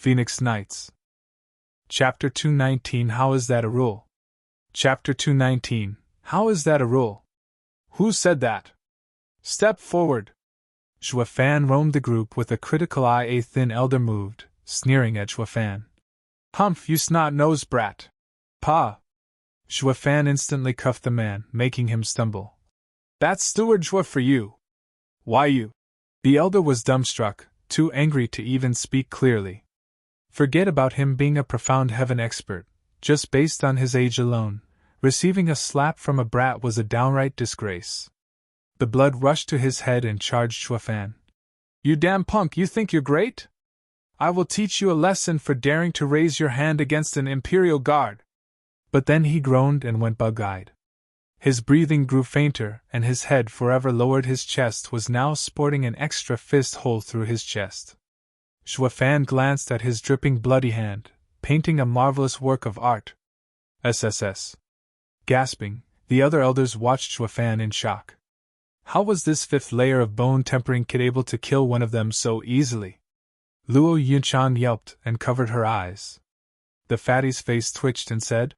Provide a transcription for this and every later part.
Phoenix Knights. Chapter 219 How is that a rule? Chapter 219 How is that a rule? Who said that? Step forward. Zhuofan roamed the group with a critical eye. A thin elder moved, sneering at Zhuofan. Humph, you snot-nosed brat. Pa! Zhuofan instantly cuffed the man, making him stumble. That's Steward Zhuo for you. Why you? The elder was dumbstruck, too angry to even speak clearly. Forget about him being a profound heaven expert. Just based on his age alone, receiving a slap from a brat was a downright disgrace. The blood rushed to his head and charged Zhuofan. You damn punk, you think you're great? I will teach you a lesson for daring to raise your hand against an Imperial guard. But then he groaned and went bug-eyed. His breathing grew fainter, and his head, forever lowered his chest, was now sporting an extra fist hole through his chest. Zhuofan glanced at his dripping bloody hand, painting a marvelous work of art. SSS. Gasping, the other elders watched Zhuofan in shock. How was this fifth layer of bone-tempering kid able to kill one of them so easily? Luo Yunchan yelped and covered her eyes. The fatty's face twitched and said,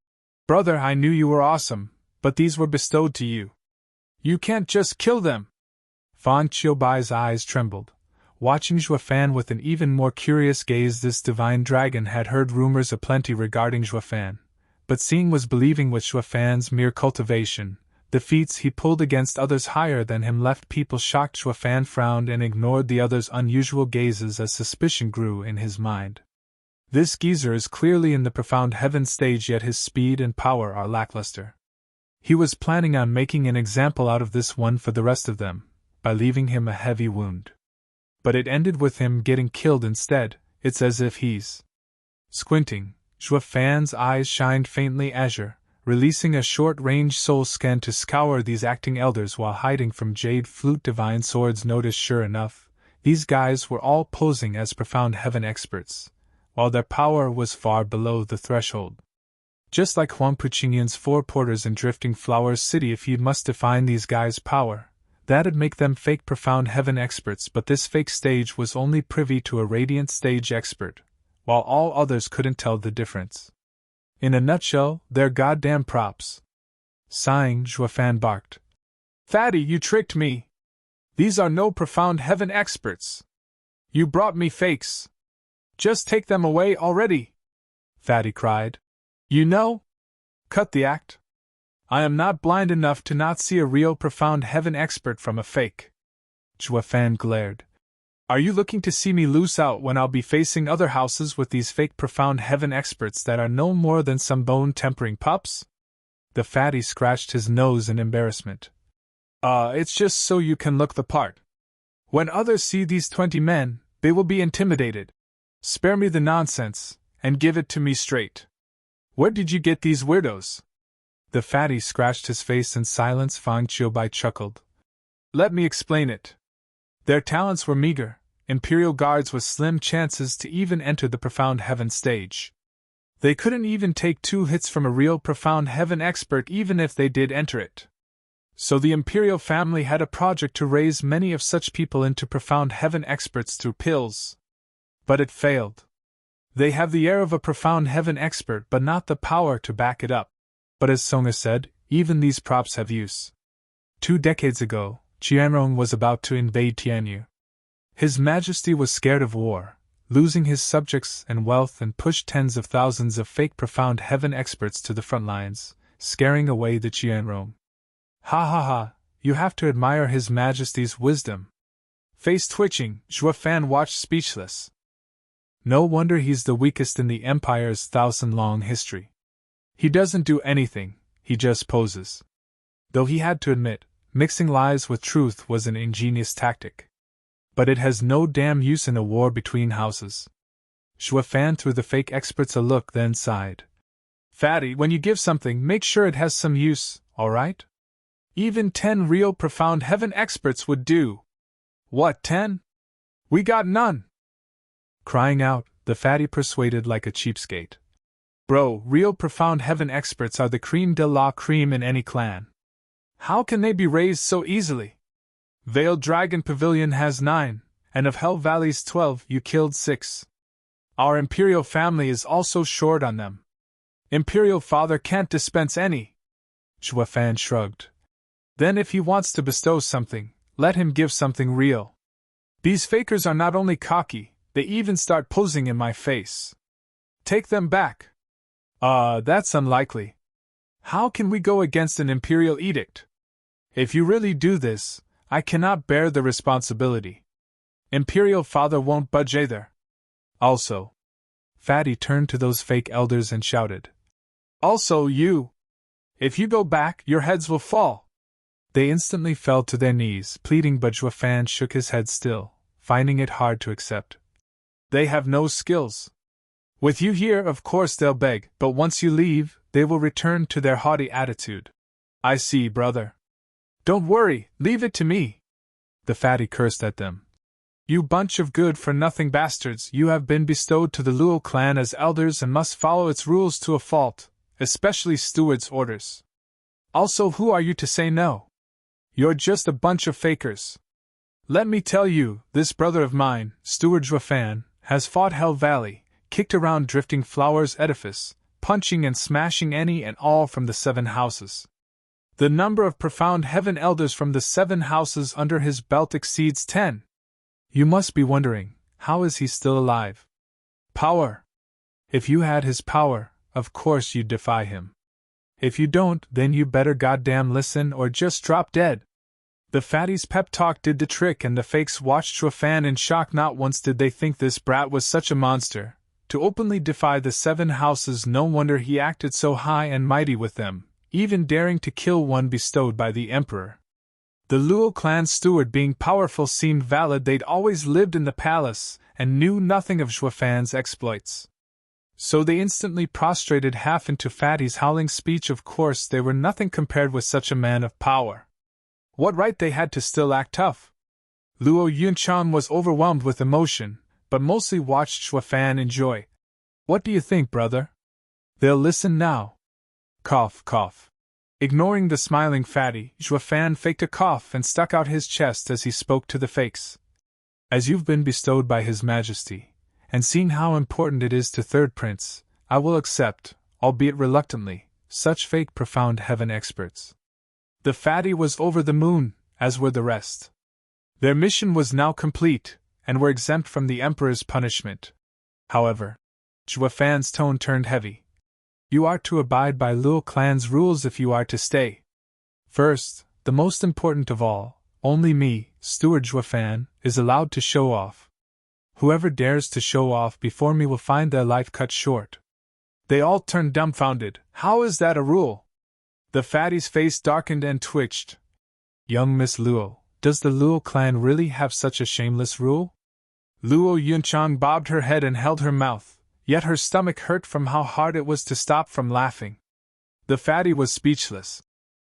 Brother, I knew you were awesome, but these were bestowed to you. You can't just kill them. Fan Qiubai's eyes trembled, watching Zhuofan with an even more curious gaze. This divine dragon had heard rumors aplenty regarding Zhuofan, but seeing was believing with Zhuofan's mere cultivation. The feats he pulled against others higher than him left people shocked. Zhuofan frowned and ignored the others' unusual gazes as suspicion grew in his mind. This geezer is clearly in the profound heaven stage, yet his speed and power are lackluster. He was planning on making an example out of this one for the rest of them, by leaving him a heavy wound. But it ended with him getting killed instead. It's as if he's squinting. Zhuofan's eyes shined faintly azure, releasing a short-range soul scan to scour these acting elders while hiding from Jade Flute Divine Sword's notice. Sure enough, these guys were all posing as profound heaven experts, while their power was far below the threshold. Just like Huang Puqingyan's four porters in Drifting Flowers City. If you must define these guys' power, that'd make them fake profound heaven experts, but this fake stage was only privy to a radiant stage expert, while all others couldn't tell the difference. In a nutshell, they're goddamn props. Sighing, Zhuofan barked. Fatty, you tricked me! These are no profound heaven experts! You brought me fakes! Just take them away already! Fatty cried. You know? Cut the act. I am not blind enough to not see a real profound heaven expert from a fake. Zhuofan glared. Are you looking to see me lose out when I'll be facing other houses with these fake profound heaven experts that are no more than some bone-tempering pups? The fatty scratched his nose in embarrassment. It's just so you can look the part. When others see these 20 men, they will be intimidated. Spare me the nonsense, and give it to me straight. Where did you get these weirdos? The fatty scratched his face in silence. Fan Qiubai chuckled. Let me explain it. Their talents were meager, Imperial guards with slim chances to even enter the profound heaven stage. They couldn't even take 2 hits from a real profound heaven expert even if they did enter it. So the Imperial family had a project to raise many of such people into profound heaven experts through pills. But it failed. They have the air of a profound heaven expert but not the power to back it up. But as Songa said, even these props have use. 2 decades ago, Qianrong was about to invade Tianyu. His Majesty was scared of war, losing his subjects and wealth, and pushed tens of thousands of fake profound heaven experts to the front lines, scaring away the Qianrong. Ha ha ha, you have to admire His Majesty's wisdom. Face twitching, Zhuofan watched speechless. No wonder he's the weakest in the Empire's 1,000-long history. He doesn't do anything, he just poses. Though he had to admit, mixing lies with truth was an ingenious tactic. But it has no damn use in a war between houses. Zhuofan threw the fake experts a look, then sighed. Fatty, when you give something, make sure it has some use, alright? Even 10 real profound heaven experts would do. What, 10? We got none! Crying out, the fatty persuaded like a cheapskate. Bro, real profound heaven experts are the creme de la creme in any clan. How can they be raised so easily? Veiled Dragon Pavilion has 9, and of Hell Valley's 12 you killed 6. Our imperial family is also short on them. Imperial father can't dispense any. Zhuofan shrugged. Then if he wants to bestow something, let him give something real. These fakers are not only cocky, they even start posing in my face. Take them back. That's unlikely. How can we go against an imperial edict? If you really do this, I cannot bear the responsibility. Imperial father won't budge either. Also, Fatty turned to those fake elders and shouted. Also you! If you go back, your heads will fall. They instantly fell to their knees, pleading, but Zhuofan shook his head still, finding it hard to accept. They have no skills. With you here, of course they'll beg, but once you leave, they will return to their haughty attitude. I see, brother. Don't worry, leave it to me. The fatty cursed at them. You bunch of good-for-nothing bastards, you have been bestowed to the Luo clan as elders and must follow its rules to a fault, especially Steward's orders. Also, who are you to say no? You're just a bunch of fakers. Let me tell you, this brother of mine, Steward Zhuofan, has fought Hell Valley, kicked around Drifting Flowers edifice, punching and smashing any and all from the 7 houses. The number of profound heaven elders from the 7 houses under his belt exceeds 10. You must be wondering, how is he still alive? Power. If you had his power, of course you'd defy him. If you don't, then you better goddamn listen or just drop dead. The fatty's pep talk did the trick, and the fakes watched Zhuofan in shock. Not once did they think this brat was such a monster. To openly defy the 7 houses, no wonder he acted so high and mighty with them, even daring to kill one bestowed by the emperor. The Luo clan's steward being powerful seemed valid. They'd always lived in the palace, and knew nothing of Zhuofan's exploits. So they instantly prostrated half into Fatty's howling speech. Of course they were nothing compared with such a man of power. What right they had to still act tough? Luo Yunchan was overwhelmed with emotion, but mostly watched Zhuofan enjoy. What do you think, brother? They'll listen now. Cough, cough. Ignoring the smiling fatty, Zhuofan faked a cough and stuck out his chest as he spoke to the fakes. As you've been bestowed by His Majesty, and seen how important it is to Third Prince, I will accept, albeit reluctantly, such fake profound heaven experts. The fatty was over the moon, as were the rest. Their mission was now complete, and were exempt from the Emperor's punishment. However, Zhuofan's tone turned heavy. You are to abide by Luo clan's rules if you are to stay. First, the most important of all, only me, Steward Zhuofan, is allowed to show off. Whoever dares to show off before me will find their life cut short. They all turned dumbfounded. How is that a rule? The fatty's face darkened and twitched. Young Miss Luo, does the Luo clan really have such a shameless rule? Luo Yunchang bobbed her head and held her mouth, yet her stomach hurt from how hard it was to stop from laughing. The fatty was speechless.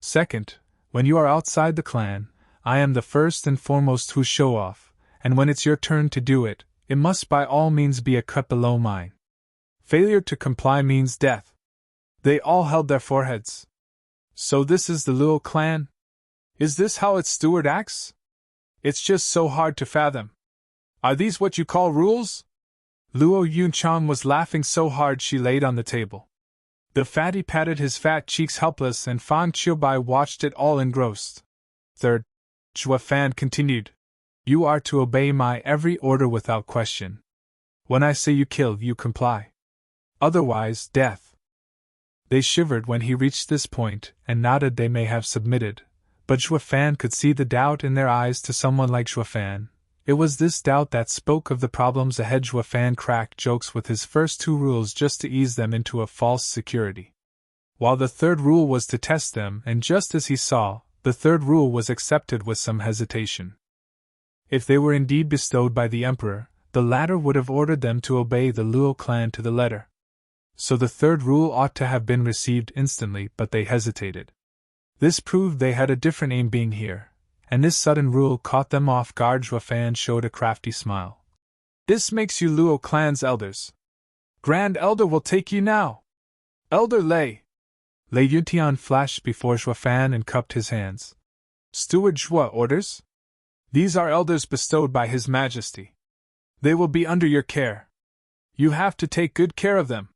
Second, when you are outside the clan, I am the first and foremost who show off, and when it's your turn to do it, it must by all means be a cut below mine. Failure to comply means death. They all held their foreheads. So this is the Luo clan? Is this how its steward acts? It's just so hard to fathom. Are these what you call rules? Luo Yunchang was laughing so hard she laid on the table. The fatty patted his fat cheeks helpless, and Fang Qiubai watched it all engrossed. Third, Zhuofan continued. You are to obey my every order without question. When I say you kill, you comply. Otherwise, death. They shivered when he reached this point, and nodded they may have submitted, but Zhuofan could see the doubt in their eyes. To someone like Zhuofan, it was this doubt that spoke of the problems ahead. Zhuofan cracked jokes with his first 2 rules just to ease them into a false security, while the third rule was to test them, and just as he saw, the third rule was accepted with some hesitation. If they were indeed bestowed by the Emperor, the latter would have ordered them to obey the Luo clan to the letter. So the third rule ought to have been received instantly, but they hesitated. This proved they had a different aim being here, and this sudden rule caught them off guard. Zhuofan showed a crafty smile. This makes you Luo clan's elders. Grand Elder will take you now. Elder Lei. Lei Yuntian flashed before Zhuofan and cupped his hands. Steward Zhua orders? These are elders bestowed by His Majesty. They will be under your care. You have to take good care of them.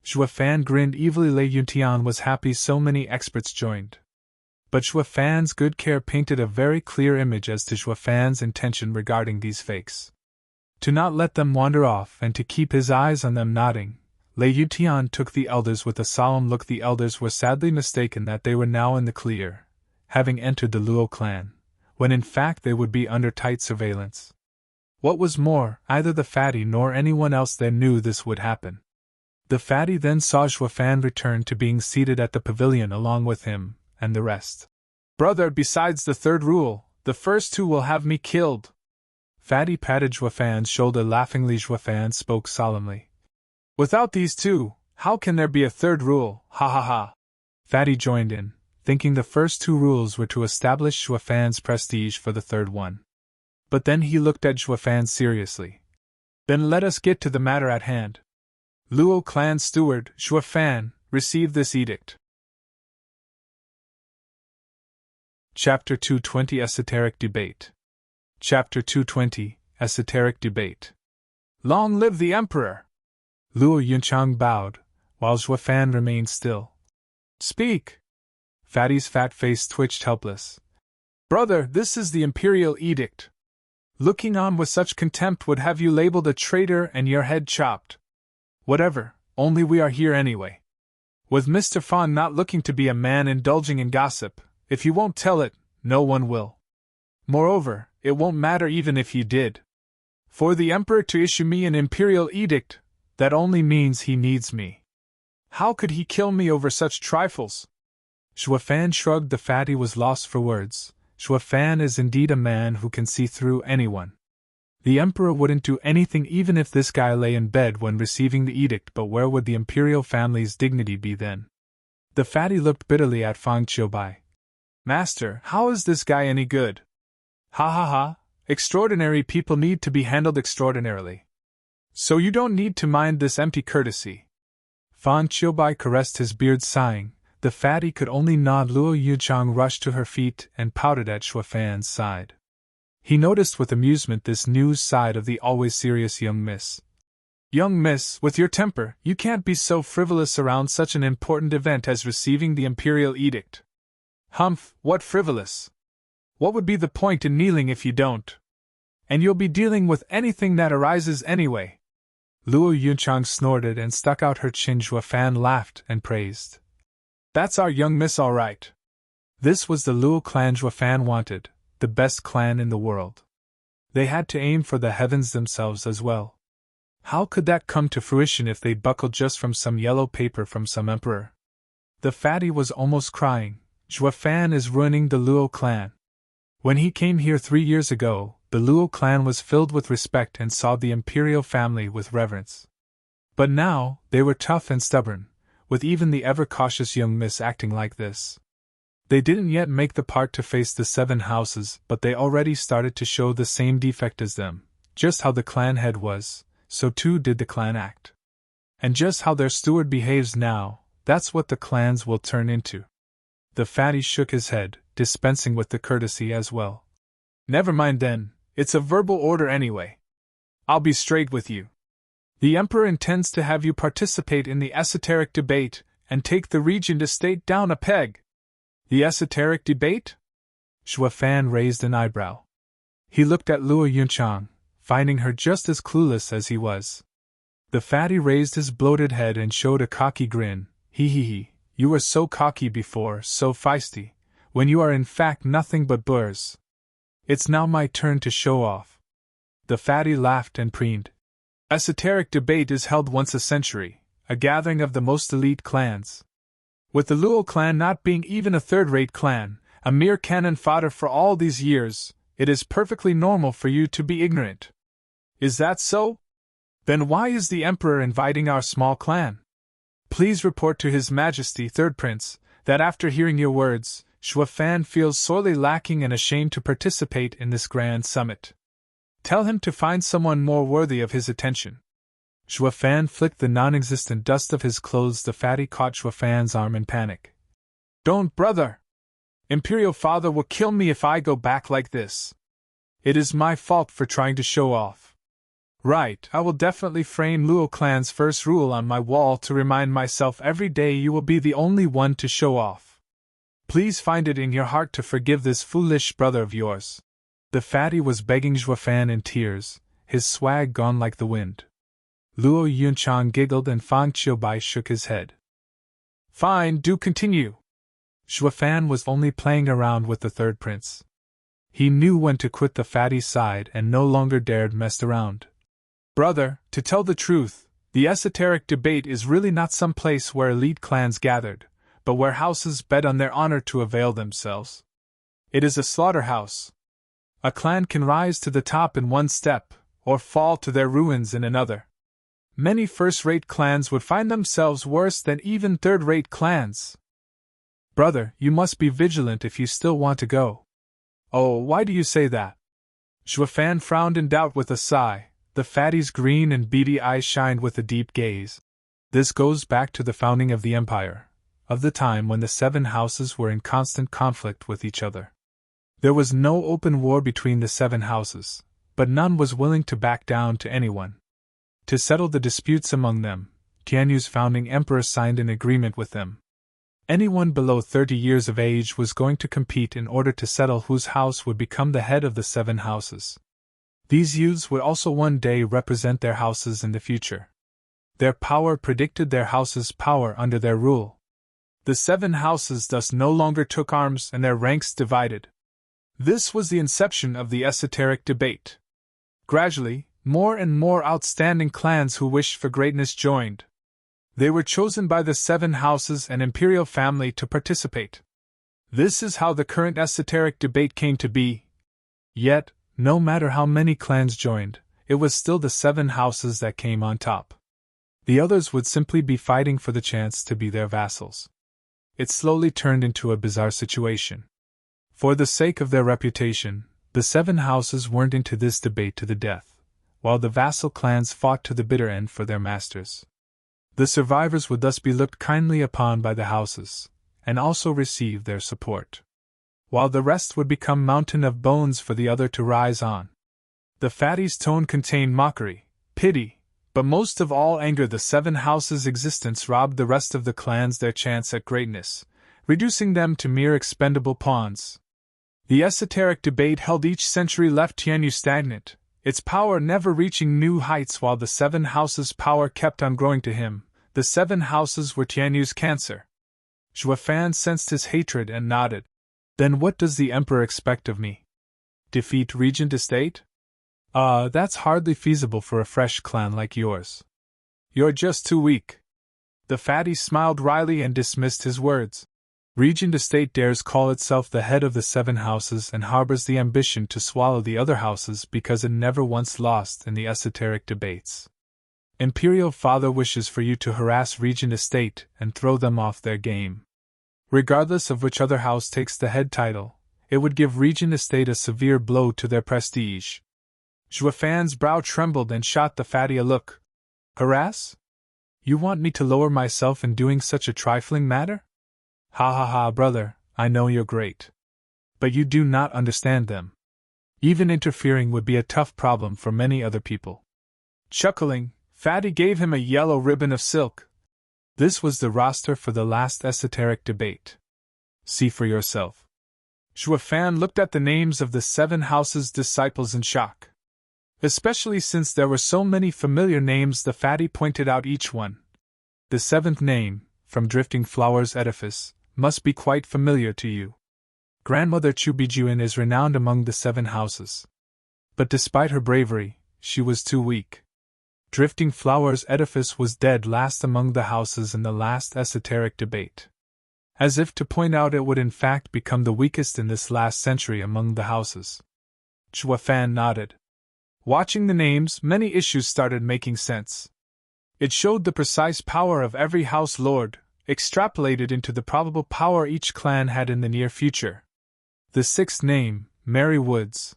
Zhou Fan grinned evilly. Lei Yuntian was happy so many experts joined. But Zhou Fan's good care painted a very clear image as to Zhou Fan's intention regarding these fakes. To not let them wander off and to keep his eyes on them. Nodding, Lei Yuntian took the elders with a solemn look. The elders were sadly mistaken that they were now in the clear, having entered the Luo clan, when in fact they would be under tight surveillance. What was more, neither the fatty nor anyone else there knew this would happen. The fatty then saw Zhou Fan return to being seated at the pavilion along with him and the rest. Brother, besides the third rule, the first two will have me killed. Fatty patted Zhou Fan's shoulder laughingly. Zhou Fan spoke solemnly. Without these two, how can there be a third rule? Ha ha ha. Fatty joined in, thinking the first two rules were to establish Zhou Fan's prestige for the third one. But then he looked at Zhou Fan seriously. Then let us get to the matter at hand. Luo clan steward, Zhou Fan, receive this edict. Chapter 220 Esoteric Debate. Chapter 220 Esoteric Debate. Long live the Emperor! Luo Yunchang bowed, while Zhou Fan remained still. Speak! Fatty's fat face twitched helpless. Brother, this is the Imperial Edict. Looking on with such contempt would have you labeled a traitor and your head chopped. Whatever, only we are here anyway. With Mr. Fawn not looking to be a man indulging in gossip, if you won't tell it, no one will. Moreover, it won't matter even if he did. For the Emperor to issue me an Imperial Edict, that only means he needs me. How could he kill me over such trifles? Zhou Fan shrugged. The fatty was lost for words. Zhou Fan is indeed a man who can see through anyone. The Emperor wouldn't do anything even if this guy lay in bed when receiving the edict, but where would the imperial family's dignity be then? The fatty looked bitterly at Fang Qiubai. Master, how is this guy any good? Ha ha ha, extraordinary people need to be handled extraordinarily. So you don't need to mind this empty courtesy. Fang Qiubai caressed his beard, sighing. The fatty could only nod. Luo Yuchang rushed to her feet and pouted at Zhou Fan's side. He noticed with amusement this new side of the always serious young miss. Young miss, with your temper, you can't be so frivolous around such an important event as receiving the Imperial Edict. Humph, what frivolous? What would be the point in kneeling if you don't? And you'll be dealing with anything that arises anyway. Luo Yunchang snorted and stuck out her chin. Zhou Fan laughed and praised. That's our young miss all right. This was the Luo clan Zhou Fan wanted, the best clan in the world. They had to aim for the heavens themselves as well. How could that come to fruition if they buckled just from some yellow paper from some emperor? The fatty was almost crying. Zhou Fan is ruining the Luo clan. When he came here 3 years ago, the Luo clan was filled with respect and saw the imperial family with reverence. But now, they were tough and stubborn, with even the ever-cautious young miss acting like this. They didn't yet make the part to face the 7 houses, but they already started to show the same defect as them. Just how the clan head was, so too did the clan act. And just how their steward behaves now, that's what the clans will turn into. The fatty shook his head, dispensing with the courtesy as well. Never mind then, it's a verbal order anyway. I'll be straight with you. The Emperor intends to have you participate in the esoteric debate and take the regent estate down a peg. The esoteric debate? Zhou Fan raised an eyebrow. He looked at Luo Yunchang, finding her just as clueless as he was. The fatty raised his bloated head and showed a cocky grin. He, you were so cocky before, so feisty, when you are in fact nothing but burrs. It's now my turn to show off. The fatty laughed and preened. Esoteric debate is held once a century, a gathering of the most elite clans. With the Luo clan not being even a third-rate clan, a mere cannon fodder for all these years, it is perfectly normal for you to be ignorant. Is that so? Then why is the Emperor inviting our small clan? Please report to His Majesty Third Prince that after hearing your words, Zhou Fan feels sorely lacking and ashamed to participate in this grand summit. Tell him to find someone more worthy of his attention. Zhou Fan flicked the non-existent dust of his clothes. The fatty caught Zhou Fan's arm in panic. Don't, brother! Imperial Father will kill me if I go back like this. It is my fault for trying to show off. Right, I will definitely frame Luo clan's first rule on my wall to remind myself every day you will be the only one to show off. Please find it in your heart to forgive this foolish brother of yours. The fatty was begging Zhuofan in tears, his swag gone like the wind. Luo Yunchang giggled and Fang Qiubai shook his head. Fine, do continue. Zhuofan was only playing around with the third prince. He knew when to quit the fatty's side and no longer dared mess around. Brother, to tell the truth, the esoteric debate is really not some place where elite clans gathered, but where houses bet on their honor to avail themselves. It is a slaughterhouse. A clan can rise to the top in one step, or fall to their ruins in another. Many first-rate clans would find themselves worse than even third-rate clans. Brother, you must be vigilant if you still want to go. Oh, why do you say that? Zhuofan frowned in doubt with a sigh. The fatty's green and beady eyes shined with a deep gaze. This goes back to the founding of the empire, of the time when the 7 houses were in constant conflict with each other. There was no open war between the 7 houses, but none was willing to back down to anyone. To settle the disputes among them, Tianyu's founding emperor signed an agreement with them. Anyone below 30 years of age was going to compete in order to settle whose house would become the head of the 7 houses. These youths would also one day represent their houses in the future. Their power predicted their house's power under their rule. The 7 houses thus no longer took arms and their ranks divided. This was the inception of the esoteric debate. Gradually, more and more outstanding clans who wished for greatness joined. They were chosen by the 7 houses and imperial family to participate. This is how the current esoteric debate came to be. Yet, no matter how many clans joined, it was still the 7 houses that came on top. The others would simply be fighting for the chance to be their vassals. It slowly turned into a bizarre situation. For the sake of their reputation, the 7 houses weren't into this debate to the death, while the vassal clans fought to the bitter end for their masters. The survivors would thus be looked kindly upon by the houses, and also receive their support, while the rest would become mountain of bones for the other to rise on. The fatty's tone contained mockery, pity, but most of all anger. The 7 houses' existence robbed the rest of the clans their chance at greatness, reducing them to mere expendable pawns. The esoteric debate held each century left Tianyu stagnant, its power never reaching new heights while the 7 houses' power kept on growing to him. The 7 houses were Tianyu's cancer. Zhuofan sensed his hatred and nodded. Then what does the emperor expect of me? Defeat Regent Estate? That's hardly feasible for a fresh clan like yours. You're just too weak. The fatty smiled wryly and dismissed his words. Regent Estate dares call itself the head of the 7 houses and harbors the ambition to swallow the other houses because it never once lost in the esoteric debates. Imperial Father wishes for you to harass Regent Estate and throw them off their game. Regardless of which other house takes the head title, it would give Regent Estate a severe blow to their prestige. Zhuofan's brow trembled and shot the fatty a look. Harass? You want me to lower myself in doing such a trifling matter? Ha ha ha, brother, I know you're great. But you do not understand them. Even interfering would be a tough problem for many other people. Chuckling, Fatty gave him a yellow ribbon of silk. This was the roster for the last esoteric debate. See for yourself. Zhuofan looked at the names of the 7 houses' disciples in shock. Especially since there were so many familiar names, the fatty pointed out each one. The 7th name, from Drifting Flowers Edifice, must be quite familiar to you. Grandmother Chubijuan is renowned among the 7 houses. But despite her bravery, she was too weak. Drifting Flowers Edifice was dead last among the houses in the last esoteric debate. As if to point out it would in fact become the weakest in this last century among the houses. Zhuofan nodded. Watching the names, many issues started making sense. It showed the precise power of every house lord, extrapolated into the probable power each clan had in the near future. The 6th name, Merry Woods.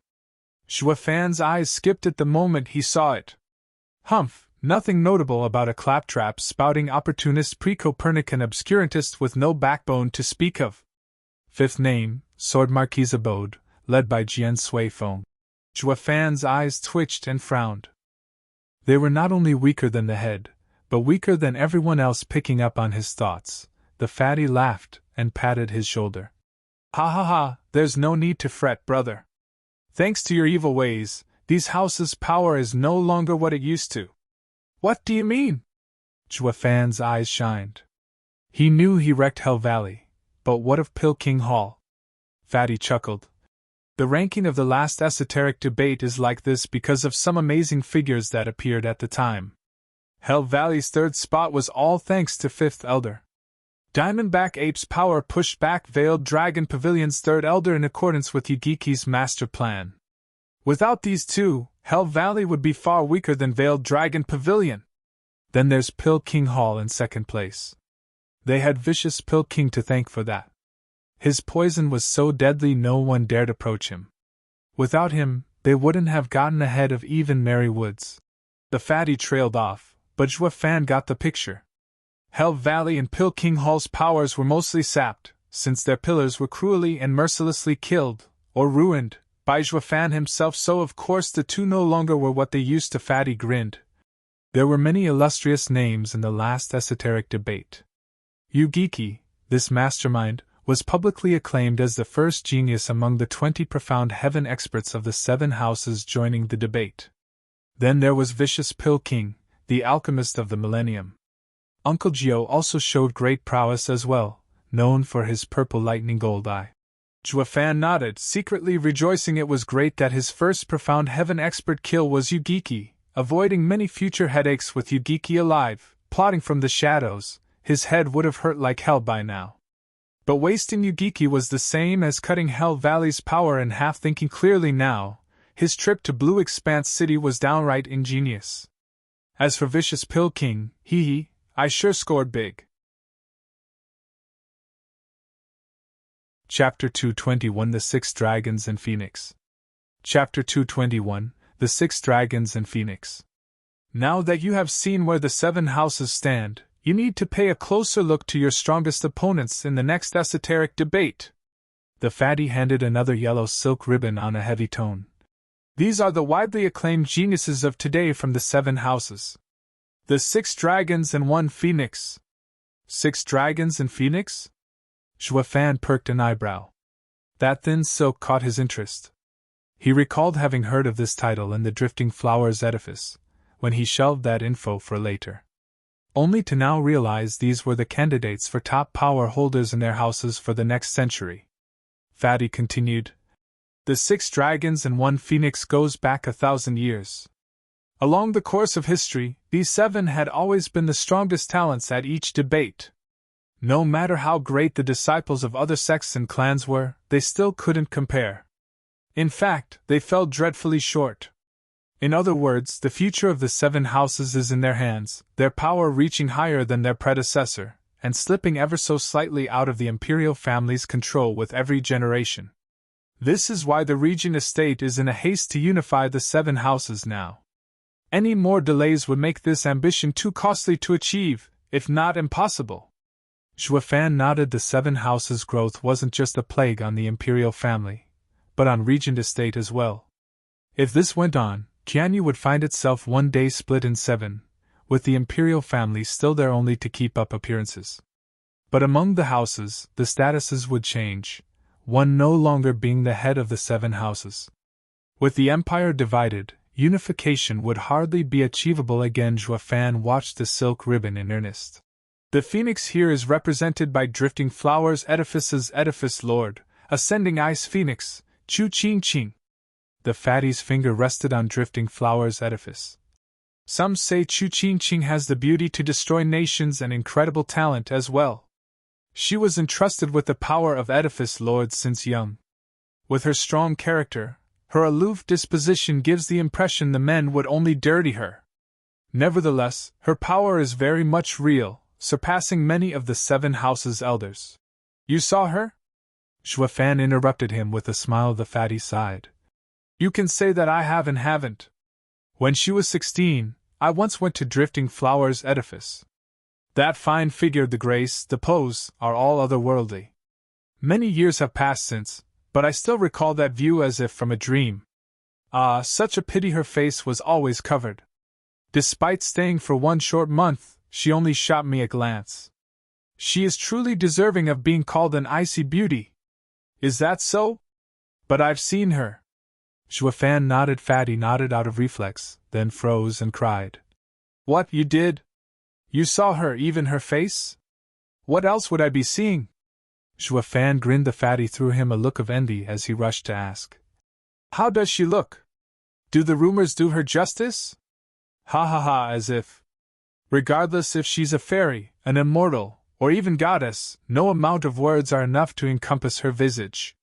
Zhuofan's eyes skipped at the moment he saw it. Humph, nothing notable about a claptrap spouting opportunist pre-Copernican obscurantist with no backbone to speak of. 5th name, Sword Marquis Abode, led by Jian Sui Feng. Zhuofan's eyes twitched and frowned. They were not only weaker than the head, but weaker than everyone else. Picking up on his thoughts, the fatty laughed and patted his shoulder. Ha ha ha, there's no need to fret, brother. Thanks to your evil ways, these houses' power is no longer what it used to. What do you mean? Juefan's eyes shined. He knew he wrecked Hell Valley, but what of Pilking Hall? Fatty chuckled. The ranking of the last esoteric debate is like this because of some amazing figures that appeared at the time. Hell Valley's third spot was all thanks to Fifth Elder. Diamondback Ape's power pushed back Veiled Dragon Pavilion's third elder in accordance with Yugiki's master plan. Without these two, Hell Valley would be far weaker than Veiled Dragon Pavilion. Then there's Pilking Hall in second place. They had vicious Pilking to thank for that. His poison was so deadly no one dared approach him. Without him, they wouldn't have gotten ahead of even Mary Woods. The fatty trailed off, but Juefan got the picture. Hell Valley and Pilking Hall's powers were mostly sapped, since their pillars were cruelly and mercilessly killed, or ruined, by Juefan himself, so of course the two no longer were what they used to. Fatty grinned. There were many illustrious names in the last esoteric debate. Yugiki, this mastermind, was publicly acclaimed as the first genius among the 20 profound heaven experts of the 7 houses joining the debate. Then there was Vicious Pilking, the alchemist of the millennium. Uncle Gio also showed great prowess as well, known for his purple lightning gold eye. Juefan nodded, secretly rejoicing. It was great that his first profound heaven expert kill was Yugiki, avoiding many future headaches. With Yugiki alive, plotting from the shadows, his head would have hurt like hell by now. But wasting Yugiki was the same as cutting Hell Valley's power in half. Thinking clearly now, his trip to Blue Expanse City was downright ingenious. As for Vicious Pilking, I sure scored big. Chapter 221 The 6 Dragons and Phoenix. Chapter 221 The 6 Dragons and Phoenix. Now that you have seen where the 7 houses stand, you need to pay a closer look to your strongest opponents in the next esoteric debate. The fatty handed another yellow silk ribbon on a heavy tone. These are the widely acclaimed geniuses of today from the 7 houses. The 6 dragons and 1 phoenix. 6 dragons and phoenix? Juefan perked an eyebrow. That thin silk caught his interest. He recalled having heard of this title in the Drifting Flowers edifice, when he shelved that info for later. Only to now realize these were the candidates for top power holders in their houses for the next century. Fatty continued. The 6 dragons and 1 phoenix goes back 1,000 years. Along the course of history, these 7 had always been the strongest talents at each debate. No matter how great the disciples of other sects and clans were, they still couldn't compare. In fact, they fell dreadfully short. In other words, the future of the 7 houses is in their hands, their power reaching higher than their predecessor, and slipping ever so slightly out of the imperial family's control with every generation. This is why the Regent Estate is in a haste to unify the 7 houses now. Any more delays would make this ambition too costly to achieve, if not impossible. Juefan nodded. The 7 houses' growth wasn't just a plague on the imperial family, but on Regent Estate as well. If this went on, Tianyu would find itself one day split in 7, with the imperial family still there only to keep up appearances. But among the houses, the statuses would change, one no longer being the head of the 7 houses. With the empire divided, unification would hardly be achievable again. Juefan watched the silk ribbon in earnest. The phoenix here is represented by Drifting Flowers Edifice's Edifice Lord, Ascending Ice Phoenix, Chu Ching Ching. The fatty's finger rested on Drifting Flowers Edifice. Some say Chu Ching Ching has the beauty to destroy nations and incredible talent as well. She was entrusted with the power of Edifice Lord since young. With her strong character, her aloof disposition gives the impression the men would only dirty her. Nevertheless, her power is very much real, surpassing many of the 7 houses' elders. You saw her? Juefan interrupted him with a smile. The fatty sighed. You can say that I have and haven't. When she was 16, I once went to Drifting Flowers Edifice. That fine figure, the grace, the pose, are all otherworldly. Many years have passed since, but I still recall that view as if from a dream. Ah, such a pity her face was always covered. Despite staying for one short month, she only shot me a glance. She is truly deserving of being called an icy beauty. Is that so? But I've seen her. Zhuofan nodded. Fatty nodded out of reflex, then froze and cried. What, you did? You saw her, even her face? What else would I be seeing? Zhuofan grinned. The fatty threw him a look of envy as he rushed to ask. How does she look? Do the rumors do her justice? Ha ha ha, as if. Regardless if she's a fairy, an immortal, or even goddess, no amount of words are enough to encompass her visage.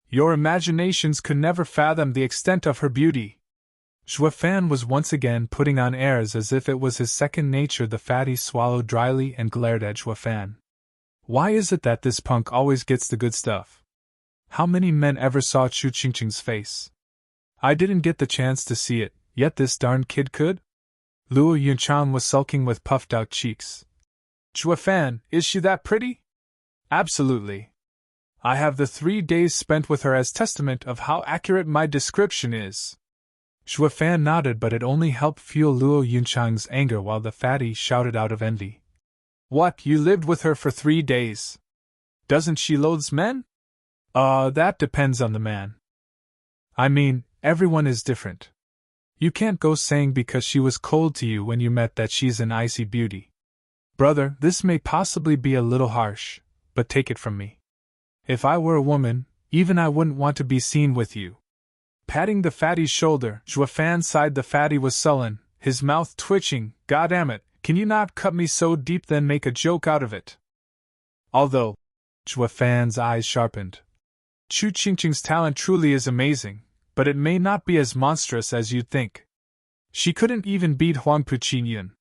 Your imaginations could never fathom the extent of her beauty. Zhuofan was once again putting on airs as if it was his second nature. The fatty swallowed dryly and glared at Zhuofan. Why is it that this punk always gets the good stuff? How many men ever saw Chu Qingqing's face? I didn't get the chance to see it, yet this darn kid could? Luo Yunchan was sulking with puffed-out cheeks. Zhuofan, is she that pretty? Absolutely. I have the 3 days spent with her as testament of how accurate my description is. Zhuofan nodded, but it only helped fuel Luo Yunchan's anger while the fatty shouted out of envy. What, you lived with her for 3 days? Doesn't she loathe men? That depends on the man. I mean, everyone is different. You can't go saying because she was cold to you when you met that she's an icy beauty. Brother, this may possibly be a little harsh, but take it from me. If I were a woman, even I wouldn't want to be seen with you. Patting the fatty's shoulder, Zhuofan sighed. The fatty was sullen, his mouth twitching. Goddammit, can you not cut me so deep then make a joke out of it? Although, Zhuofan's eyes sharpened. Chu Qingqing's talent truly is amazing, but it may not be as monstrous as you'd think. She couldn't even beat Huangpu Qingyun.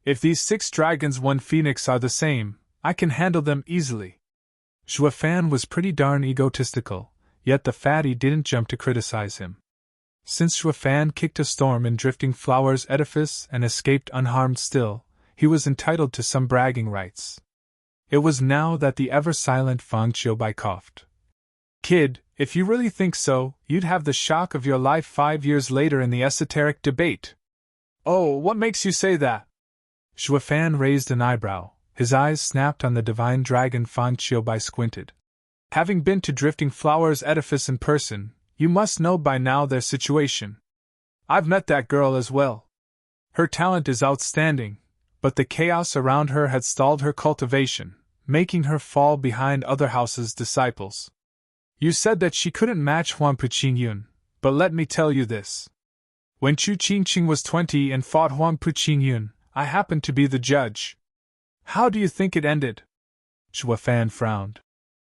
If these 6 dragons 1 phoenix are the same, I can handle them easily. Zhuofan was pretty darn egotistical, yet the fatty didn't jump to criticize him. Since Zhuofan kicked a storm in Drifting Flower's edifice and escaped unharmed still, he was entitled to some bragging rights. It was now that the ever-silent Fang Qiubai coughed. Kid, if you really think so, you'd have the shock of your life 5 years later in the esoteric debate. Oh, what makes you say that? Zhuofan raised an eyebrow. His eyes snapped on the divine dragon. Fang Qiubai squinted. Having been to Drifting Flower's edifice in person, you must know by now their situation. I've met that girl as well. Her talent is outstanding, but the chaos around her had stalled her cultivation, making her fall behind other houses' disciples. You said that she couldn't match Huangpu Qingyun, but let me tell you this. When Chu Qingqing was 20 and fought Huangpu Qingyun, I happened to be the judge. How do you think it ended? Zhuofan frowned.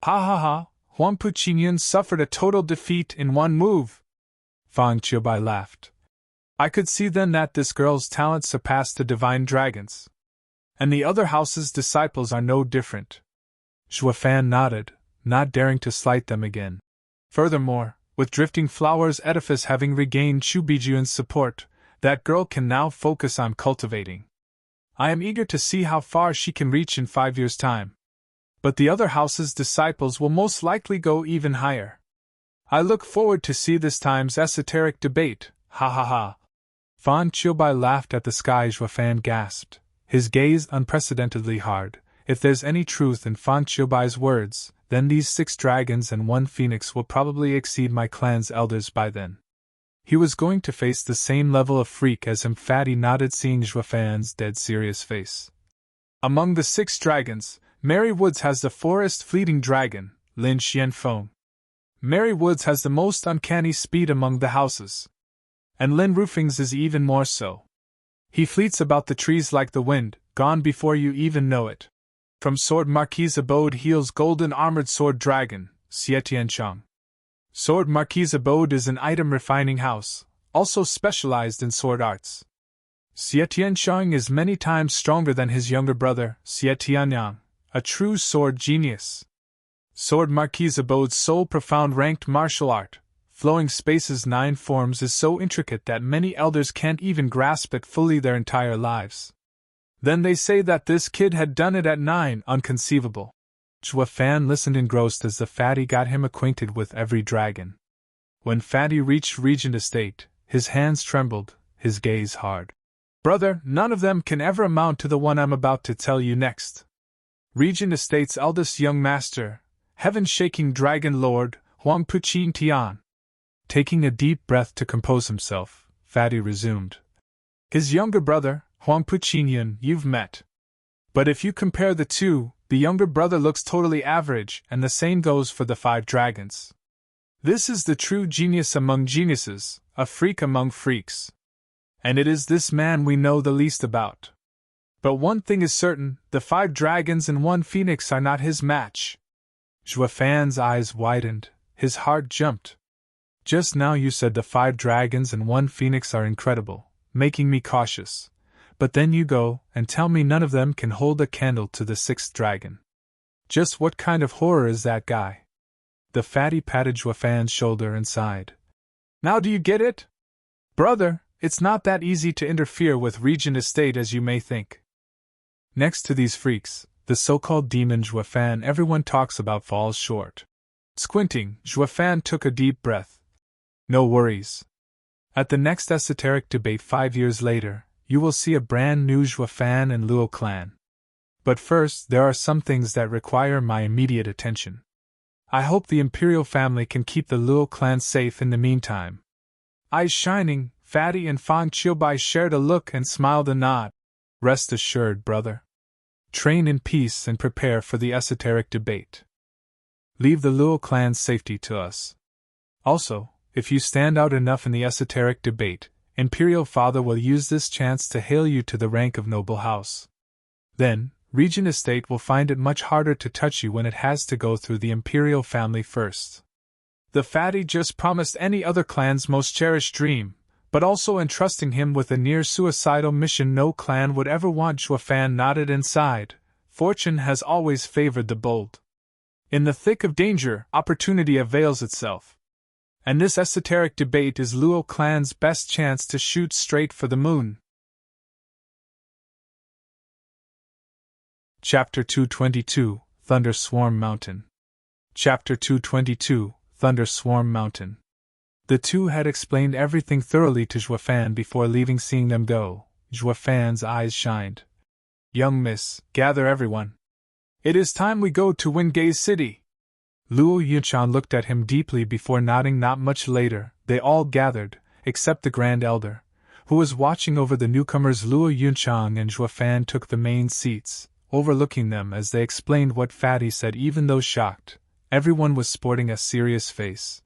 Ha ha ha, Huangpu Qingyun suffered a total defeat in one move. Fang Qiubai laughed. I could see then that this girl's talent surpassed the divine dragons. And the other house's disciples are no different. Zhuofan nodded, not daring to slight them again. Furthermore, with Drifting Flower's edifice having regained Chu Bijuan's support, that girl can now focus on cultivating. I am eager to see how far she can reach in 5 years' time. But the other house's disciples will most likely go even higher. I look forward to see this time's esoteric debate, ha ha ha. Fang Qiubai laughed at the sky. Zhuofan gasped, his gaze unprecedentedly hard. If there's any truth in Fang Qiubai's words, then these 6 dragons and 1 phoenix will probably exceed my clan's elders by then. He was going to face the same level of freak as him. Fatty nodded, seeing Zhuofan's dead serious face. Among the 6 dragons, Mary Woods has the forest fleeting dragon, Lin Xianfeng. Mary Woods has the most uncanny speed among the houses. And Lin Rufing's is even more so. He fleets about the trees like the wind, gone before you even know it. From Sword Marquis Abode hails golden armored sword dragon, Xie Tiancheng. Sword Marquis Abode is an item refining house, also specialized in sword arts. Xie Tiancheng is many times stronger than his younger brother, Xie Tianyang, a true sword genius. Sword Marquis Abode's sole profound ranked martial art, Flowing Spaces 9 forms, is so intricate that many elders can't even grasp it fully their entire lives. Then they say that this kid had done it at 9, unconceivable. Zhuofan listened engrossed as the fatty got him acquainted with every dragon. When Fatty reached Regent Estate, his hands trembled, his gaze hard. Brother, none of them can ever amount to the one I'm about to tell you next. Regent Estate's eldest young master, heaven-shaking dragon lord, Huang Puqin Tian. Taking a deep breath to compose himself, Fatty resumed. His younger brother, Huang Puqin, you've met. But if you compare the two, the younger brother looks totally average, and the same goes for the 5 dragons. This is the true genius among geniuses, a freak among freaks. And it is this man we know the least about. But one thing is certain, the 5 dragons and 1 phoenix are not his match. Zhua Fan's eyes widened, his heart jumped. Just now you said the 5 dragons and 1 phoenix are incredible, making me cautious. But then you go and tell me none of them can hold a candle to the 6th dragon. Just what kind of horror is that guy? The fatty patted Zhua Fan's shoulder and sighed. Now do you get it? Brother, it's not that easy to interfere with Regent Estate as you may think. Next to these freaks, the so-called demon Zhua Fan everyone talks about falls short. Squinting, Zhua Fan took a deep breath. No worries. At the next esoteric debate 5 years later, you will see a brand new Zhua Fan and Luo clan. But first, there are some things that require my immediate attention. I hope the Imperial family can keep the Luo clan safe in the meantime. Eyes shining, Fatty and Fang Qiubai shared a look and smiled a nod. Rest assured, brother. Train in peace and prepare for the esoteric debate. Leave the Luo clan's safety to us. Also, if you stand out enough in the esoteric debate, Imperial Father will use this chance to hail you to the rank of noble house. Then, Regent Estate will find it much harder to touch you when it has to go through the Imperial family first. The fatty just promised any other clan's most cherished dream, but also entrusting him with a near-suicidal mission no clan would ever want. Zhua Fan nodded and sighed. Fortune has always favored the bold. In the thick of danger, opportunity avails itself. And this esoteric debate is Luo clan's best chance to shoot straight for the moon. Chapter 222, Thunder Swarm Mountain. Chapter 222, Thunder Swarm Mountain. The two had explained everything thoroughly to Zhua Fan before leaving. Seeing them go, Zhua Fan's eyes shined. Young miss, gather everyone. It is time we go to Wingate City. Luo Yunchan looked at him deeply before nodding. Not much later, they all gathered, except the Grand Elder, who was watching over the newcomers. Luo Yunchan and Zhua Fan took the main seats, overlooking them as they explained what Fatty said. Even though shocked, everyone was sporting a serious face.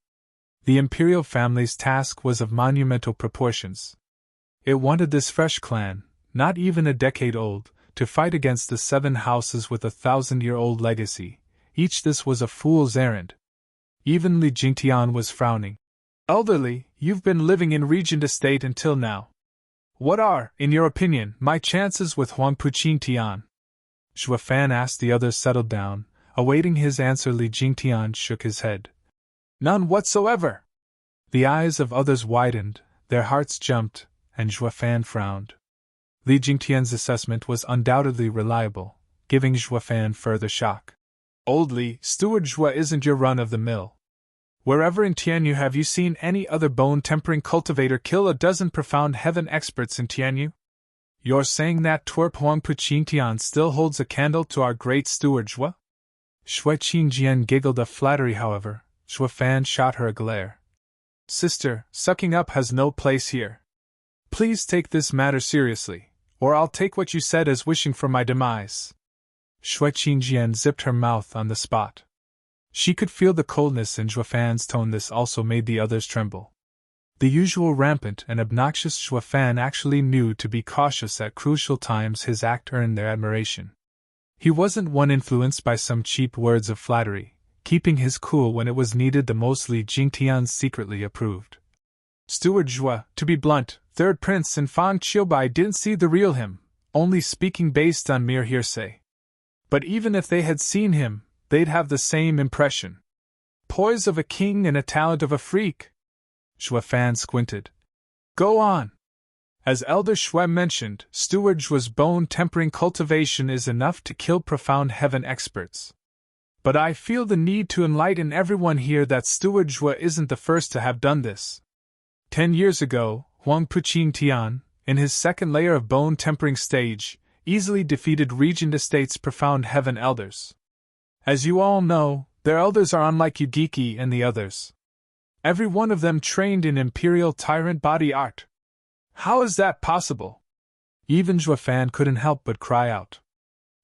The Imperial family's task was of monumental proportions. It wanted this fresh clan, not even a decade old, to fight against the 7 houses with a 1,000-year-old legacy. Each this was a fool's errand. Even Li Jingtian was frowning. Elderly, you've been living in Regent Estate until now. What are, in your opinion, my chances with Huang Puqin Tian? Zhua Fan asked. The others settled down, awaiting his answer. Li Jingtian shook his head. None whatsoever. The eyes of others widened, their hearts jumped, and Zhua Fan frowned. Li Jingtian's assessment was undoubtedly reliable, giving Zhua Fan further shock. Old Li, Steward Zhua isn't your run-of-the-mill. Wherever in Tianyu have you seen any other bone-tempering cultivator kill a dozen profound heaven experts in Tianyu? You're saying that twerp Huang Puqin Tian still holds a candle to our great Steward Zhua? Shui Qingjian giggled a flattery. However, Zhua Fan shot her a glare. Sister, sucking up has no place here. Please take this matter seriously, or I'll take what you said as wishing for my demise. Shui Qingjian zipped her mouth on the spot. She could feel the coldness in Zhua Fan's tone. This also made the others tremble. The usual rampant and obnoxious Zhua Fan actually knew to be cautious at crucial times. His act earned their admiration. He wasn't one influenced by some cheap words of flattery, keeping his cool when it was needed the most. Li Jingtian secretly approved. Steward Zhua, to be blunt, Third Prince and Fang Qiubai didn't see the real him, only speaking based on mere hearsay. But even if they had seen him, they'd have the same impression. Poise of a king and a talent of a freak. Zhua Fan squinted. Go on. As Elder Shui mentioned, Steward Zhua's bone-tempering cultivation is enough to kill profound heaven experts. But I feel the need to enlighten everyone here that Steward Zhua isn't the first to have done this. 10 years ago, Huang Puqin Tian, in his second layer of bone-tempering stage, easily defeated Regent Estate's Profound Heaven elders. As you all know, their elders are unlike Yugiki and the others. Every one of them trained in Imperial Tyrant body art. How is that possible? Even Zhuofan couldn't help but cry out.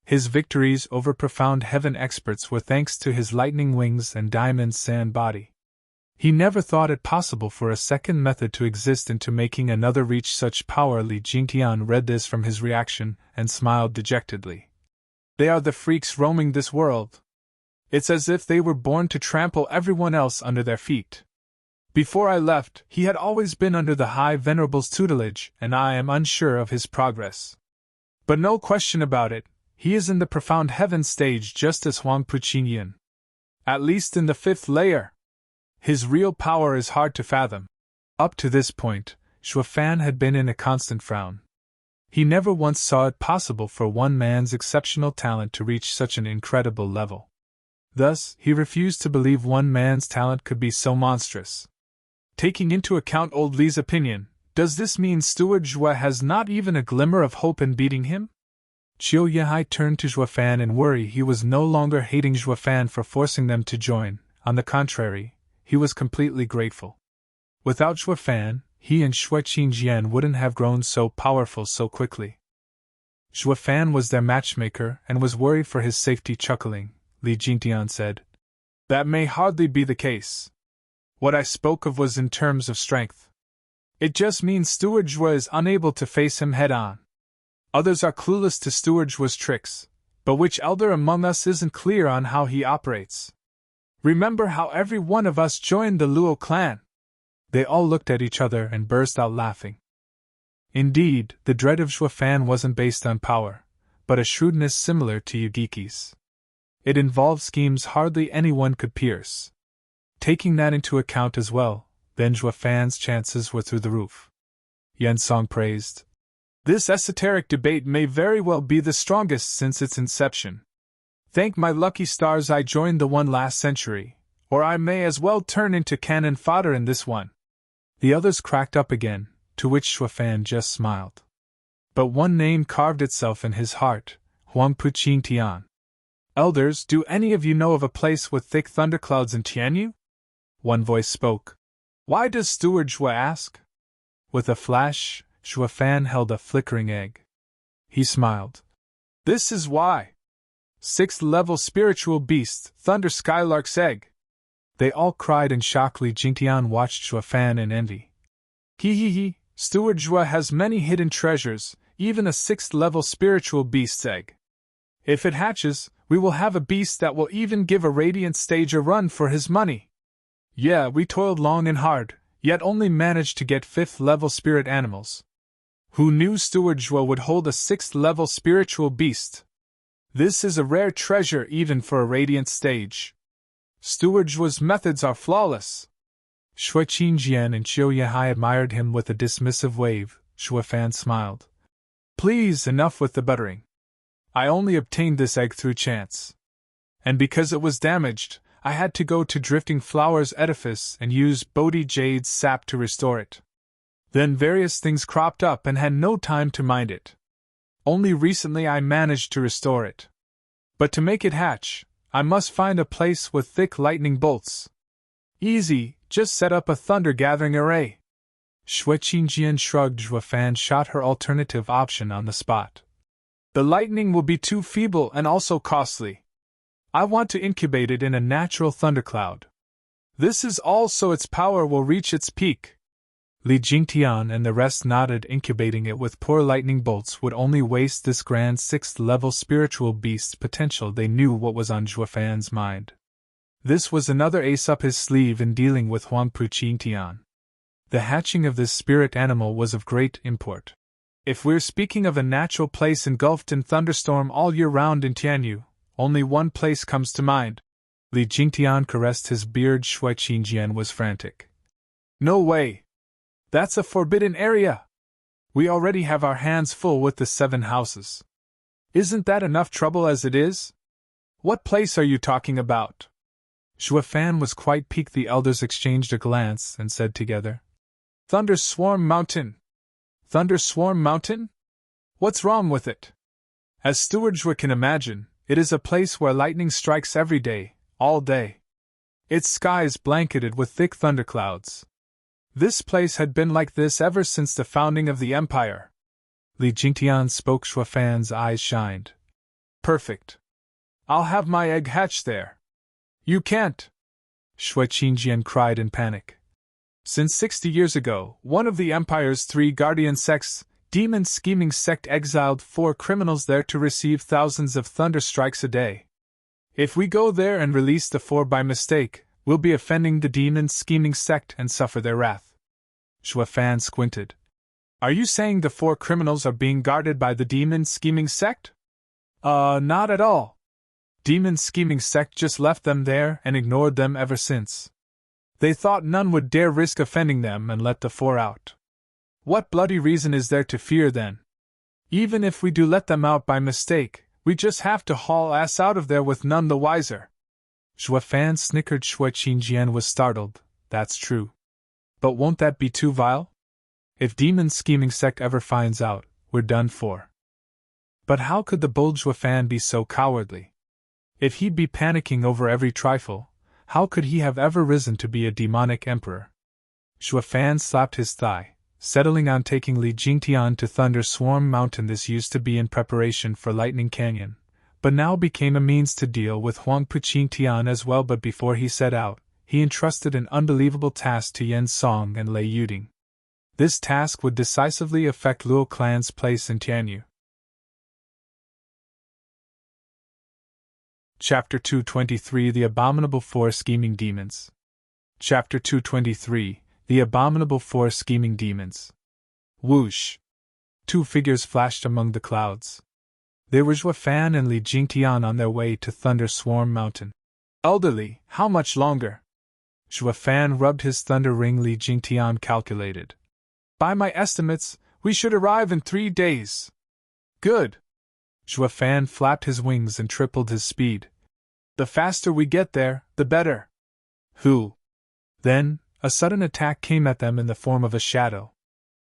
His victories over Profound Heaven experts were thanks to his lightning wings and diamond sand body. He never thought it possible for a second method to exist and to making another reach such power. Li Jingtian read this from his reaction and smiled dejectedly. They are the freaks roaming this world. It's as if they were born to trample everyone else under their feet. Before I left, he had always been under the High Venerable's tutelage, and I am unsure of his progress. But no question about it, he is in the Profound Heaven stage just as Huang Puqingyan. At least in the 5th layer. His real power is hard to fathom. Up to this point, Zhuofan had been in a constant frown. He never once saw it possible for one man's exceptional talent to reach such an incredible level. Thus, he refused to believe one man's talent could be so monstrous. Taking into account old Li's opinion, does this mean Steward Zhua has not even a glimmer of hope in beating him? Qiu Yihai turned to Zhuofan in worry. He was no longer hating Zhuofan for forcing them to join, on the contrary, he was completely grateful. Without Zhuofan, he and Shui Qingjian wouldn't have grown so powerful so quickly. Zhuofan was their matchmaker and was worried for his safety. Chuckling, Li Jingtian said. That may hardly be the case. What I spoke of was in terms of strength. It just means Steward Zhua is unable to face him head-on. Others are clueless to Steward Zhua's tricks, but which elder among us isn't clear on how he operates? Remember how every one of us joined the Luo clan? They all looked at each other and burst out laughing. Indeed, the dread of Zhuofan wasn't based on power, but a shrewdness similar to Yugiki's. It involved schemes hardly anyone could pierce. Taking that into account as well, then Zhuofan's chances were through the roof. Yan Song praised. This esoteric debate may very well be the strongest since its inception. Thank my lucky stars I joined the one last century, or I may as well turn into cannon fodder in this one. The others cracked up again, to which Zhuofan just smiled. But one name carved itself in his heart, Huang Puqingtian. Elders, do any of you know of a place with thick thunderclouds in Tianyu? One voice spoke. Why does Steward Zhua ask? With a flash, Zhuofan held a flickering egg. He smiled. This is why. 6th level spiritual beast, Thunder Skylark's egg. They all cried in shock. Li Jingtian watched Zhuofan in envy. He, Steward Zhua has many hidden treasures, even a 6th level spiritual beast's egg. If it hatches, we will have a beast that will even give a radiant stage a run for his money. Yeah, we toiled long and hard, yet only managed to get 5th level spirit animals. Who knew Steward Zhua would hold a 6th level spiritual beast? This is a rare treasure even for a radiant stage. Steward Zhua's methods are flawless. Shui Qingjian and Qiu Yihai admired him with a dismissive wave. Zhuofan smiled. Please, enough with the buttering. I only obtained this egg through chance. And because it was damaged, I had to go to Drifting Flower's edifice and use Bodhi Jade's sap to restore it. Then various things cropped up and had no time to mind it. Only recently I managed to restore it. But to make it hatch, I must find a place with thick lightning bolts. Easy, just set up a thunder-gathering array. Shui Qingjian shrugged. Zhuofan shot her alternative option on the spot. The lightning will be too feeble and also costly. I want to incubate it in a natural thundercloud. This is all so its power will reach its peak. Li Jingtian and the rest nodded. Incubating it with poor lightning bolts would only waste this grand 6th level spiritual beast's potential. They knew what was on Zhuofan's mind. This was another ace up his sleeve in dealing with Huang Puqingtian. The hatching of this spirit animal was of great import. If we're speaking of a natural place engulfed in thunderstorm all year round in Tianyu, only one place comes to mind. Li Jingtian caressed his beard. Shui Qingjian was frantic. No way! That's a forbidden area! We already have our hands full with the 7 houses. Isn't that enough trouble as it is? What place are you talking about? Zhuofan was quite piqued. The elders exchanged a glance and said together. Thunder Swarm Mountain! Thunderswarm Mountain? What's wrong with it? As Steward can imagine, it is a place where lightning strikes every day, all day. Its sky is blanketed with thick thunderclouds. This place had been like this ever since the founding of the empire. Li Jingtian spoke. Shuafan's eyes shined. Perfect. I'll have my egg hatch there. You can't! Shui Qingjian cried in panic. Since 60 years ago, one of the Empire's 3 guardian sects, Demon Scheming Sect, exiled 4 criminals there to receive thousands of thunderstrikes a day. If we go there and release the 4 by mistake, we'll be offending the Demon Scheming Sect and suffer their wrath. Shuafan squinted. Are you saying the 4 criminals are being guarded by the Demon Scheming Sect? Not at all. Demon Scheming Sect just left them there and ignored them ever since. They thought none would dare risk offending them and let the 4 out. What bloody reason is there to fear then? Even if we do let them out by mistake, we just have to haul ass out of there with none the wiser. Shuafan snickered. Shui Qingjian was startled. That's true. But won't that be too vile? If Demon Scheming Sect ever finds out, we're done for. But how could the bold Shuafan be so cowardly? If he'd be panicking over every trifle, how could he have ever risen to be a demonic emperor? Shuafan slapped his thigh, settling on taking Li Jingtian to Thunderswarm Mountain. This used to be in preparation for Lightning Canyon, but now became a means to deal with Huangpu Qingtian as well. But before he set out, he entrusted an unbelievable task to Yen Song and Lei Yuding. This task would decisively affect Luo clan's place in Tianyu. Chapter 223 The Abominable 4 Scheming Demons. Chapter 223 The Abominable 4 Scheming Demons. Whoosh! 2 figures flashed among the clouds. They were Shuafan and Li Jingtian on their way to Thunderswarm Mountain. Elderly, how much longer? Shuafan rubbed his thunder ring. Li Jingtian calculated. By my estimates, we should arrive in 3 days. Good! Shuafan flapped his wings and tripled his speed. The faster we get there, the better. Who? Then, a sudden attack came at them in the form of a shadow.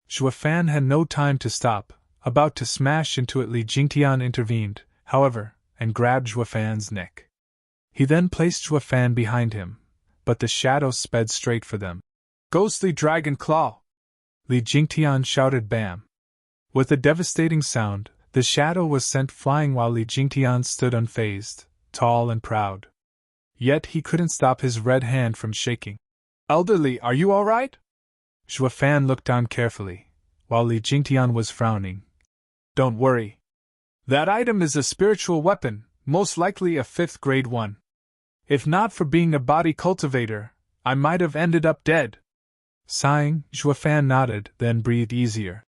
Shuafan had no time to stop. About to smash into it, Li Jingtian intervened, however, and grabbed Shuafan's neck. He then placed Shuafan behind him, but the shadow sped straight for them. Ghostly Dragon Claw! Li Jingtian shouted. Bam! With a devastating sound, the shadow was sent flying while Li Jingtian stood unfazed, tall and proud. Yet he couldn't stop his red hand from shaking. Elderly, are you all right? Shuafan looked on carefully, while Li Jingtian was frowning. Don't worry. That item is a spiritual weapon, most likely a 5th grade one. If not for being a body cultivator, I might have ended up dead. Sighing, Shuafan nodded, then breathed easier.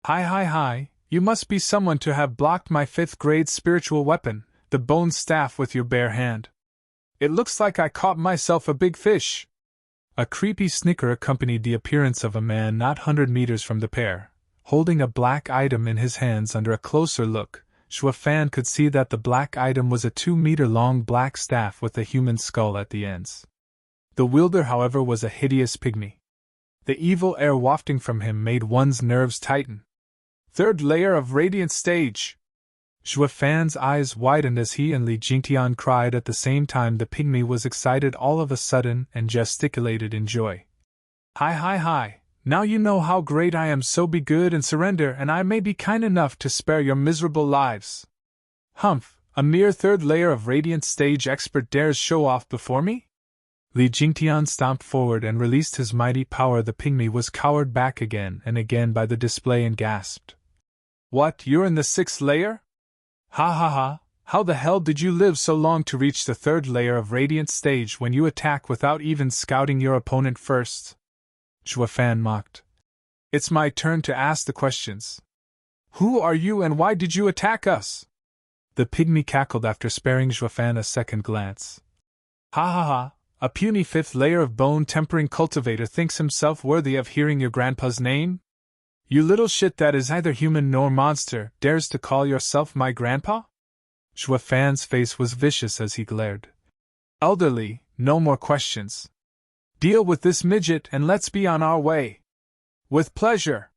Hi, you must be someone to have blocked my 5th grade spiritual weapon, the bone staff, with your bare hand. It looks like I caught myself a big fish. A creepy snicker accompanied the appearance of a man not 100 meters from the pair, holding a black item in his hands. Under a closer look, Shuafan could see that the black item was a 2-meter-long black staff with a human skull at the ends. The wielder, however, was a hideous pygmy. The evil air wafting from him made one's nerves tighten. 3rd layer of radiant stage! Shuafan's eyes widened as he and Li Jingtian cried at the same time. The pygmy was excited all of a sudden and gesticulated in joy. Hi! Now you know how great I am, so be good and surrender, and I may be kind enough to spare your miserable lives. Humph, a mere 3rd layer of radiant stage expert dares show off before me? Li Jingtian stomped forward and released his mighty power. The pygmy was cowered back again and again by the display and gasped. What, you're in the 6th layer? Ha! How the hell did you live so long to reach the 3rd layer of radiant stage when you attack without even scouting your opponent first? Shuafan mocked. It's my turn to ask the questions. Who are you and why did you attack us? The pygmy cackled after sparing Shuafan a second glance. Ha! A puny 5th layer of bone-tempering cultivator thinks himself worthy of hearing your grandpa's name? You little shit that is neither human nor monster dares to call yourself my grandpa? Shuafan's face was vicious as he glared. Elderly, no more questions. Deal with this midget and let's be on our way. With pleasure.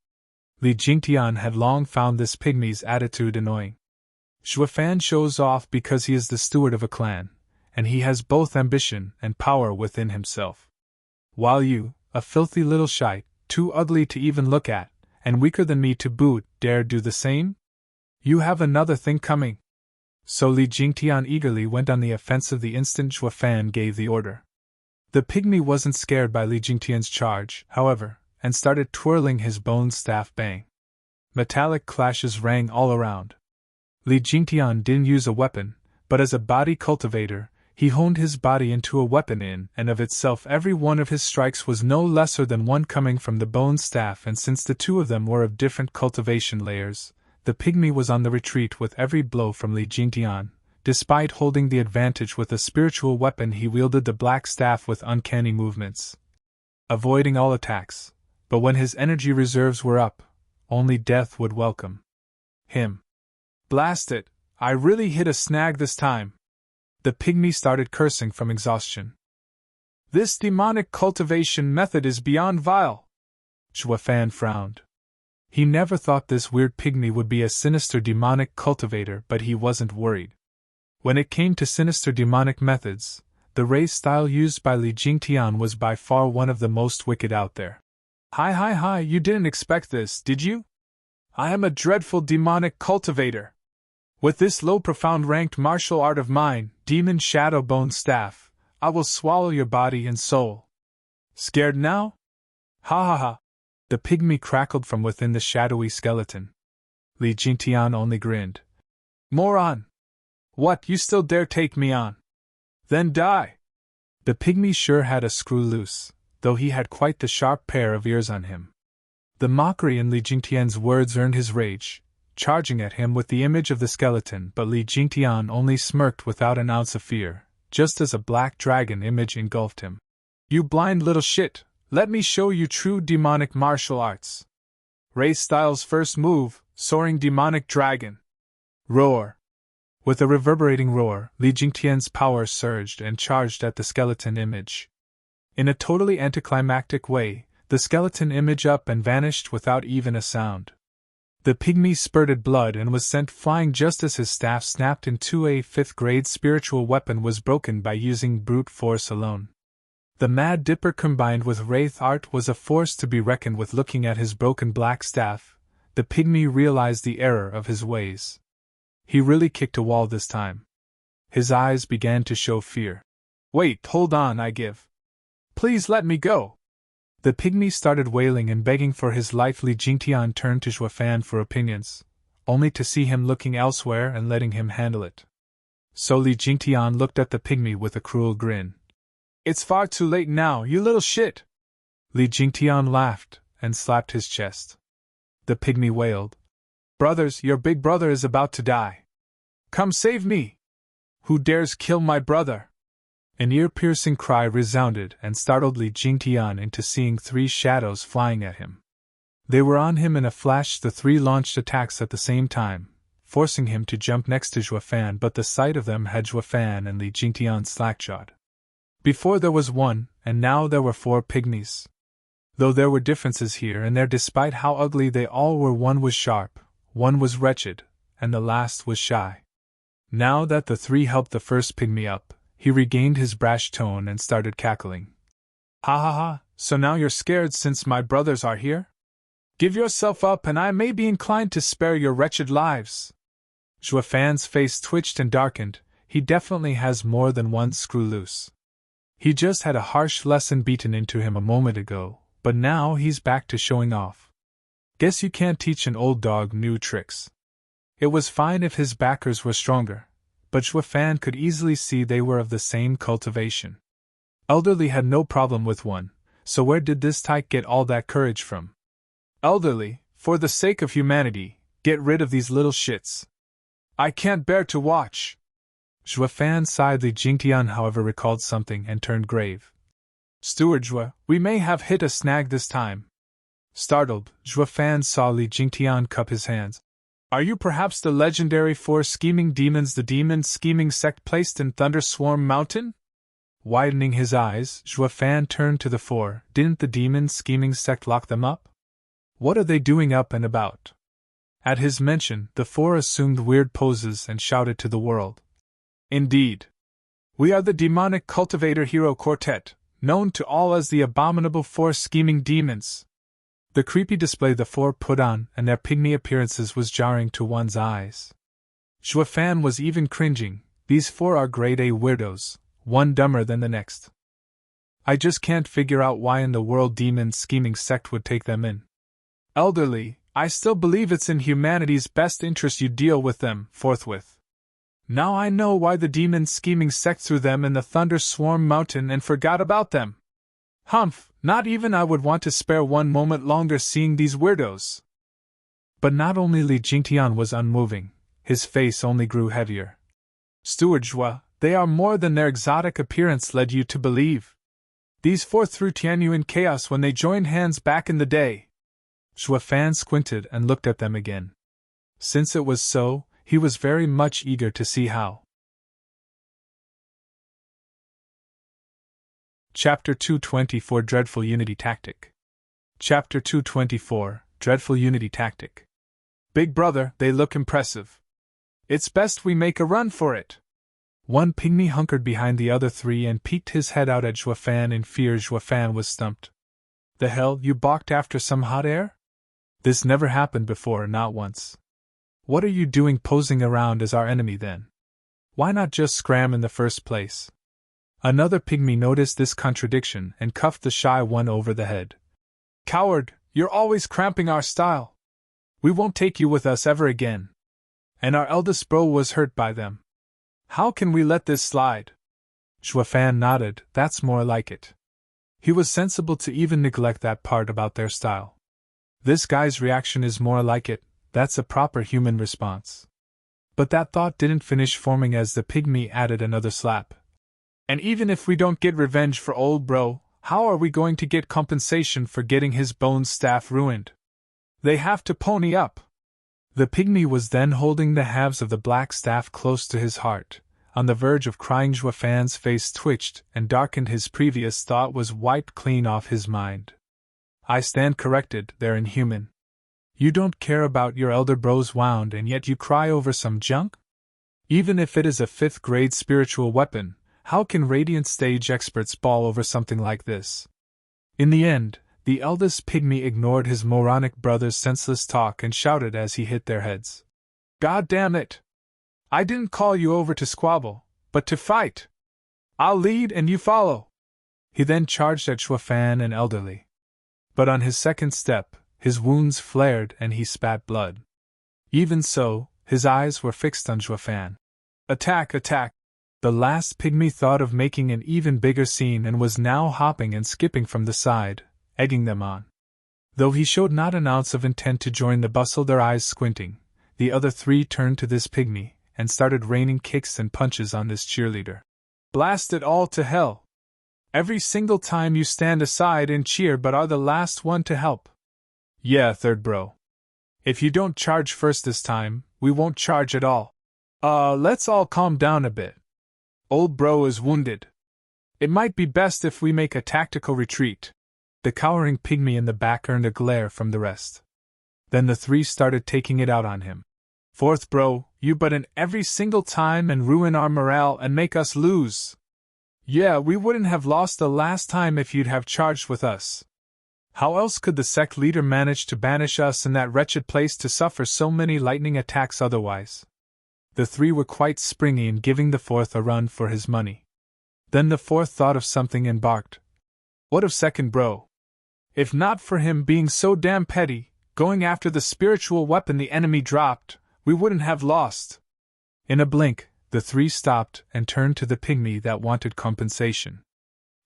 Li Jingtian had long found this pygmy's attitude annoying. Zhuofan shows off because he is the steward of a clan, and he has both ambition and power within himself. While you, a filthy little shite, too ugly to even look at, and weaker than me to boot, dare do the same? You have another thing coming. So Li Jingtian eagerly went on the offensive the instant Zhuofan gave the order. The pygmy wasn't scared by Li Jingtian's charge, however, and started twirling his bone staff bang. Metallic clashes rang all around. Li Jingtian didn't use a weapon, but as a body cultivator, he honed his body into a weapon in and of itself. Every one of his strikes was no lesser than one coming from the bone staff, and since the two of them were of different cultivation layers, the pygmy was on the retreat with every blow from Li Jingtian. Despite holding the advantage with a spiritual weapon, he wielded the black staff with uncanny movements, avoiding all attacks, but when his energy reserves were up, only death would welcome him. Blast it, I really hit a snag this time. The pygmy started cursing from exhaustion. This demonic cultivation method is beyond vile. Zhuofan frowned. He never thought this weird pygmy would be a sinister demonic cultivator, but he wasn't worried. When it came to sinister demonic methods, the race style used by Li Jingtian was by far one of the most wicked out there. Hi, you didn't expect this, did you? I am a dreadful demonic cultivator. With this low profound ranked martial art of mine, Demon Shadow Bone Staff, I will swallow your body and soul. Scared now? Ha. The pygmy crackled from within the shadowy skeleton. Li Jingtian only grinned. Moron! What, you still dare take me on? Then die! The pygmy sure had a screw loose, though he had quite the sharp pair of ears on him. The mockery in Li Jingtian's words earned his rage, charging at him with the image of the skeleton, but Li Jingtian only smirked without an ounce of fear, just as a black dragon image engulfed him. You blind little shit, let me show you true demonic martial arts. Race Style's first move, Soaring Demonic Dragon. Roar! With a reverberating roar, Li Jingtian's power surged and charged at the skeleton image. In a totally anticlimactic way, the skeleton image up and vanished without even a sound. The pygmy spurted blood and was sent flying just as his staff snapped in two. A 5th-grade spiritual weapon was broken by using brute force alone. The Mad Dipper combined with wraith art was a force to be reckoned with. Looking at his broken black staff, the pygmy realized the error of his ways. He really kicked a wall this time. His eyes began to show fear. Wait, hold on, I give. Please let me go. The pygmy started wailing and begging for his life. Li Jingtian turned to Zhuofan for opinions, only to see him looking elsewhere and letting him handle it. So Li Jingtian looked at the pygmy with a cruel grin. It's far too late now, you little shit! Li Jingtian laughed and slapped his chest. The pygmy wailed. Brothers, your big brother is about to die. Come save me! Who dares kill my brother? An ear-piercing cry resounded and startled Li Jingtian into seeing 3 shadows flying at him. They were on him in a flash. The 3 launched attacks at the same time, forcing him to jump next to Zhuofan, but the sight of them had Zhuofan and Li Jingtian slack-jawed. Before there was 1, and now there were 4 pygmies. Though there were differences here and there, despite how ugly they all were, one was sharp, one was wretched, and the last was shy. Now that the 3 helped the first pygmy up, he regained his brash tone and started cackling. Ha, so now you're scared since my brothers are here? Give yourself up and I may be inclined to spare your wretched lives. Zhuofan's face twitched and darkened. He definitely has more than one screw loose. He just had a harsh lesson beaten into him a moment ago, but now he's back to showing off. Guess you can't teach an old dog new tricks. It was fine if his backers were stronger, but Zhuofan could easily see they were of the same cultivation. Elderly had no problem with one, so where did this tyke get all that courage from? Elderly, for the sake of humanity, get rid of these little shits. I can't bear to watch. Zhuofan sighed. Li Jingtian, however, recalled something and turned grave. Steward Zhua, we may have hit a snag this time. Startled, Zhuofan saw Li Jingtian cup his hands. Are you perhaps the legendary 4 scheming demons, the demon scheming sect placed in Thunderswarm Mountain? Widening his eyes, Zhuofan turned to the 4. Didn't the demon scheming sect lock them up? What are they doing up and about? At his mention, the four assumed weird poses and shouted to the world. Indeed. We are the demonic cultivator hero quartet, known to all as the Abominable Four Scheming Demons. The creepy display the four put on and their pygmy appearances was jarring to one's eyes. Xuefan was even cringing. These four are grade A weirdos, one dumber than the next. I just can't figure out why in the world demon scheming sect would take them in. Elderly, I still believe it's in humanity's best interest you deal with them forthwith. Now I know why the demon scheming sect threw them in the Thunder Swarm Mountain and forgot about them. Humph, not even I would want to spare one moment longer seeing these weirdos. But not only Li Jingtian was unmoving, his face only grew heavier. Steward Zhua, they are more than their exotic appearance led you to believe. These four threw Tianyu in chaos when they joined hands back in the day. Xuefan squinted and looked at them again. Since it was so, he was very much eager to see how. Chapter 224 Dreadful Unity Tactic. Chapter 224 Dreadful Unity Tactic. Big brother, they look impressive. It's best we make a run for it. One pygmy hunkered behind the other three and peeked his head out at Xuefan in fear. Xuefan was stumped. The hell, you balked after some hot air? This never happened before, not once. What are you doing posing around as our enemy then? Why not just scram in the first place? Another pygmy noticed this contradiction and cuffed the shy one over the head. Coward, you're always cramping our style. We won't take you with us ever again. And our eldest bro was hurt by them. How can we let this slide? Xuefan nodded, that's more like it. He was sensible to even neglect that part about their style. This guy's reaction is more like it, that's a proper human response. But that thought didn't finish forming as the pygmy added another slap. And even if we don't get revenge for old bro, how are we going to get compensation for getting his bone staff ruined? They have to pony up. The pygmy was then holding the halves of the black staff close to his heart, on the verge of crying. Xuefan's face twitched and darkened. His previous thought was wiped clean off his mind. I stand corrected, they're inhuman. You don't care about your elder bro's wound and yet you cry over some junk? Even if it is a 5th grade spiritual weapon, how can Radiant stage experts bawl over something like this? In the end, the eldest pygmy ignored his moronic brother's senseless talk and shouted as he hit their heads. God damn it! I didn't call you over to squabble, but to fight! I'll lead and you follow! He then charged at Xuefan and Elderly. But on his second step, his wounds flared and he spat blood. Even so, his eyes were fixed on Xuefan. Attack, attack! The last pygmy thought of making an even bigger scene and was now hopping and skipping from the side, egging them on. Though he showed not an ounce of intent to join the bustle, their eyes squinting, the other three turned to this pygmy and started raining kicks and punches on this cheerleader. Blast it all to hell! Every single time you stand aside and cheer but are the last one to help. Yeah, third bro. If you don't charge first this time, we won't charge at all. Let's all calm down a bit. Old bro is wounded. It might be best if we make a tactical retreat. The cowering pygmy in the back earned a glare from the rest. Then the three started taking it out on him. Fourth bro, you butt in every single time and ruin our morale and make us lose. Yeah, we wouldn't have lost the last time if you'd have charged with us. How else could the sect leader manage to banish us in that wretched place to suffer so many lightning attacks otherwise? The three were quite springy in giving the fourth a run for his money. Then the fourth thought of something and barked. What of second bro? If not for him being so damn petty, going after the spiritual weapon the enemy dropped, we wouldn't have lost. In a blink, the three stopped and turned to the pygmy that wanted compensation.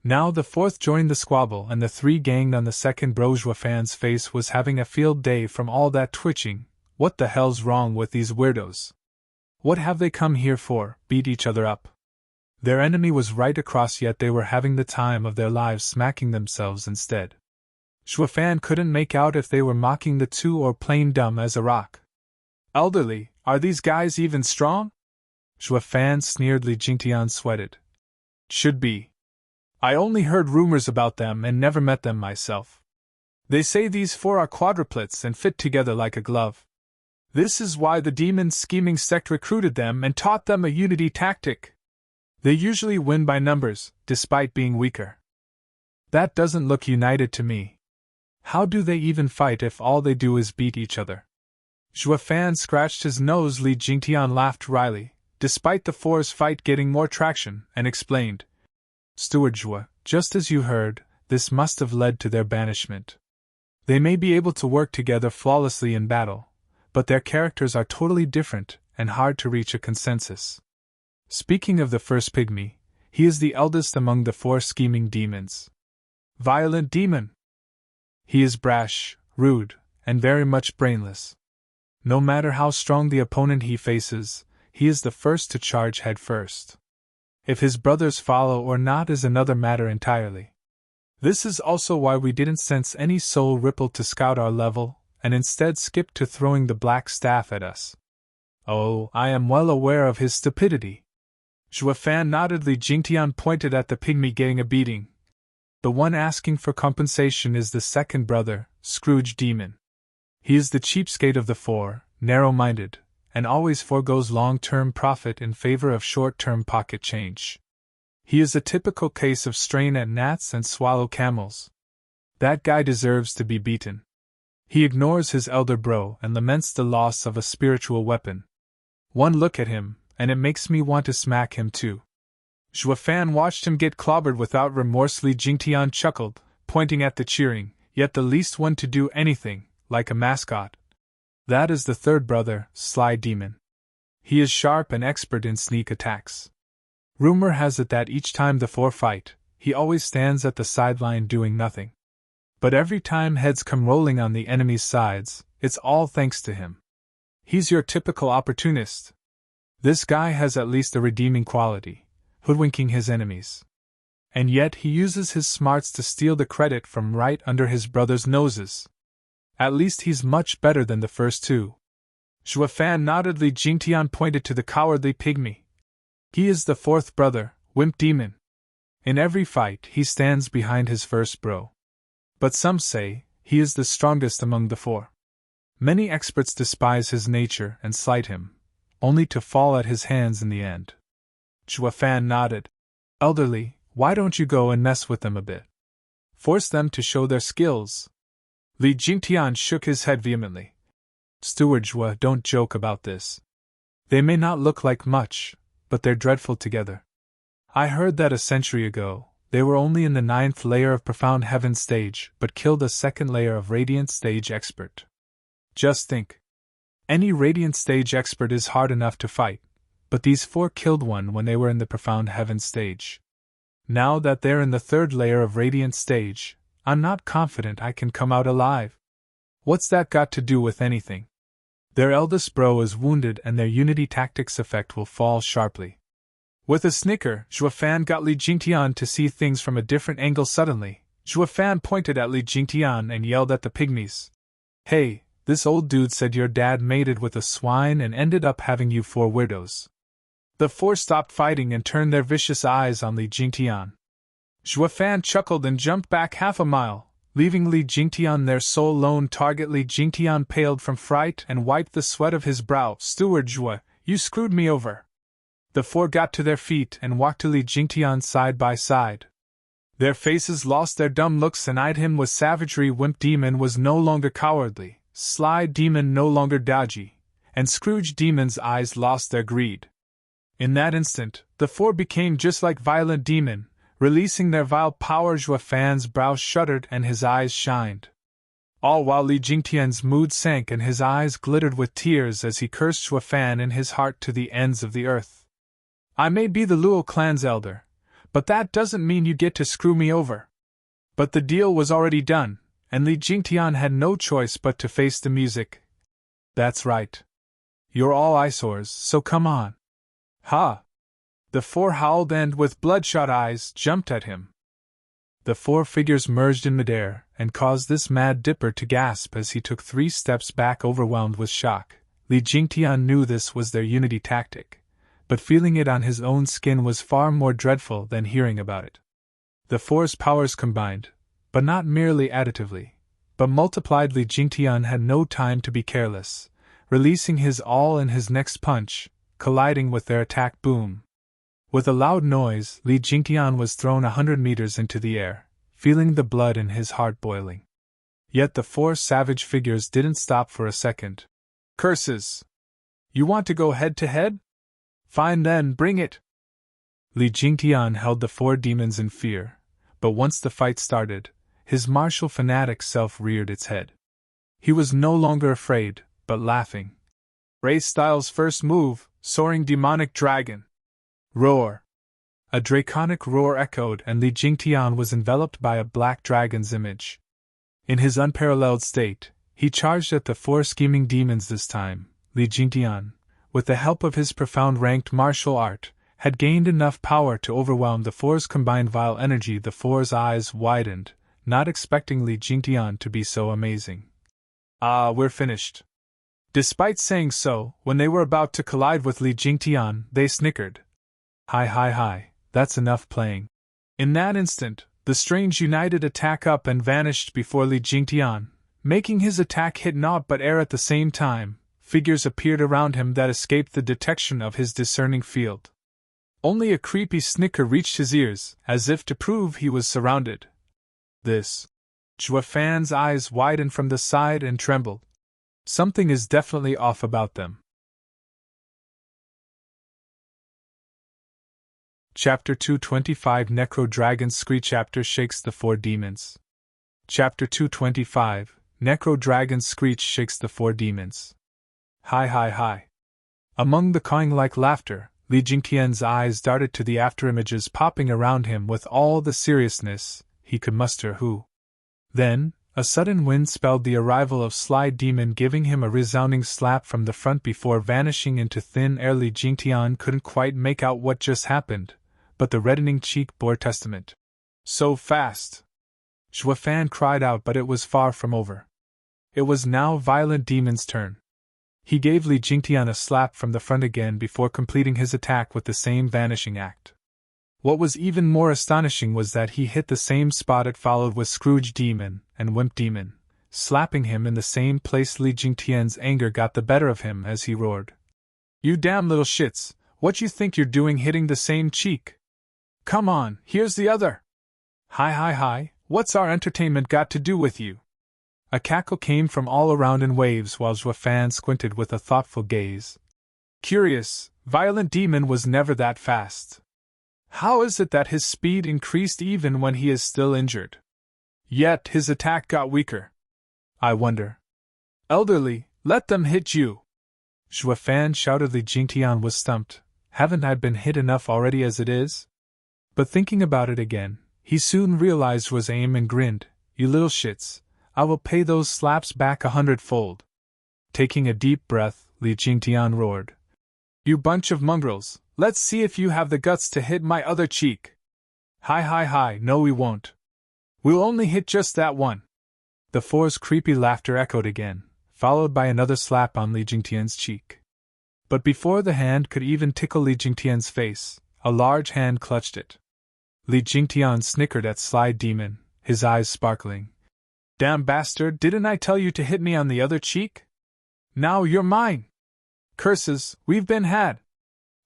Now the fourth joined the squabble and the three ganged on the second bro. Xuefan's face was having a field day from all that twitching. What the hell's wrong with these weirdos? What have they come here for, beat each other up? Their enemy was right across yet they were having the time of their lives smacking themselves instead. Xuefan couldn't make out if they were mocking the two or plain dumb as a rock. Elderly, are these guys even strong? Xuefan sneered. Li Jingtian sweated. Should be. I only heard rumors about them and never met them myself. They say these four are quadruplets and fit together like a glove. This is why the demon's scheming sect recruited them and taught them a unity tactic. They usually win by numbers, despite being weaker. That doesn't look united to me. How do they even fight if all they do is beat each other? Zhuo Fan scratched his nose. Li Jingtian laughed wryly, despite the four's fight getting more traction, and explained. Steward Zhuo, just as you heard, this must have led to their banishment. They may be able to work together flawlessly in battle, but their characters are totally different and hard to reach a consensus. Speaking of the first pygmy, he is the eldest among the four scheming demons. Violent demon! He is brash, rude, and very much brainless. No matter how strong the opponent he faces, he is the first to charge head first. If his brothers follow or not is another matter entirely. This is also why we didn't sense any soul ripple to scout our level, and instead skipped to throwing the black staff at us. Oh, I am well aware of his stupidity. Zhuo Fan nodded. Li Jingtian pointed at the pygmy getting a beating. The one asking for compensation is the second brother, Scrooge Demon. He is the cheapskate of the four, narrow-minded, and always forgoes long-term profit in favor of short-term pocket change. He is a typical case of strain at gnats and swallow camels. That guy deserves to be beaten. He ignores his elder bro and laments the loss of a spiritual weapon. One look at him, and it makes me want to smack him too. Zhuo Fan watched him get clobbered without remorse. Li Jingtian chuckled, pointing at the cheering, yet the least one to do anything, like a mascot. That is the third brother, Sly Demon. He is sharp and expert in sneak attacks. Rumor has it that each time the four fight, he always stands at the sideline doing nothing. But every time heads come rolling on the enemy's sides, it's all thanks to him. He's your typical opportunist. This guy has at least a redeeming quality, hoodwinking his enemies. And yet he uses his smarts to steal the credit from right under his brother's noses. At least he's much better than the first two. Zhuo Fan nodded. Li Jingtian pointed to the cowardly pygmy. He is the fourth brother, Wimp Demon. In every fight he stands behind his first bro. But some say he is the strongest among the four. Many experts despise his nature and slight him, only to fall at his hands in the end. Zhuo Fan nodded. Elderly, why don't you go and mess with them a bit? Force them to show their skills. Li Jingtian shook his head vehemently. Steward Zhuo, don't joke about this. They may not look like much, but they're dreadful together. I heard that a century ago, they were only in the 9th layer of Profound Heaven stage, but killed a 2nd layer of Radiant stage expert. Just think. Any Radiant stage expert is hard enough to fight, but these four killed one when they were in the Profound Heaven stage. Now that they're in the 3rd layer of Radiant stage, I'm not confident I can come out alive. What's that got to do with anything? Their eldest bro is wounded and their unity tactics effect will fall sharply. With a snicker, Zhuo Fan got Li Jingtian to see things from a different angle suddenly. Zhuo Fan pointed at Li Jingtian and yelled at the pygmies. Hey, this old dude said your dad mated with a swine and ended up having you four weirdos. The four stopped fighting and turned their vicious eyes on Li Jingtian. Zhuo Fan chuckled and jumped back half a mile, leaving Li Jingtian their sole lone target. Li Jingtian paled from fright and wiped the sweat of his brow. Steward Zhuo, you screwed me over. The four got to their feet and walked to Li Jingtian side by side. Their faces lost their dumb looks and eyed him with savagery. Wimp Demon was no longer cowardly, Sly Demon no longer dodgy, and Scrooge Demon's eyes lost their greed. In that instant, the four became just like Violent Demon, releasing their vile power. Zhuo Fan's brow shuddered and his eyes shined. All while Li Jingtian's mood sank and his eyes glittered with tears as he cursed Zhuo Fan in his heart to the ends of the earth. I may be the Luo clan's elder, but that doesn't mean you get to screw me over. But the deal was already done, and Li Jingtian had no choice but to face the music. That's right. You're all eyesores, so come on. Ha! The four howled and, with bloodshot eyes, jumped at him. The four figures merged in midair, and caused this mad dipper to gasp as he took 3 steps back, overwhelmed with shock. Li Jingtian knew this was their unity tactic, but feeling it on his own skin was far more dreadful than hearing about it. The four's powers combined, but not merely additively, But multiplied Li Jingtian had no time to be careless, releasing his all in his next punch, colliding with their attack boom. With a loud noise, Li Jingtian was thrown 100 meters into the air, feeling the blood in his heart boiling. Yet the four savage figures didn't stop for a second. Curses! You want to go head to head? Fine then, bring it! Li Jingtian held the four demons in fear, but once the fight started, his martial fanatic self reared its head. He was no longer afraid, but laughing. Ray Styles' first move, Soaring Demonic Dragon. Roar! A draconic roar echoed, and Li Jingtian was enveloped by a black dragon's image. In his unparalleled state, he charged at the four scheming demons this time. Li Jingtian, with the help of his profound ranked martial art, had gained enough power to overwhelm the four's combined vile energy. The four's eyes widened, not expecting Li Jingtian to be so amazing. Ah, we're finished. Despite saying so, when they were about to collide with Li Jingtian, they snickered. Hi, that's enough playing. In that instant, the strange united attack up and vanished before Li Jingtian, making his attack hit naught but air at the same time. Figures appeared around him that escaped the detection of his discerning field. Only a creepy snicker reached his ears, as if to prove he was surrounded. This. Zhua Fan's eyes widened from the side and trembled. Something is definitely off about them. Chapter 225 Necro Dragon's ScreeChapter shakes the four demons. Chapter 225 Necro Dragon's Screech shakes the four demons. Hi. Among the cawing-like laughter, Li Jingtian's eyes darted to the afterimages popping around him with all the seriousness he could muster. Then, a sudden wind spelled the arrival of Sly Demon, giving him a resounding slap from the front before vanishing into thin air. Li Jingtian couldn't quite make out what just happened, but the reddening cheek bore testament. So fast! Zhua Fan cried out, but it was far from over. It was now Violent Demon's turn. He gave Li Jingtian a slap from the front again before completing his attack with the same vanishing act. What was even more astonishing was that he hit the same spot it followed with Scrooge Demon and Wimp Demon, slapping him in the same place. Li Jingtian's anger got the better of him as he roared. You damn little shits, what you think you're doing hitting the same cheek? Come on, here's the other! Hi, what's our entertainment got to do with you? A cackle came from all around in waves while Zhua Fan squinted with a thoughtful gaze. Curious, Violent Demon was never that fast. How is it that his speed increased even when he is still injured? Yet his attack got weaker. I wonder. Elderly, let them hit you! Zhua Fan shouted. Li Jingtian was stumped. Haven't I been hit enough already as it is? But thinking about it again, he soon realized Zhua's aim and grinned. You little shits, I will pay those slaps back 100-fold. Taking a deep breath, Li Jingtian roared. You bunch of mongrels, let's see if you have the guts to hit my other cheek. Hi, no we won't. We'll only hit just that one. The four's creepy laughter echoed again, followed by another slap on Li Jingtian's cheek. But before the hand could even tickle Li Jingtian's face, a large hand clutched it. Li Jingtian snickered at Sly Demon, his eyes sparkling. Damn bastard, didn't I tell you to hit me on the other cheek? Now you're mine! Curses, we've been had!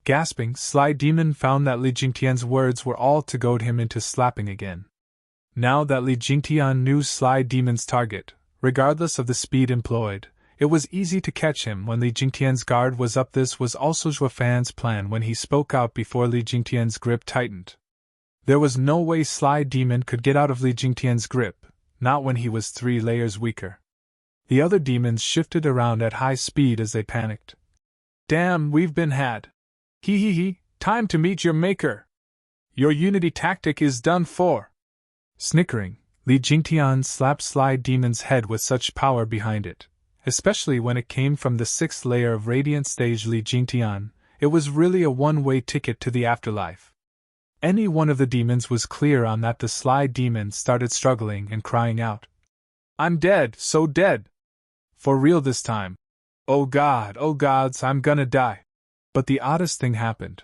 Gasping, Sly Demon found that Li Jingtian's words were all to goad him into slapping again. Now that Li Jingtian knew Sly Demon's target, regardless of the speed employed, it was easy to catch him when Li Jingtian's guard was up. This was also Zhua Fan's plan when he spoke out before Li Jingtian's grip tightened. There was no way Sly Demon could get out of Li Jingtian's grip, not when he was 3 layers weaker. The other demons shifted around at high speed as they panicked. Damn, we've been had. Hee, time to meet your maker. Your unity tactic is done for. Snickering, Li Jingtian slapped Sly Demon's head with such power behind it, especially when it came from the 6th layer of Radiant Stage Li Jingtian. It was really a one-way ticket to the afterlife. Any one of the demons was clear on that. The Sly Demon started struggling and crying out. I'm dead, so dead. For real this time. Oh gods, I'm gonna die. But the oddest thing happened.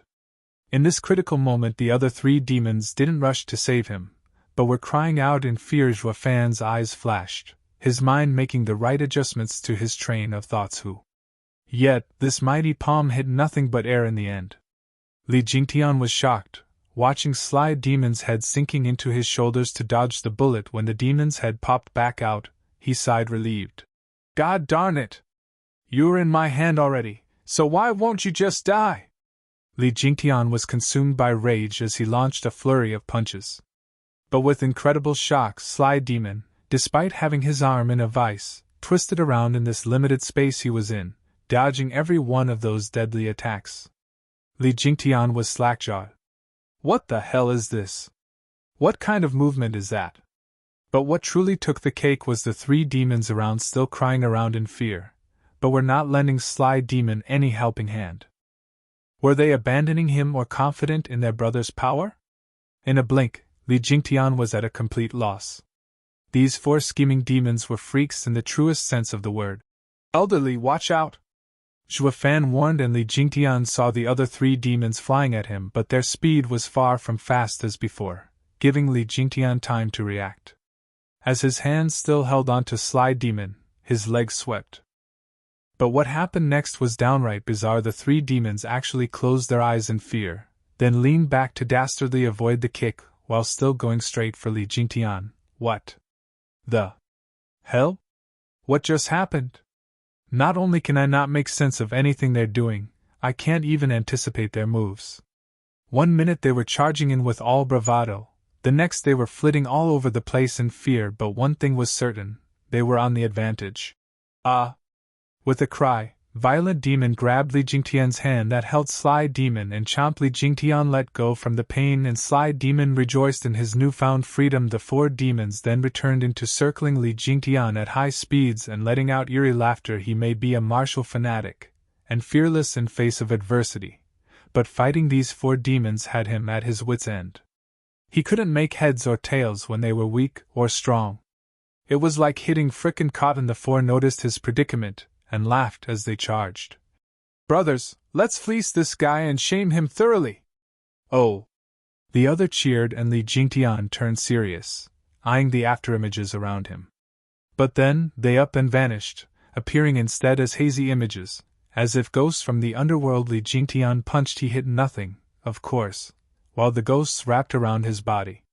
In this critical moment, the other 3 demons didn't rush to save him, but were crying out in fear. Zhua Fan's eyes flashed. his mind making the right adjustments to his train of thoughts. Yet, this mighty palm hit nothing but air in the end. Li Jingtian was shocked, watching Sly Demon's head sinking into his shoulders to dodge the bullet. When the demon's head popped back out, he sighed relieved. God darn it! You're in my hand already, so why won't you just die? Li Jingtian was consumed by rage as he launched a flurry of punches. But with incredible shock, Sly Demon, despite having his arm in a vice, twisted around in this limited space he was in, dodging every one of those deadly attacks. Li Jingtian was slack-jawed. What the hell is this? What kind of movement is that? But what truly took the cake was the three demons around still crying around in fear, but were not lending Sly Demon any helping hand. Were they abandoning him or confident in their brother's power? In a blink, Li Jingtian was at a complete loss. These four scheming demons were freaks in the truest sense of the word. Elderly, watch out! Zhua Fan warned, and Li Jingtian saw the other three demons flying at him, but their speed was far from fast as before, giving Li Jingtian time to react. As his hands still held onto Sly Demon, his legs swept. But what happened next was downright bizarre. The three demons actually closed their eyes in fear, then leaned back to dastardly avoid the kick, while still going straight for Li Jingtian. What the hell? What just happened? Not only can I not make sense of anything they're doing, I can't even anticipate their moves. 1 minute they were charging in with all bravado, the next they were flitting all over the place in fear, but one thing was certain, they were on the advantage. With a cry, Violent Demon grabbed Li Jingtian's hand that held Sly Demon and chomped. Li Jingtian let go from the pain, and Sly Demon rejoiced in his newfound freedom. The four demons then returned into circling Li Jingtian at high speeds and letting out eerie laughter. He may be a martial fanatic, and fearless in face of adversity, but fighting these four demons had him at his wits' end. He couldn't make heads or tails when they were weak or strong. It was like hitting frickin' cotton. The four noticed his predicament and laughed as they charged. Brothers, let's fleece this guy and shame him thoroughly. Oh! The other cheered, and Li Jingtian turned serious, eyeing the afterimages around him. But then, they up and vanished, appearing instead as hazy images, as if ghosts from the underworld. Li Jingtian punched. He hit nothing, of course, while the ghosts wrapped around his body.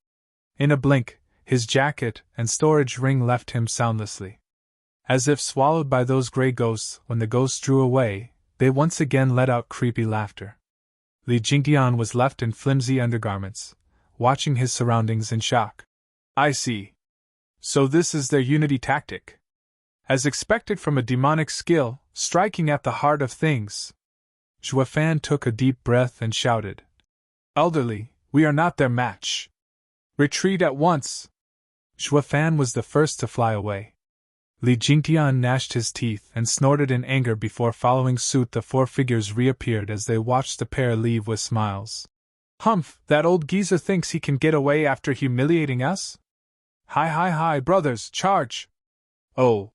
In a blink, his jacket and storage ring left him soundlessly. As if swallowed by those gray ghosts. When the ghosts drew away, they once again let out creepy laughter. Li Jingtian was left in flimsy undergarments, watching his surroundings in shock. I see. So this is their unity tactic. As expected from a demonic skill, striking at the heart of things. Zhua Fan took a deep breath and shouted. Elderly, we are not their match. Retreat at once. Zhua Fan was the first to fly away. Li Jingtian gnashed his teeth and snorted in anger before following suit. The four figures reappeared as they watched the pair leave with smiles. Humph, that old geezer thinks he can get away after humiliating us? Hi, brothers, charge! Oh!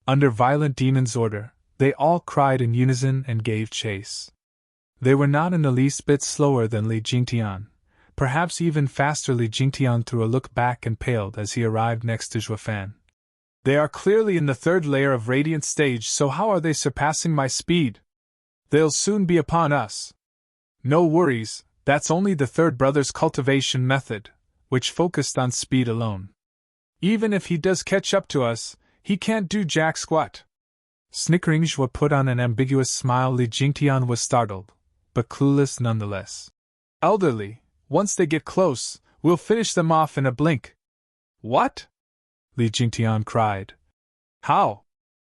Under Violent Demon's order, they all cried in unison and gave chase. They were not in the least bit slower than Li Jingtian, perhaps even faster. Li Jingtian threw a look back and paled as he arrived next to Zhua Fan. They are clearly in the third layer of Radiant stage, so how are they surpassing my speed? They'll soon be upon us. No worries, that's only the third brother's cultivation method, which focused on speed alone. Even if he does catch up to us, he can't do jack squat. Snickering, Zhua put on an ambiguous smile. Li Jingtian was startled, but clueless nonetheless. Elderly, once they get close, we'll finish them off in a blink. What? Li Jingtian cried. How?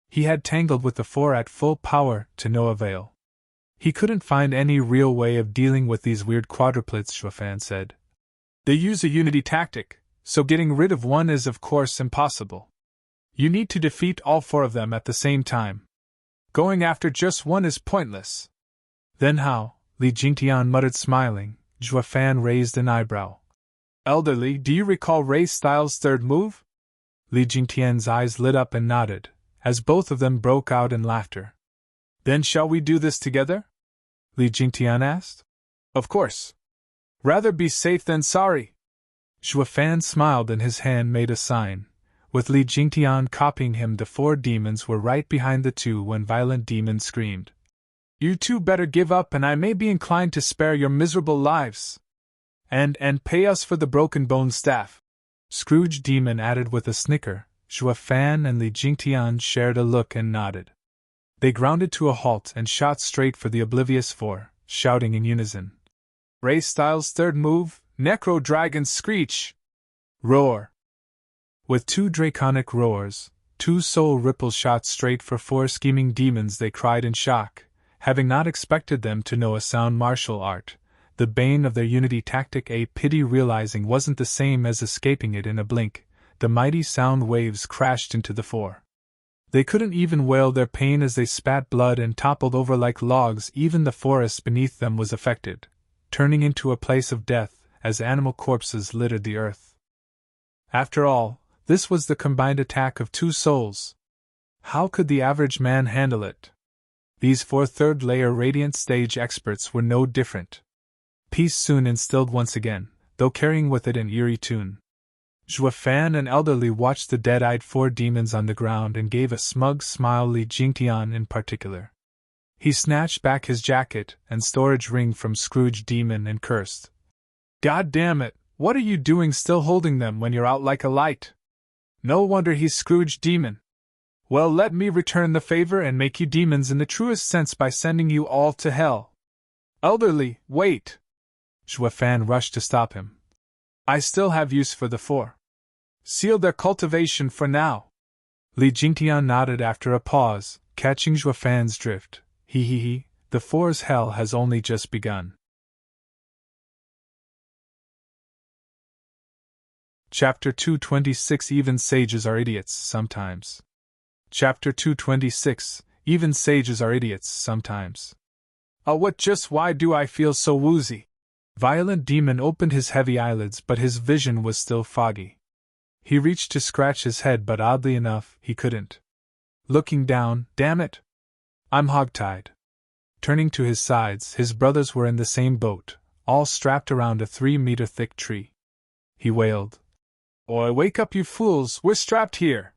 He had tangled with the four at full power, to no avail. He couldn't find any real way of dealing with these weird quadruplets. Zhua Fan said. They use a unity tactic, so getting rid of one is of course impossible. You need to defeat all four of them at the same time. Going after just one is pointless. Then how? Li Jingtian muttered, smiling. Zhua Fan raised an eyebrow. Elderly, do you recall Ray Styles' third move? Li Jingtian's eyes lit up and nodded, as both of them broke out in laughter. Then shall we do this together? Li Jingtian asked. Of course. Rather be safe than sorry. Zhua Fan smiled and his hand made a sign, With Li Jingtian copying him, the 4 demons were right behind the 2 when Violent Demon screamed, "You two better give up, and I may be inclined to spare your miserable lives. And pay us for the broken bone staff." Scrooge Demon added with a snicker. Zhua Fan and Li Jingtian shared a look and nodded. They grounded to a halt and shot straight for the oblivious 4, shouting in unison, "Ray Styles' third move, Necro Dragon Screech! Roar!" With 2 draconic roars, 2 soul ripples shot straight for 4 scheming demons. They cried in shock, having not expected them to know a sound martial art, the bane of their unity tactic. A pity realizing wasn't the same as escaping it in a blink, the mighty sound waves crashed into the 4. They couldn't even wail their pain as they spat blood and toppled over like logs. Even the forest beneath them was affected, turning into a place of death as animal corpses littered the earth. After all, this was the combined attack of 2 souls. How could the average man handle it? These 4 third-layer Radiant Stage experts were no different. Peace soon instilled once again, though carrying with it an eerie tune. Zhua Fan and Elderly watched the dead-eyed 4 demons on the ground and gave a smug smile. Li Jingtian in particular. He snatched back his jacket and storage ring from Scrooge Demon and cursed, "God damn it, what are you doing still holding them when you're out like a light? No wonder he's Scrooge Demon. Well, let me return the favor and make you demons in the truest sense by sending you all to hell." "Elderly, wait!" Zhua Fan rushed to stop him. "I still have use for the 4. Seal their cultivation for now." Li Jingtian nodded after a pause, catching Zhua Fan's drift. He, the 4's hell has only just begun. Chapter 226 Even Sages Are Idiots Sometimes. Chapter 226 Even Sages Are Idiots Sometimes. Why do I feel so woozy?" Violent Demon opened his heavy eyelids, but his vision was still foggy. He reached to scratch his head, but oddly enough, he couldn't. Looking down, damn it! I'm hogtied. Turning to his sides, his brothers were in the same boat, all strapped around a 3-meter thick tree. He wailed, "Oi, wake up, you fools, we're strapped here!"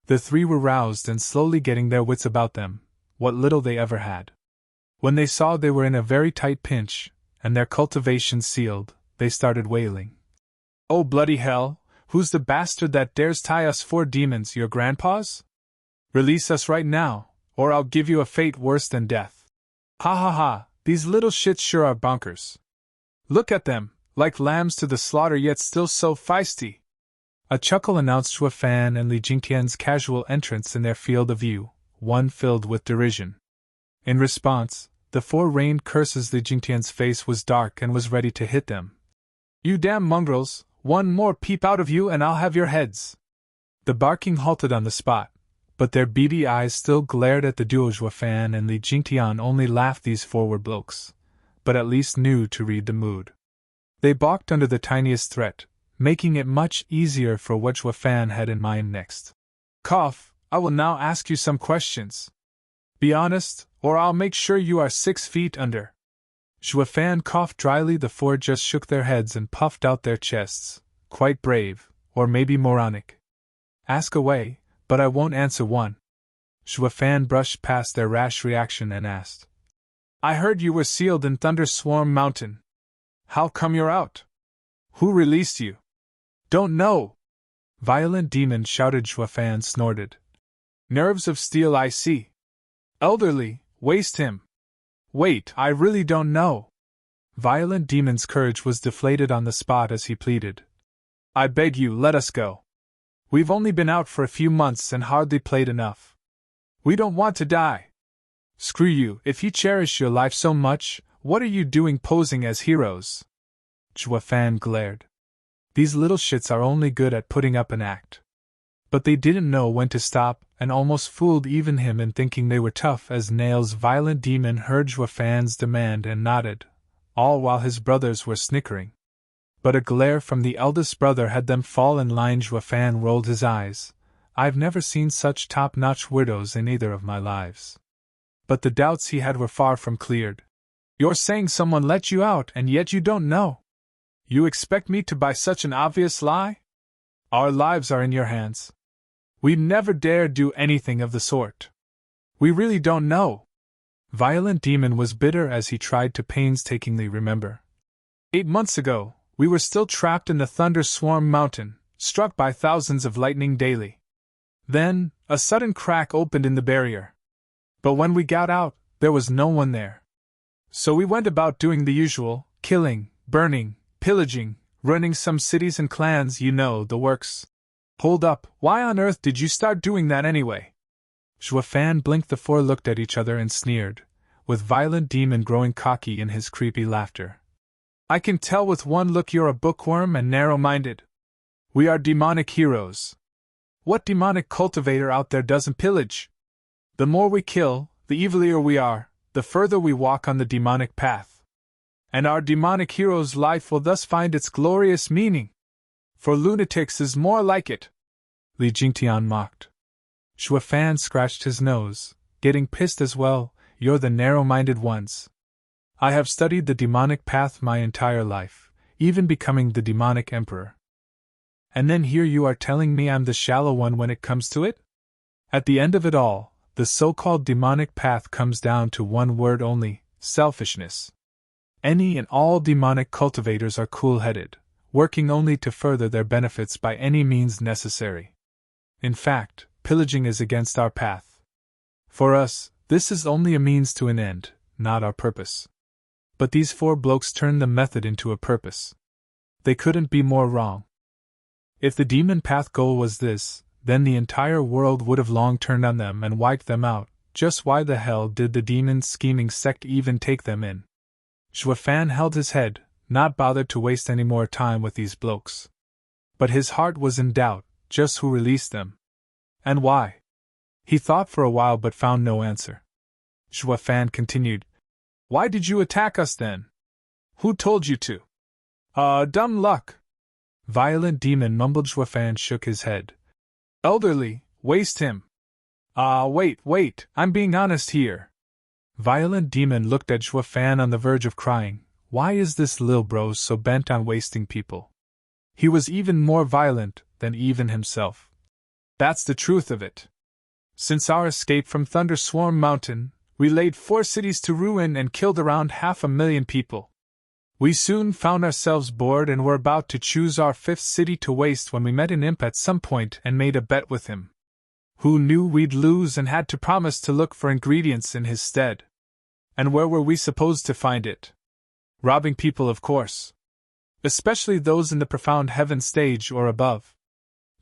The 3 were roused and slowly getting their wits about them, what little they ever had. When they saw they were in a very tight pinch, and their cultivation sealed, they started wailing. "Oh bloody hell, who's the bastard that dares tie us 4 demons, your grandpas? Release us right now, or I'll give you a fate worse than death. Ha ha ha, these little shits sure are bonkers. Look at them, like lambs to the slaughter yet still so feisty." A chuckle announced Zhua Fan and Li Jingtian's casual entrance in their field of view, one filled with derision. In response, the 4 rained curses. Li Jingtian's face was dark and was ready to hit them. "You damn mongrels, one more peep out of you and I'll have your heads." The barking halted on the spot, but their beady eyes still glared at the duo. Zhua Fan and Li Jingtian only laughed. These forward blokes, but at least knew to read the mood. They balked under the tiniest threat, making it much easier for what Zhua Fan had in mind next. "Cough, I will now ask you some questions. Be honest, or I'll make sure you are 6 feet under." Zhua Fan coughed dryly. The 4 just shook their heads and puffed out their chests, quite brave, or maybe moronic. "Ask away, but I won't answer one." Zhua Fan brushed past their rash reaction and asked, "I heard you were sealed in Thunderswarm Mountain. How come you're out? Who released you?" "Don't know." Violent Demon shouted. Zhua Fan snorted. "Nerves of steel, I see. Elderly, waste him." "Wait, I really don't know." Violent Demon's courage was deflated on the spot as he pleaded. "I beg you, let us go. We've only been out for a few months and hardly played enough. We don't want to die. Screw you, if you cherish your life so much, what are you doing posing as heroes?" Zhua Fan glared. These little shits are only good at putting up an act. But they didn't know when to stop, and almost fooled even him in thinking they were tough as nails. Violent Demon heard Zhua Fan's demand and nodded, all while his brothers were snickering. But a glare from the eldest brother had them fall in line. Zhua Fan rolled his eyes. "I've never seen such top-notch weirdos in either of my lives." But the doubts he had were far from cleared. "You're saying someone let you out and yet you don't know? You expect me to buy such an obvious lie? Our lives are in your hands. We'd never dare do anything of the sort. We really don't know. Violent Demon was bitter as he tried to painstakingly remember. 8 months ago, we were still trapped in the Thunder Swarm Mountain, struck by thousands of lightning daily. Then, a sudden crack opened in the barrier. But when we got out, there was no one there. So we went about doing the usual, killing, burning, pillaging, running some cities and clans, you know, the works. Hold up, why on earth did you start doing that anyway? Zhuofan blinked. The four looked at each other and sneered, with Violent Demon growing cocky in his creepy laughter. I can tell with one look you're a bookworm and narrow-minded. We are demonic heroes. What demonic cultivator out there doesn't pillage? The more we kill, the evilier we are, the further we walk on the demonic path. And our demonic hero's life will thus find its glorious meaning. For lunatics is more like it. Li Jingtian mocked. Zhuofan scratched his nose, getting pissed as well. You're the narrow-minded ones. I have studied the demonic path my entire life, even becoming the demonic emperor. And then here you are telling me I'm the shallow one when it comes to it? At the end of it all, the so-called demonic path comes down to one word only: selfishness. Any and all demonic cultivators are cool-headed, working only to further their benefits by any means necessary. In fact, pillaging is against our path. For us, this is only a means to an end, not our purpose. But these four blokes turned the method into a purpose. They couldn't be more wrong. If the demon path goal was this, then the entire world would have long turned on them and wiped them out. Just why the hell did the demon scheming sect even take them in? Zhuofan held his head, not bothered to waste any more time with these blokes. But his heart was in doubt, just who released them. And why? He thought for a while but found no answer. Zhuofan continued. Why did you attack us then? Who told you to? Dumb luck. Violent Demon mumbled. Zhuofan shook his head. Elderly, waste him. Wait, I'm being honest here. Violent Demon looked at Zhuofan on the verge of crying. Why is this lil bro so bent on wasting people? He was even more violent than even himself. That's the truth of it. Since our escape from Thunder Swarm Mountain, we laid 4 cities to ruin and killed around 500,000 people. We soon found ourselves bored and were about to choose our 5th city to waste when we met an imp at some point and made a bet with him. Who knew we'd lose and had to promise to look for ingredients in his stead. And where were we supposed to find it? Robbing people, of course. Especially those in the profound heaven stage or above.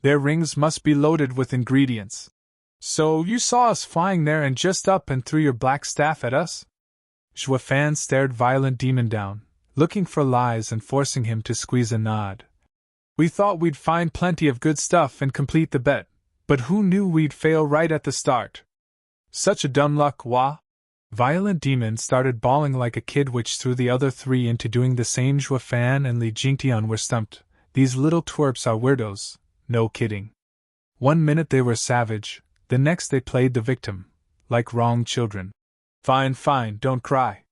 Their rings must be loaded with ingredients. So you saw us flying there and just up and threw your black staff at us? Zhuofan stared Violent Demon down, looking for lies and forcing him to squeeze a nod. We thought we'd find plenty of good stuff and complete the bet, but who knew we'd fail right at the start? Such a dumb luck, wah? Violent Demon started bawling like a kid, which threw the other 3 into doing the same. Zhuofan and Li Jingtian were stumped. These little twerps are weirdos, no kidding. One minute they were savage, the next they played the victim, like wrong children. Fine, don't cry.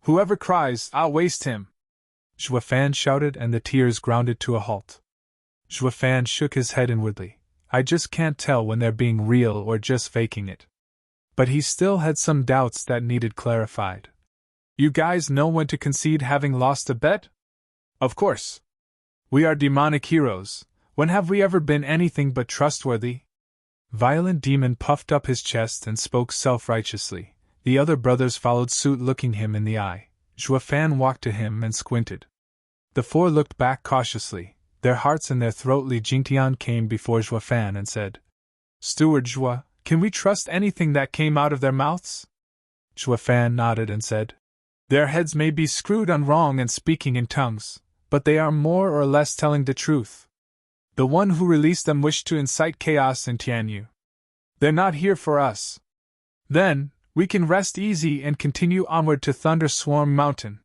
Whoever cries, I'll waste him. Zhuofan shouted, and the tears grounded to a halt. Zhuofan shook his head inwardly. I just can't tell when they're being real or just faking it. But he still had some doubts that needed clarified. You guys know when to concede having lost a bet? Of course. We are demonic heroes. When have we ever been anything but trustworthy? Violent Demon puffed up his chest and spoke self-righteously. The other brothers followed suit, looking him in the eye. Zhuofan walked to him and squinted. The 4 looked back cautiously, their hearts in their throat. Li Jingtian came before Zhuofan and said, Steward Zhua, can we trust anything that came out of their mouths? Zhuofan nodded and said, Their heads may be screwed on wrong and speaking in tongues, but they are more or less telling the truth. The one who released them wished to incite chaos in Tianyu. They're not here for us. Then, we can rest easy and continue onward to Thunder Swarm Mountain.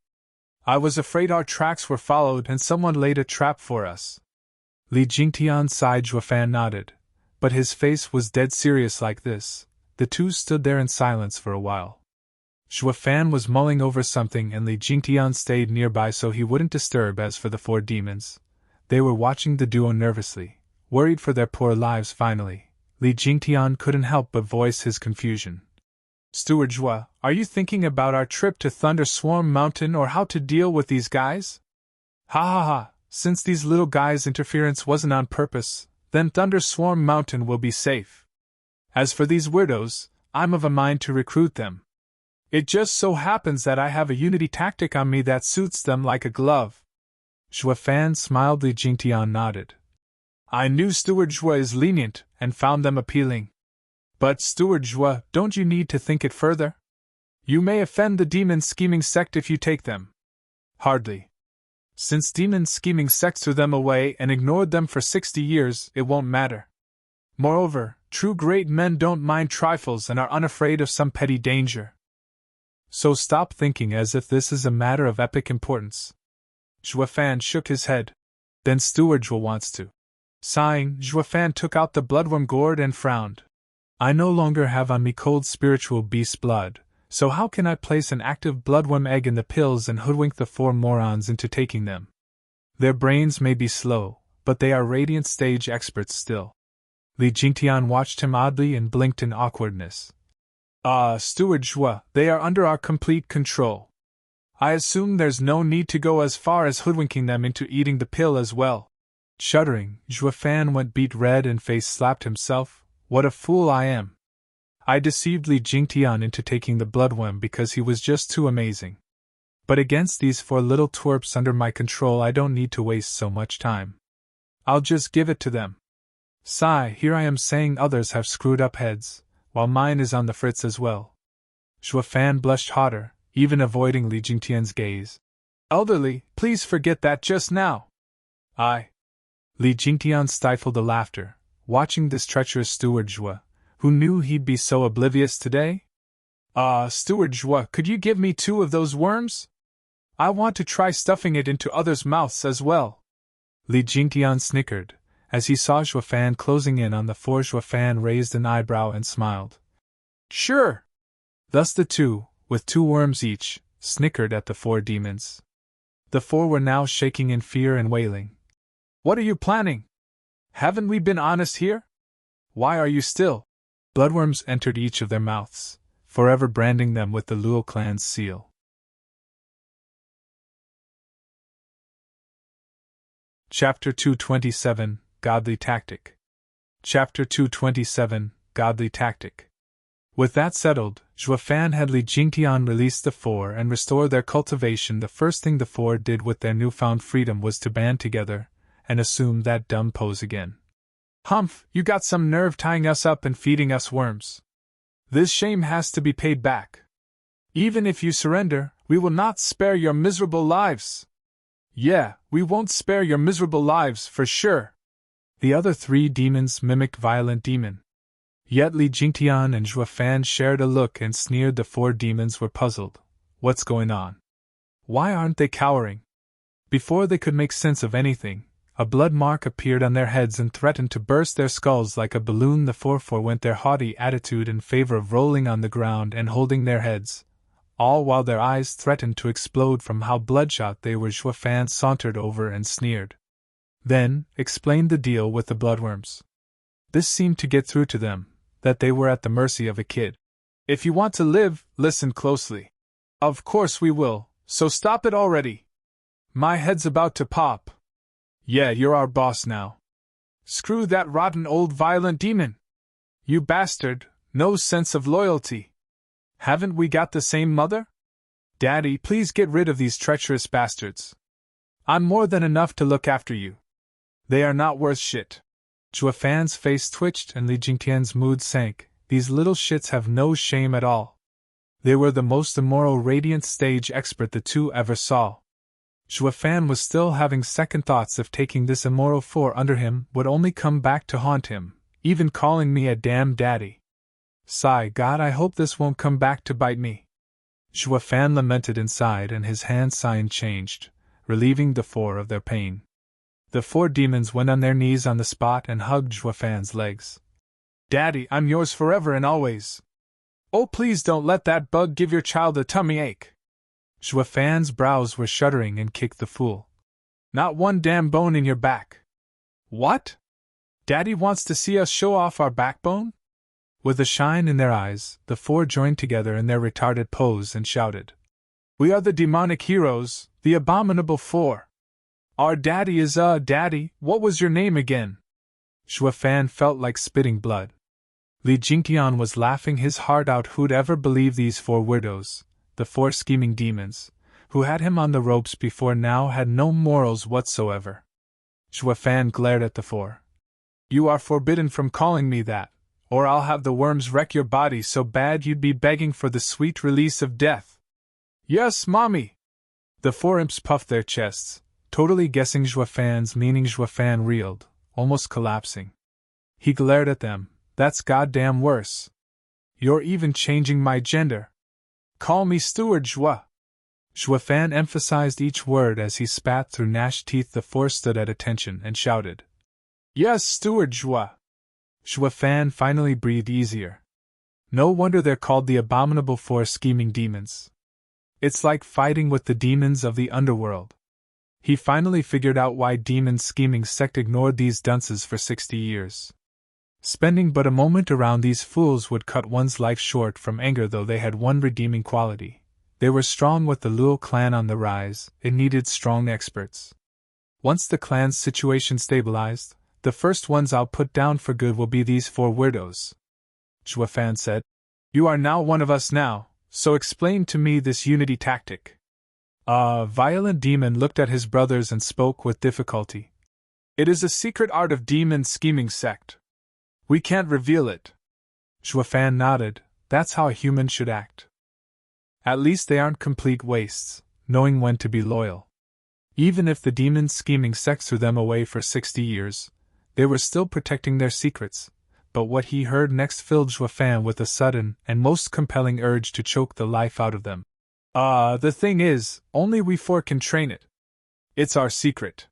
I was afraid our tracks were followed and someone laid a trap for us. Li Jingtian sighed. Zhuofan nodded, but his face was dead serious like this. The 2 stood there in silence for a while. Zhuofan was mulling over something and Li Jingtian stayed nearby so he wouldn't disturb. As for the 4 demons, they were watching the duo nervously, worried for their poor lives. Finally, Li Jingtian couldn't help but voice his confusion. Steward Zhua, are you thinking about our trip to Thunderswarm Mountain or how to deal with these guys? Ha ha ha, since these little guys' interference wasn't on purpose, then Thunderswarm Mountain will be safe. As for these weirdos, I'm of a mind to recruit them. It just so happens that I have a unity tactic on me that suits them like a glove. Zhua Fan smiled. Li Jingtian nodded. I knew Steward Zhua is lenient and found them appealing. But Steward Zhua, don't you need to think it further? You may offend the demon scheming sect if you take them. Hardly. Since demon scheming sects threw them away and ignored them for 60 years, it won't matter. Moreover, true great men don't mind trifles and are unafraid of some petty danger. So stop thinking as if this is a matter of epic importance. Zhua Fan shook his head. Then Steward Zhua wants to. Sighing, Zhua Fan took out the bloodworm gourd and frowned. I no longer have on me cold spiritual beast blood, so how can I place an active bloodworm egg in the pills and hoodwink the 4 morons into taking them? Their brains may be slow, but they are radiant stage experts still. Li Jingtian watched him oddly and blinked in awkwardness. Steward Zhua, they are under our complete control. I assume there's no need to go as far as hoodwinking them into eating the pill as well. Shuddering, Zhua Fan went beet red and face slapped himself. What a fool I am. I deceived Li Jingtian into taking the bloodworm because he was just too amazing. But against these 4 little twerps under my control I don't need to waste so much time. I'll just give it to them. Sigh, here I am saying others have screwed up heads, while mine is on the fritz as well. Zhua Fan blushed hotter, even avoiding Li Jingtian's gaze. Elderly, please forget that just now. Li Jingtian stifled the laughter, watching this treacherous Steward Zhua, who knew he'd be so oblivious today. Steward Zhua, could you give me 2 of those worms? I want to try stuffing it into others' mouths as well. Li Jingtian snickered, as he saw Zhua Fan closing in on the 4. Zhua Fan raised an eyebrow and smiled. Sure. Thus the 2, with 2 worms each, snickered at the 4 demons. The 4 were now shaking in fear and wailing. What are you planning? Haven't we been honest here? Why are you still? Bloodworms entered each of their mouths, forever branding them with the Luo clan's seal. Chapter 227, Godly Tactic. Chapter 227, Godly Tactic. With that settled, Zhua Fan had Li Jingtian release the 4 and restore their cultivation. The first thing the 4 did with their newfound freedom was to band together and assume that dumb pose again. Humph, you got some nerve tying us up and feeding us worms. This shame has to be paid back. Even if you surrender, we will not spare your miserable lives. Yeah, we won't spare your miserable lives for sure. The other 3 demons mimicked Violent Demon. Yet Li Jingtian and Zhua Fan shared a look and sneered. The 4 demons were puzzled. What's going on? Why aren't they cowering? Before they could make sense of anything, a blood mark appeared on their heads and threatened to burst their skulls like a balloon. The 4 forwent their haughty attitude in favor of rolling on the ground and holding their heads, all while their eyes threatened to explode from how bloodshot they were. Zhua Fan sauntered over and sneered. Then, explained the deal with the bloodworms. This seemed to get through to them, that they were at the mercy of a kid. If you want to live, listen closely. Of course we will, so stop it already. My head's about to pop. Yeah, you're our boss now. Screw that rotten old Violent Demon. You bastard, no sense of loyalty. Haven't we got the same mother? Daddy, please get rid of these treacherous bastards. I'm more than enough to look after you. They are not worth shit. Zhua Fan's face twitched and Li Jingtian's mood sank. These little shits have no shame at all. They were the most immoral radiant stage expert the 2 ever saw. Zhua Fan was still having second thoughts if taking this immoral 4 under him would only come back to haunt him, even calling me a damn daddy. Sigh, God, I hope this won't come back to bite me. Zhua Fan lamented inside and his hand sign changed, relieving the 4 of their pain. The 4 demons went on their knees on the spot and hugged Zhua Fan's legs. Daddy, I'm yours forever and always. Oh, please don't let that bug give your child a tummy ache. Zhua Fan's brows were shuddering and kicked the fool. Not one damn bone in your back. What? Daddy wants to see us show off our backbone? With a shine in their eyes, the four joined together in their retarded pose and shouted. We are the demonic heroes, the Abominable Four. Our daddy is daddy, what was your name again? Xuefan felt like spitting blood. Li Jingtian was laughing his heart out. Who'd ever believe these four weirdos, the four scheming demons, who had him on the ropes before now had no morals whatsoever. Xuefan glared at the four. You are forbidden from calling me that, or I'll have the worms wreck your body so bad you'd be begging for the sweet release of death. Yes, Mommy! The four imps puffed their chests, totally guessing Xuefan's meaning. Xuefan reeled, almost collapsing. He glared at them. That's goddamn worse. You're even changing my gender. Call me Steward Xue. Xuefan emphasized each word as he spat through gnashed teeth. The four stood at attention and shouted. Yes, Steward Xue. Xuefan finally breathed easier. No wonder they're called the Abominable Four scheming demons. It's like fighting with the demons of the underworld. He finally figured out why demon scheming sect ignored these dunces for 60 years. Spending but a moment around these fools would cut one's life short. From anger, though, they had one redeeming quality. They were strong. With the Luo clan on the rise, it needed strong experts. Once the clan's situation stabilized, the first ones I'll put down for good will be these four weirdos. Xuefan said. You are now one of us now, so explain to me this unity tactic. Violent Demon looked at his brothers and spoke with difficulty. It is a secret art of demon scheming sect. We can't reveal it. Xuefan nodded. That's how a human should act. At least they aren't complete wastes, knowing when to be loyal. Even if the demon scheming sect threw them away for 60 years, they were still protecting their secrets. But what he heard next filled Xuefan with a sudden and most compelling urge to choke the life out of them. The thing is, only we four can train it. It's our secret.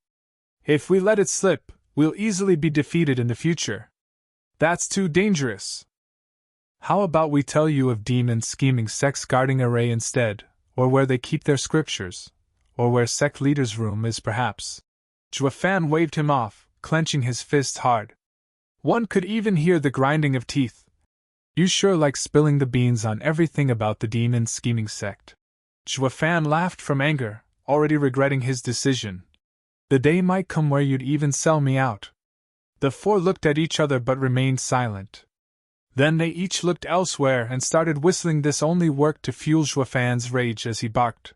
If we let it slip, we'll easily be defeated in the future. That's too dangerous. How about we tell you of demon scheming sects guarding array instead, or where they keep their scriptures, or where sect leader's room is perhaps. Xuefan waved him off, clenching his fists hard. One could even hear the grinding of teeth. You sure like spilling the beans on everything about the demon scheming sect. Xuefan laughed from anger, already regretting his decision. The day might come where you'd even sell me out. The four looked at each other but remained silent. Then they each looked elsewhere and started whistling. This only worked to fuel Xuefan's rage as he barked.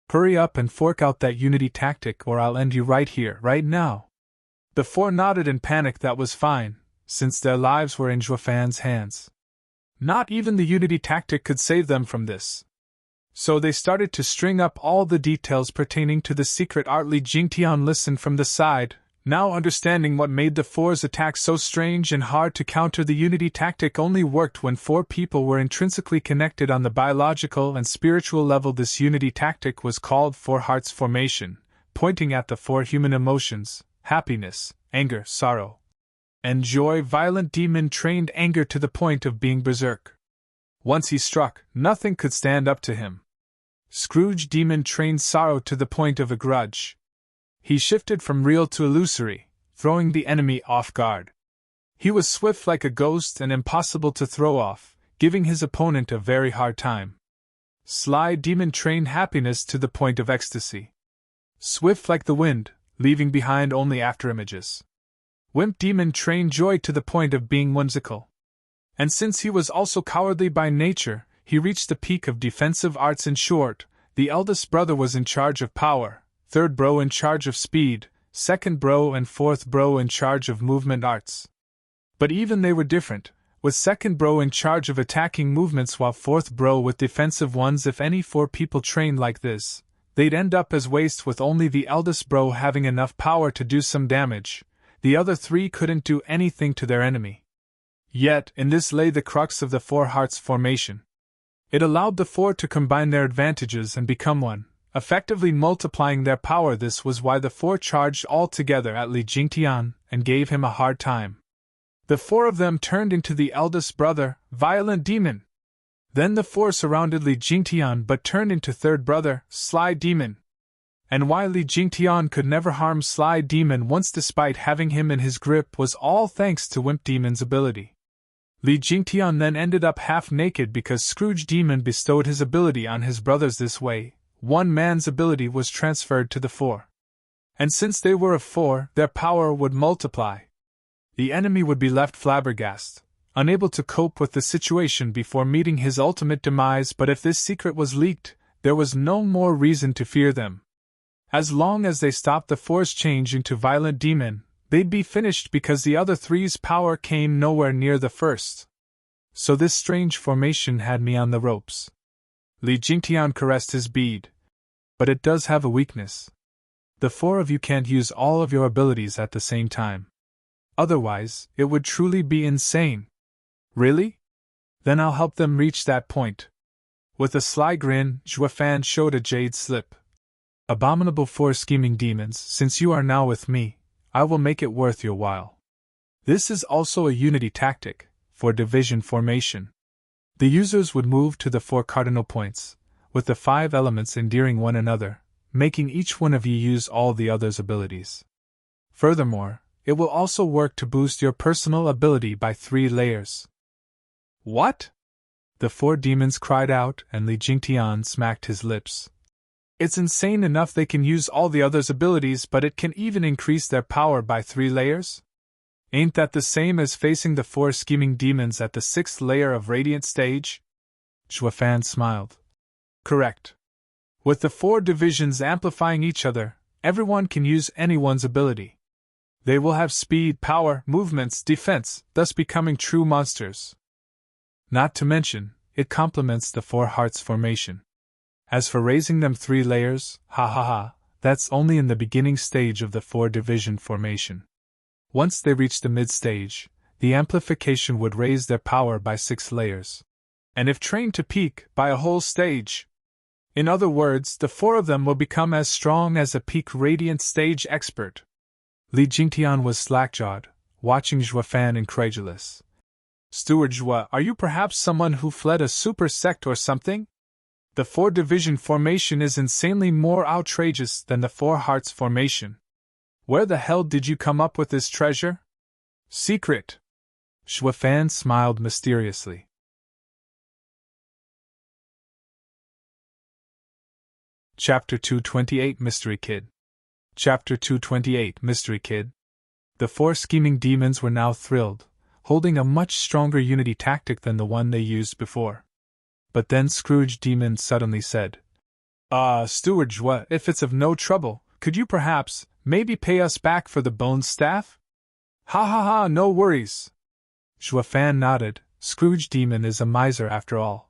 Hurry up and fork out that unity tactic or I'll end you right here, right now. The four nodded in panic. That was fine, since their lives were in Xuefan's hands. Not even the unity tactic could save them from this. So they started to string up all the details pertaining to the secret art. Li Jingtian listened from the side, now understanding what made the four's attack so strange and hard to counter. The unity tactic only worked when four people were intrinsically connected on the biological and spiritual level. This unity tactic was called Four Hearts Formation, pointing at the four human emotions: happiness, anger, sorrow, and joy. Violent Demon trained anger to the point of being berserk. Once he struck, nothing could stand up to him. Scrooge Demon trained sorrow to the point of a grudge. He shifted from real to illusory, throwing the enemy off guard. He was swift like a ghost and impossible to throw off, giving his opponent a very hard time. Sly Demon trained happiness to the point of ecstasy. Swift like the wind, leaving behind only afterimages. Wimp Demon trained joy to the point of being whimsical. And since he was also cowardly by nature, he reached the peak of defensive arts. In short, the eldest brother was in charge of power, third bro in charge of speed, second bro and fourth bro in charge of movement arts. But even they were different, with second bro in charge of attacking movements while fourth bro with defensive ones. If any four people trained like this, they'd end up as waste, with only the eldest bro having enough power to do some damage. The other three couldn't do anything to their enemy. Yet, in this lay the crux of the Four Hearts Formation. It allowed the four to combine their advantages and become one, effectively multiplying their power. This was why the four charged all together at Li Jingtian and gave him a hard time. The four of them turned into the eldest brother, Violent Demon. Then the four surrounded Li Jingtian but turned into third brother, Sly Demon. And why Li Jingtian could never harm Sly Demon once despite having him in his grip was all thanks to Wimp Demon's ability. Li Jingtian then ended up half-naked because Scrooge Demon bestowed his ability on his brothers this way. One man's ability was transferred to the four. And since they were of four, their power would multiply. The enemy would be left flabbergasted, unable to cope with the situation before meeting his ultimate demise, but if this secret was leaked, there was no more reason to fear them. As long as they stopped the four's change into Violent Demon, they'd be finished because the other three's power came nowhere near the first. So this strange formation had me on the ropes. Li Jingtian caressed his bead. But it does have a weakness. The four of you can't use all of your abilities at the same time. Otherwise, it would truly be insane. Really? Then I'll help them reach that point. With a sly grin, Zhuofan showed a jade slip. Abominable four scheming demons, since you are now with me, I will make it worth your while. This is also a unity tactic, for division formation. The users would move to the four cardinal points, with the 5 elements endearing one another, making each one of you use all the others' abilities. Furthermore, it will also work to boost your personal ability by 3 layers. What? The 4 demons cried out, and Li Jingtian smacked his lips. It's insane enough they can use all the others' abilities, but it can even increase their power by 3 layers? Ain't that the same as facing the 4 scheming demons at the 6th layer of Radiant stage? Zhuofan smiled. Correct. With the 4 divisions amplifying each other, everyone can use anyone's ability. They will have speed, power, movements, defense, thus becoming true monsters. Not to mention, it complements the 4 hearts formation. As for raising them 3 layers, that's only in the beginning stage of the 4 division formation. Once they reach the mid stage, the amplification would raise their power by 6 layers. And if trained to peak, by a whole stage. In other words, the 4 of them will become as strong as a peak Radiant stage expert. Li Jingtian was slack-jawed, watching Zhuofan incredulous. Steward Zhua, are you perhaps someone who fled a super sect or something? The 4 division formation is insanely more outrageous than the 4 hearts formation. Where the hell did you come up with this treasure? Secret. Zhuofan smiled mysteriously. Chapter 228 Mystery Kid. Chapter 228 Mystery Kid. The 4 scheming demons were now thrilled, holding a much stronger unity tactic than the one they used before. But then Scrooge Demon suddenly said, Steward Zhua, if it's of no trouble, could you perhaps, maybe pay us back for the bone staff? Ha, no worries. Zhuofan nodded. Scrooge Demon is a miser after all.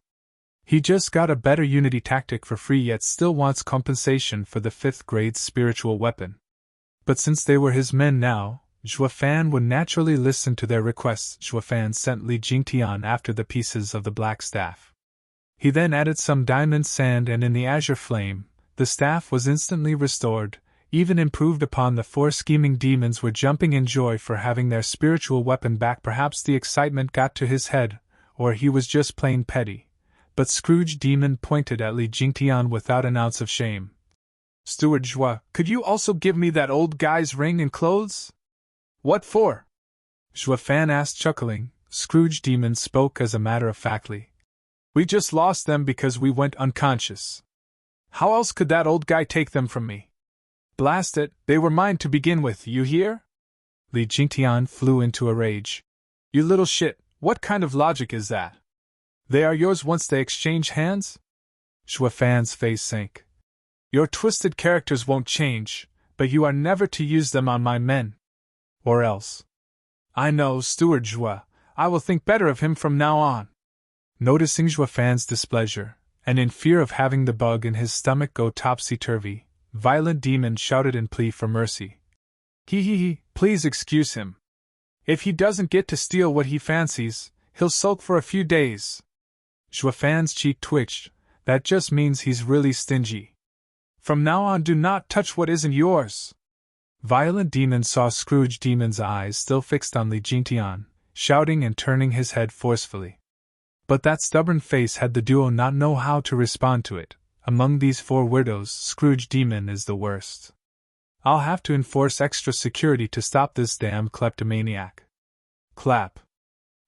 He just got a better unity tactic for free yet still wants compensation for the 5th grade spiritual weapon. But since they were his men now, Zhuofan would naturally listen to their requests. Zhuofan sent Li Jingtian after the pieces of the black staff. He then added some diamond sand and in the azure flame, the staff was instantly restored, even improved upon. The 4 scheming demons were jumping in joy for having their spiritual weapon back. Perhaps the excitement got to his head, or he was just plain petty. But Scrooge Demon pointed at Li Jingtian without an ounce of shame. Steward Zhua, could you also give me that old guy's ring and clothes? What for? Zhuofan asked, chuckling. Scrooge Demon spoke as a matter-of-factly. We just lost them because we went unconscious. How else could that old guy take them from me? Blast it, they were mine to begin with, you hear? Li Jingtian flew into a rage. You little shit, what kind of logic is that? They are yours once they exchange hands? Zhuofan's face sank. Your twisted characters won't change, but you are never to use them on my men. Or else. I know, Steward Zhua, I will think better of him from now on. Noticing Zhuofan's displeasure, and in fear of having the bug in his stomach go topsy-turvy, Violent Demon shouted in plea for mercy. Please excuse him. If he doesn't get to steal what he fancies, he'll sulk for a few days. Zhuofan's cheek twitched. That just means he's really stingy. From now on, do not touch what isn't yours. Violent Demon saw Scrooge Demon's eyes still fixed on Li Jingtian, shouting and turning his head forcefully. But that stubborn face had the duo not know how to respond to it, among these 4 weirdos, Scrooge Demon is the worst. I'll have to enforce extra security to stop this damn kleptomaniac. Clap.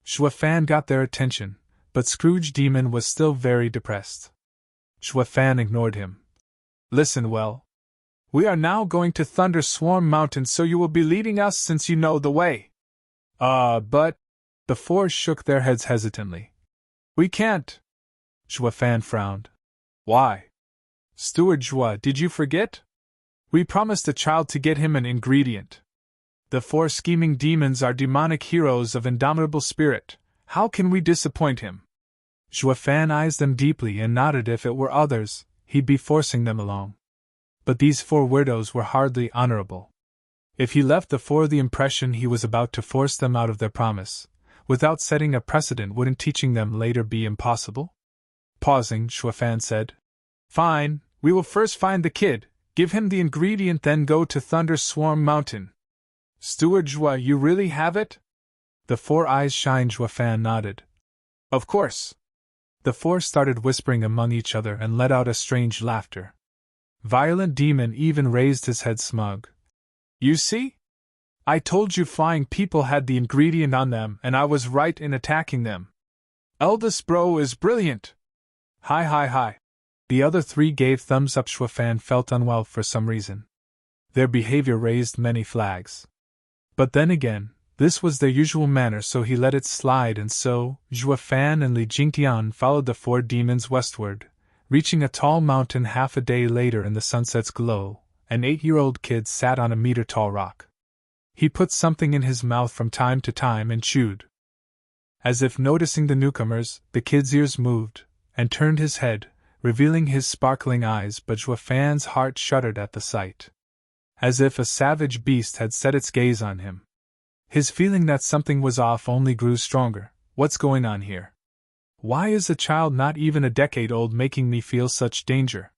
Xue Fan got their attention, but Scrooge Demon was still very depressed. Xue Fan ignored him. Listen well. We are now going to Thunder Swarm Mountain, so you will be leading us since you know the way. But... The 4 shook their heads hesitantly. We can't. Xue Fan frowned. Why? Steward Xue, did you forget? We promised the child to get him an ingredient. The 4 scheming demons are demonic heroes of indomitable spirit. How can we disappoint him? Xue Fan eyes them deeply and nodded. If it were others, he'd be forcing them along. But these 4 weirdos were hardly honorable. If he left the 4 the impression he was about to force them out of their promise, without setting a precedent, wouldn't teaching them later be impossible? Pausing, Xue Fan said, Fine, we will first find the kid, give him the ingredient, then go to Thunder Swarm Mountain. Steward Xue, you really have it? The 4 eyes shined. Xue Fan nodded. Of course. The 4 started whispering among each other and let out a strange laughter. Violent Demon even raised his head smug. You see? I told you flying people had the ingredient on them, and I was right in attacking them. Eldest bro is brilliant. Hi. The other 3 gave thumbs up. Xue Fan felt unwell for some reason. Their behavior raised many flags. But then again, this was their usual manner, so he let it slide, and so Xue Fan and Li Jingtian followed the 4 demons westward, reaching a tall mountain half a day later in the sunset's glow. An 8-year-old kid sat on a meter-tall rock. He put something in his mouth from time to time and chewed. As if noticing the newcomers, the kid's ears moved, and turned his head, revealing his sparkling eyes, but Xue Fan's heart shuddered at the sight. As if a savage beast had set its gaze on him. His feeling that something was off only grew stronger. What's going on here? Why is a child not even a decade old making me feel such danger?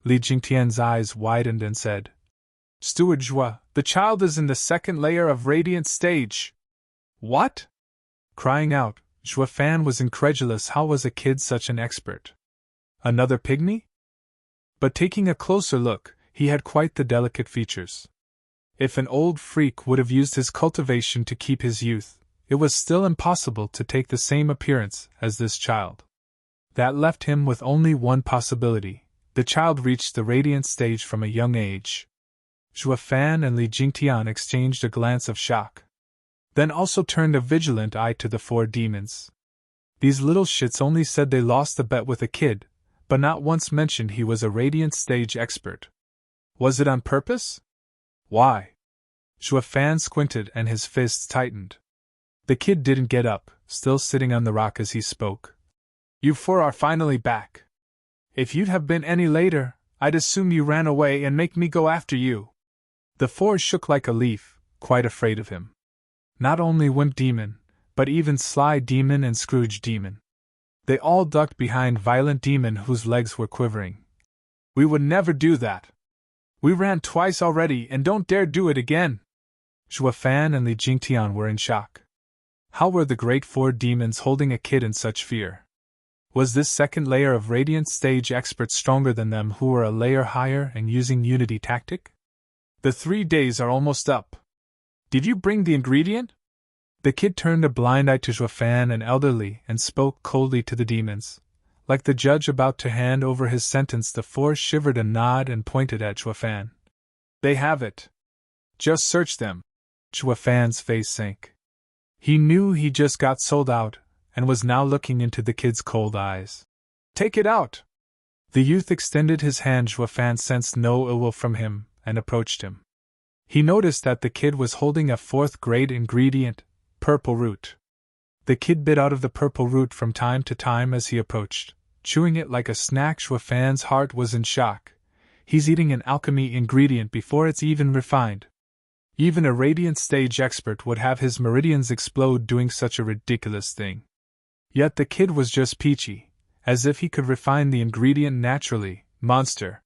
Li Jingtian's eyes widened and said, Steward Xue, the child is in the 2nd layer of Radiant Stage. What? Crying out, Xue Fan was incredulous. How was a kid such an expert? Another pygmy? But taking a closer look, he had quite the delicate features. If an old freak would have used his cultivation to keep his youth, it was still impossible to take the same appearance as this child. That left him with only one possibility. The child reached the Radiant Stage from a young age. Xue Fan and Li Jingtian exchanged a glance of shock. Then also turned a vigilant eye to the 4 demons. These little shits only said they lost a bet with a kid, but not once mentioned he was a Radiant Stage expert. Was it on purpose? Why? Xue Fan squinted and his fists tightened. The kid didn't get up, still sitting on the rock as he spoke. You 4 are finally back. If you'd have been any later, I'd assume you ran away and make me go after you. The 4 shook like a leaf, quite afraid of him. Not only Wimp Demon, but even Sly Demon and Scrooge Demon. They all ducked behind Violent Demon, whose legs were quivering. We would never do that. We ran twice already and don't dare do it again. Xue Fan and Li Jingtian were in shock. How were the great 4 demons holding a kid in such fear? Was this 2nd layer of Radiant Stage expert stronger than them, who were a layer higher and using Unity tactic? The 3 days are almost up. Did you bring the ingredient? The kid turned a blind eye to Xue Fan and Elderly and spoke coldly to the demons. Like the judge about to hand over his sentence, the 4 shivered a nod and pointed at Xue Fan. They have it. Just search them. Xue Fan's face sank. He knew he just got sold out, and was now looking into the kid's cold eyes. Take it out! The youth extended his hand. Xue Fan sensed no ill will from him, and approached him. He noticed that the kid was holding a 4th-grade ingredient, purple root. The kid bit out of the purple root from time to time as he approached, chewing it like a snack. Xue Fan's heart was in shock. He's eating an alchemy ingredient before it's even refined. Even a Radiant Stage expert would have his meridians explode doing such a ridiculous thing. Yet the kid was just peachy, as if he could refine the ingredient naturally. Monster.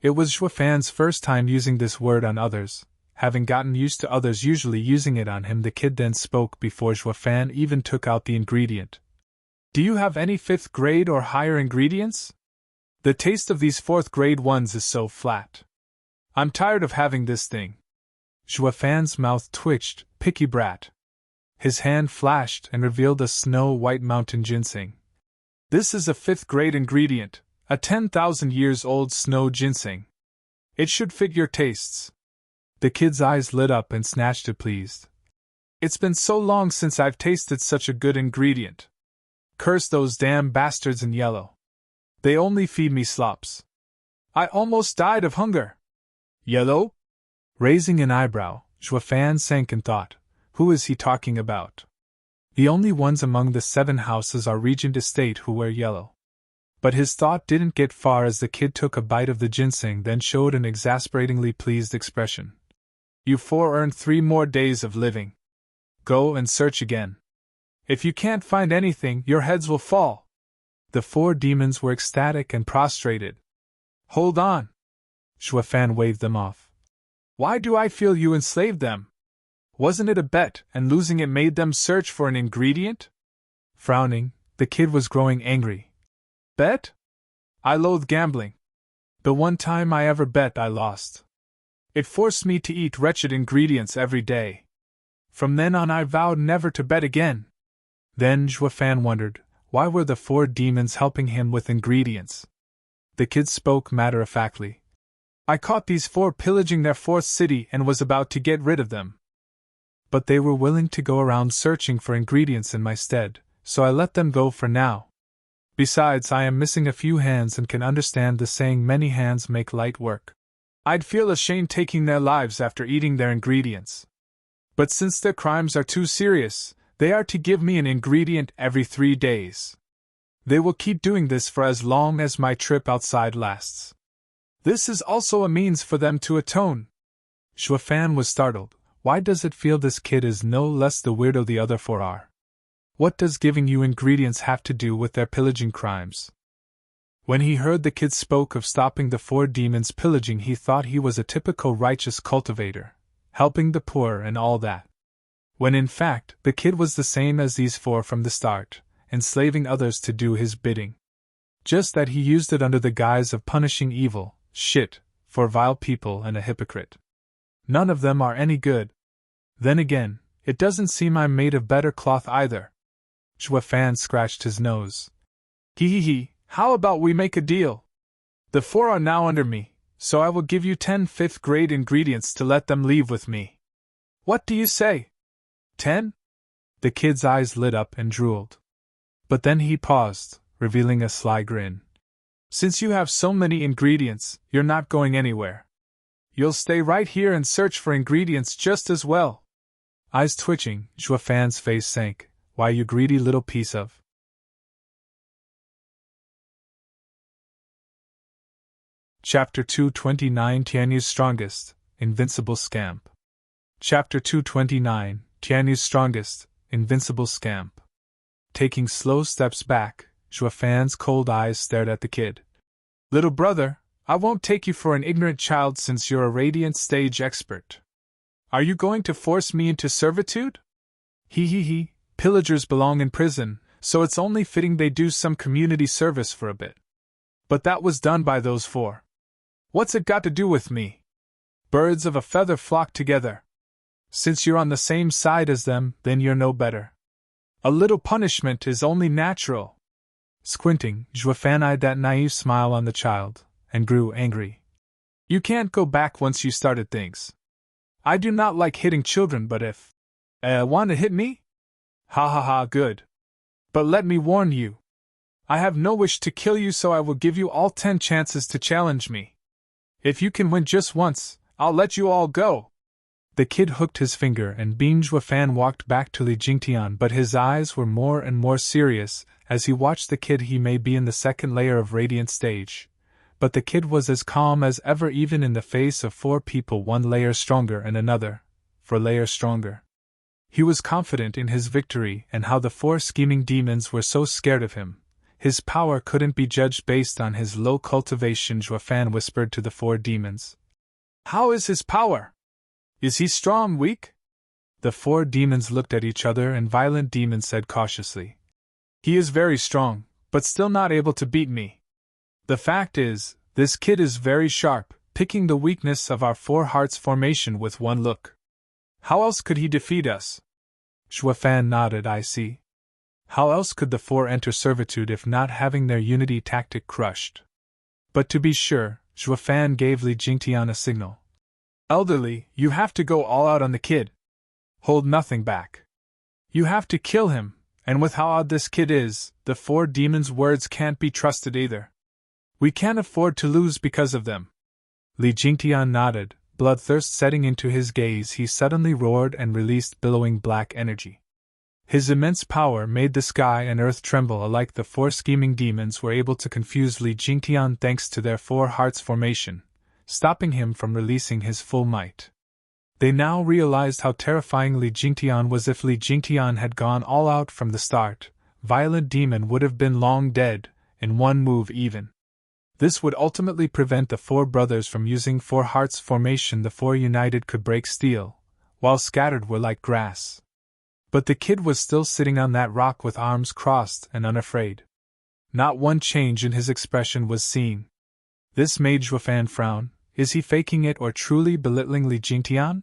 It was Xue Fan's first time using this word on others. Having gotten used to others usually using it on him, the kid then spoke before Xue Fan even took out the ingredient. Do you have any 5th grade or higher ingredients? The taste of these 4th grade ones is so flat. I'm tired of having this thing. Zhuofan's mouth twitched, picky brat. His hand flashed and revealed a snow-white mountain ginseng. This is a 5th grade ingredient, a 10,000 years old snow ginseng. It should fit your tastes. The kid's eyes lit up and snatched it pleased. It's been so long since I've tasted such a good ingredient. Curse those damn bastards in yellow. They only feed me slops. I almost died of hunger. Yellow? Raising an eyebrow, Zhuofan sank in thought. Who is he talking about? The only ones among the 7 houses are Regent Estate who wear yellow. But his thought didn't get far as the kid took a bite of the ginseng, then showed an exasperatingly pleased expression. You 4 earned 3 more days of living. Go and search again. If you can't find anything, your heads will fall. The 4 demons were ecstatic and prostrated. Hold on. Zhuofan waved them off. Why do I feel you enslaved them? Wasn't it a bet, and losing it made them search for an ingredient? Frowning, the kid was growing angry. Bet? I loathe gambling. The one time I ever bet I lost. It forced me to eat wretched ingredients every day. From then on I vowed never to bet again. Then Zhuofan wondered, why were the 4 demons helping him with ingredients? The kid spoke matter-of-factly. I caught these 4 pillaging their 4th city and was about to get rid of them. But they were willing to go around searching for ingredients in my stead, so I let them go for now. Besides, I am missing a few hands and can understand the saying many hands make light work. I'd feel ashamed taking their lives after eating their ingredients. But since their crimes are too serious, they are to give me an ingredient every 3 days. They will keep doing this for as long as my trip outside lasts. This is also a means for them to atone. Zhuofan was startled. Why does it feel this kid is no less the weirdo the other 4 are? What does giving you ingredients have to do with their pillaging crimes? When he heard the kid spoke of stopping the 4 demons pillaging, he thought he was a typical righteous cultivator, helping the poor and all that. When in fact, the kid was the same as these 4 from the start, enslaving others to do his bidding. Just that he used it under the guise of punishing evil, shit, for vile people and a hypocrite. None of them are any good. Then again, it doesn't seem I'm made of better cloth either. Zhuofan scratched his nose. Hee, how about we make a deal? The 4 are now under me, so I will give you 10 5th grade ingredients to let them leave with me. What do you say? 10? The kid's eyes lit up and drooled. But then he paused, revealing a sly grin. Since you have so many ingredients, you're not going anywhere. You'll stay right here and search for ingredients just as well. Eyes twitching, Zhuofan's face sank. Why, you greedy little piece of... Chapter 229 Tianyu's Strongest, Invincible Scamp. Chapter 229 Tianyu's Strongest, Invincible Scamp. Taking slow steps back, Zhuofan's cold eyes stared at the kid. Little brother, I won't take you for an ignorant child since you're a radiant stage expert. Are you going to force me into servitude? Hee, pillagers belong in prison, so it's only fitting they do some community service for a bit. But that was done by those 4. What's it got to do with me? Birds of a feather flock together. Since you're on the same side as them, then you're no better. A little punishment is only natural. Squinting, Zhuofan eyed that naive smile on the child, and grew angry. You can't go back once you started things. I do not like hitting children, but if... want to hit me? Ha, good. But let me warn you. I have no wish to kill you, so I will give you all 10 chances to challenge me. If you can win just once, I'll let you all go. The kid hooked his finger and beamed. Zhuofan walked back to Li Jingtian, but his eyes were more and more serious as he watched the kid. He may be in the 2nd layer of Radiant Stage, but the kid was as calm as ever, even in the face of 4 people 1 layer stronger and another 4 layers stronger. He was confident in his victory and how the 4 scheming demons were so scared of him. His power couldn't be judged based on his low cultivation. Zhuofan whispered to the 4 demons. How is his power? Is he strong, weak? The 4 demons looked at each other, and Violent Demon said cautiously. He is very strong, but still not able to beat me. The fact is, this kid is very sharp, picking the weakness of our four hearts formation with one look. How else could he defeat us? Xuefan nodded. I see. How else could the four enter servitude if not having their unity tactic crushed? But to be sure, Xuefan gave Li Jingtian a signal. Elderly, you have to go all out on the kid. Hold nothing back. You have to kill him, and with how odd this kid is, the four demons' words can't be trusted either. We can't afford to lose because of them. Li Jingtian nodded, bloodthirst setting into his gaze. He suddenly roared and released billowing black energy. His immense power made the sky and earth tremble alike. The four scheming demons were able to confuse Li Jingtian thanks to their four hearts formation, stopping him from releasing his full might. They now realized how terrifying Li Jingtian was. If Li Jingtian had gone all out from the start, Violent Demon would have been long dead, in one move even. This would ultimately prevent the four brothers from using four hearts formation. The four united could break steel, while scattered were like grass. But the kid was still sitting on that rock with arms crossed and unafraid. Not one change in his expression was seen. This made Xuefan frown. Is he faking it or truly belittling Li Jingtian?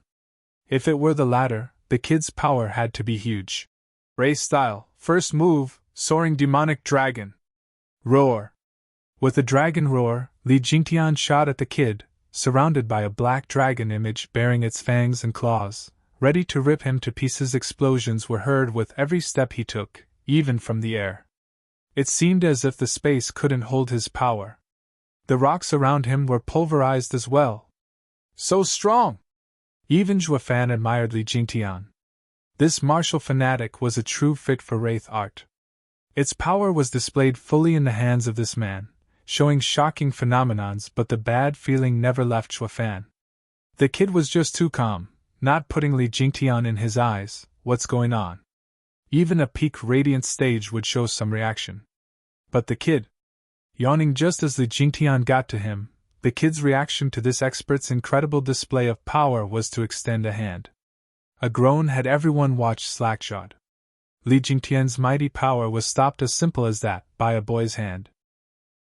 If it were the latter, the kid's power had to be huge. Race style, first move, soaring demonic dragon. Roar. With a dragon roar, Li Jingtian shot at the kid, surrounded by a black dragon image bearing its fangs and claws, ready to rip him to pieces. Explosions were heard with every step he took, even from the air. It seemed as if the space couldn't hold his power. The rocks around him were pulverized as well. So strong! Even Xuefan admired Li Jingtian. This martial fanatic was a true fit for wraith art. Its power was displayed fully in the hands of this man, showing shocking phenomenons, but the bad feeling never left Xuefan. The kid was just too calm, not putting Li Jingtian in his eyes. What's going on? Even a peak radiant stage would show some reaction. But the kid, yawning just as Li Jingtian got to him, the kid's reaction to this expert's incredible display of power was to extend a hand. A groan had everyone watched slackjawed. Li Jingtian's mighty power was stopped as simple as that, by a boy's hand.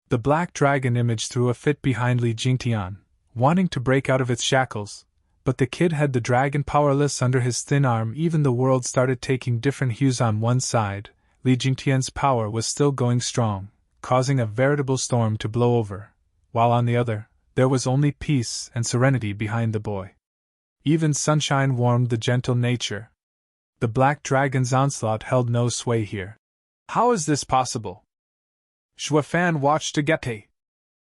The black dragon image threw a fit behind Li Jingtian, wanting to break out of its shackles, but the kid had the dragon powerless under his thin arm. Even the world started taking different hues. On one side, Li Jingtian's power was still going strong, causing a veritable storm to blow over, while on the other, there was only peace and serenity behind the boy. Even sunshine warmed the gentle nature. The black dragon's onslaught held no sway here. How is this possible? Xuefan watched Agete.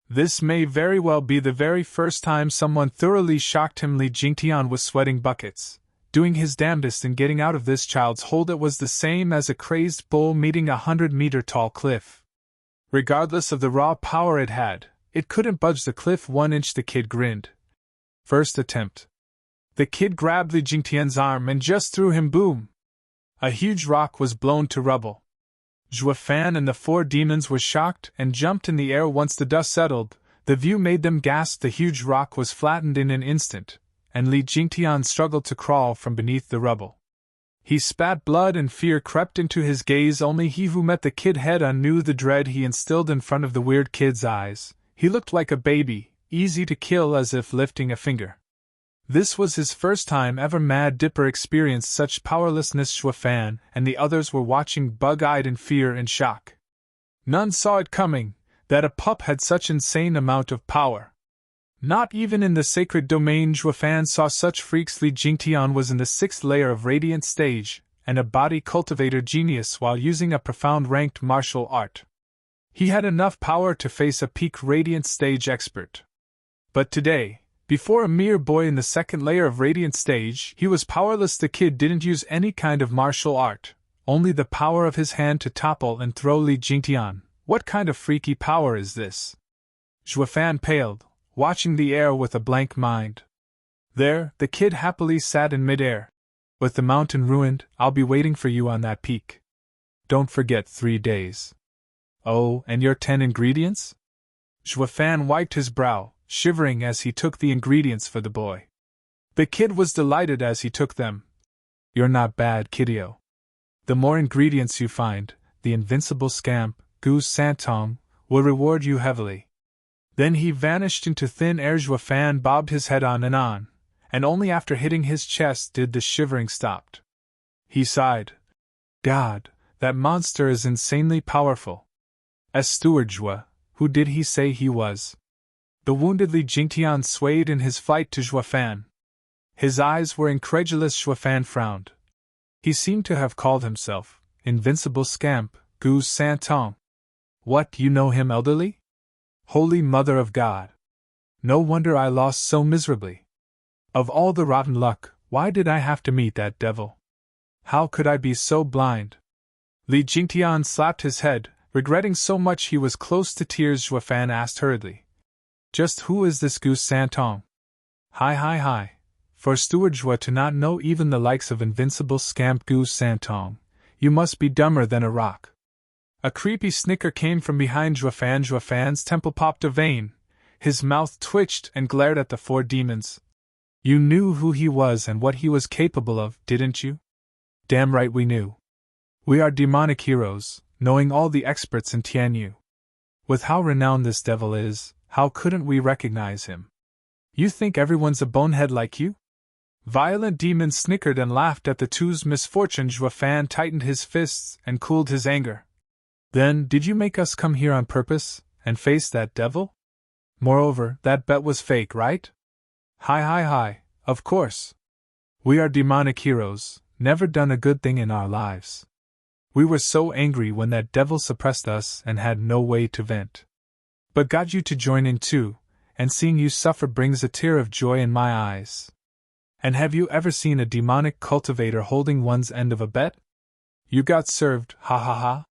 This may very well be the very first time someone thoroughly shocked him. Li Jingtian was sweating buckets, doing his damnedest in getting out of this child's hold. It was the same as a crazed bull meeting a 100-meter-tall cliff. Regardless of the raw power it had, it couldn't budge the cliff 1 inch. The kid grinned. First attempt. The kid grabbed Li Jingtian's arm and just threw him. Boom! A huge rock was blown to rubble. Xuefan and the four demons were shocked and jumped in the air. Once the dust settled, the view made them gasp. The huge rock was flattened in an instant, and Li Jingtian struggled to crawl from beneath the rubble. He spat blood and fear crept into his gaze. Only he who met the kid head-on knew the dread he instilled in front of the weird kid's eyes. He looked like a baby, easy to kill as if lifting a finger. This was his first time ever Mad Dipper experienced such powerlessness. Xuefan and the others were watching bug-eyed in fear and shock. None saw it coming, that a pup had such insane amount of power. Not even in the sacred domain Xuefan saw such freaks. Li Jingtian was in the 6th layer of Radiant Stage, and a body cultivator genius while using a profound ranked martial art. He had enough power to face a peak Radiant Stage expert. But today, before a mere boy in the 2nd layer of Radiant Stage, he was powerless. The kid didn't use any kind of martial art, only the power of his hand to topple and throw Li Jingtian. What kind of freaky power is this? Xuefan paled, watching the air with a blank mind. There, the kid happily sat in midair. With the mountain ruined, I'll be waiting for you on that peak. Don't forget 3 days. Oh, and your 10 ingredients? Xuefan wiped his brow, shivering as he took the ingredients for the boy. The kid was delighted as he took them. You're not bad, kiddio. The more ingredients you find, the invincible Scamp, Goose Santong, will reward you heavily. Then he vanished into thin air. Zhua Fan bobbed his head on, and only after hitting his chest did the shivering stop. He sighed. God, that monster is insanely powerful. As Steward Zhua, who did he say he was? The wounded Li Jingtian swayed in his flight to Zhua Fan. His eyes were incredulous. Zhua Fan frowned. He seemed to have called himself Invincible Scamp, Gu Santong. What, you know him, elderly? Holy Mother of God! No wonder I lost so miserably. Of all the rotten luck, why did I have to meet that devil? How could I be so blind? Li Jingtian slapped his head, regretting so much he was close to tears. Zhua Fan asked hurriedly. Just who is this Gu Santong? Hi. For Steward Zhua to not know even the likes of Invincible Scamp Gu Santong, you must be dumber than a rock. A creepy snicker came from behind Zhua Fan. Zhua Fan's temple popped a vein. His mouth twitched and glared at the four demons. You knew who he was and what he was capable of, didn't you? Damn right we knew. We are demonic heroes, knowing all the experts in Tianyu. With how renowned this devil is, how couldn't we recognize him? You think everyone's a bonehead like you? Violent Demon snickered and laughed at the two's misfortune. Zhua Fan tightened his fists and cooled his anger. Then, did you make us come here on purpose, and face that devil? Moreover, that bet was fake, right? Hi, of course. We are demonic heroes, never done a good thing in our lives. We were so angry when that devil suppressed us and had no way to vent. But got you to join in too, and seeing you suffer brings a tear of joy in my eyes. And have you ever seen a demonic cultivator holding one's end of a bet? You got served, ha.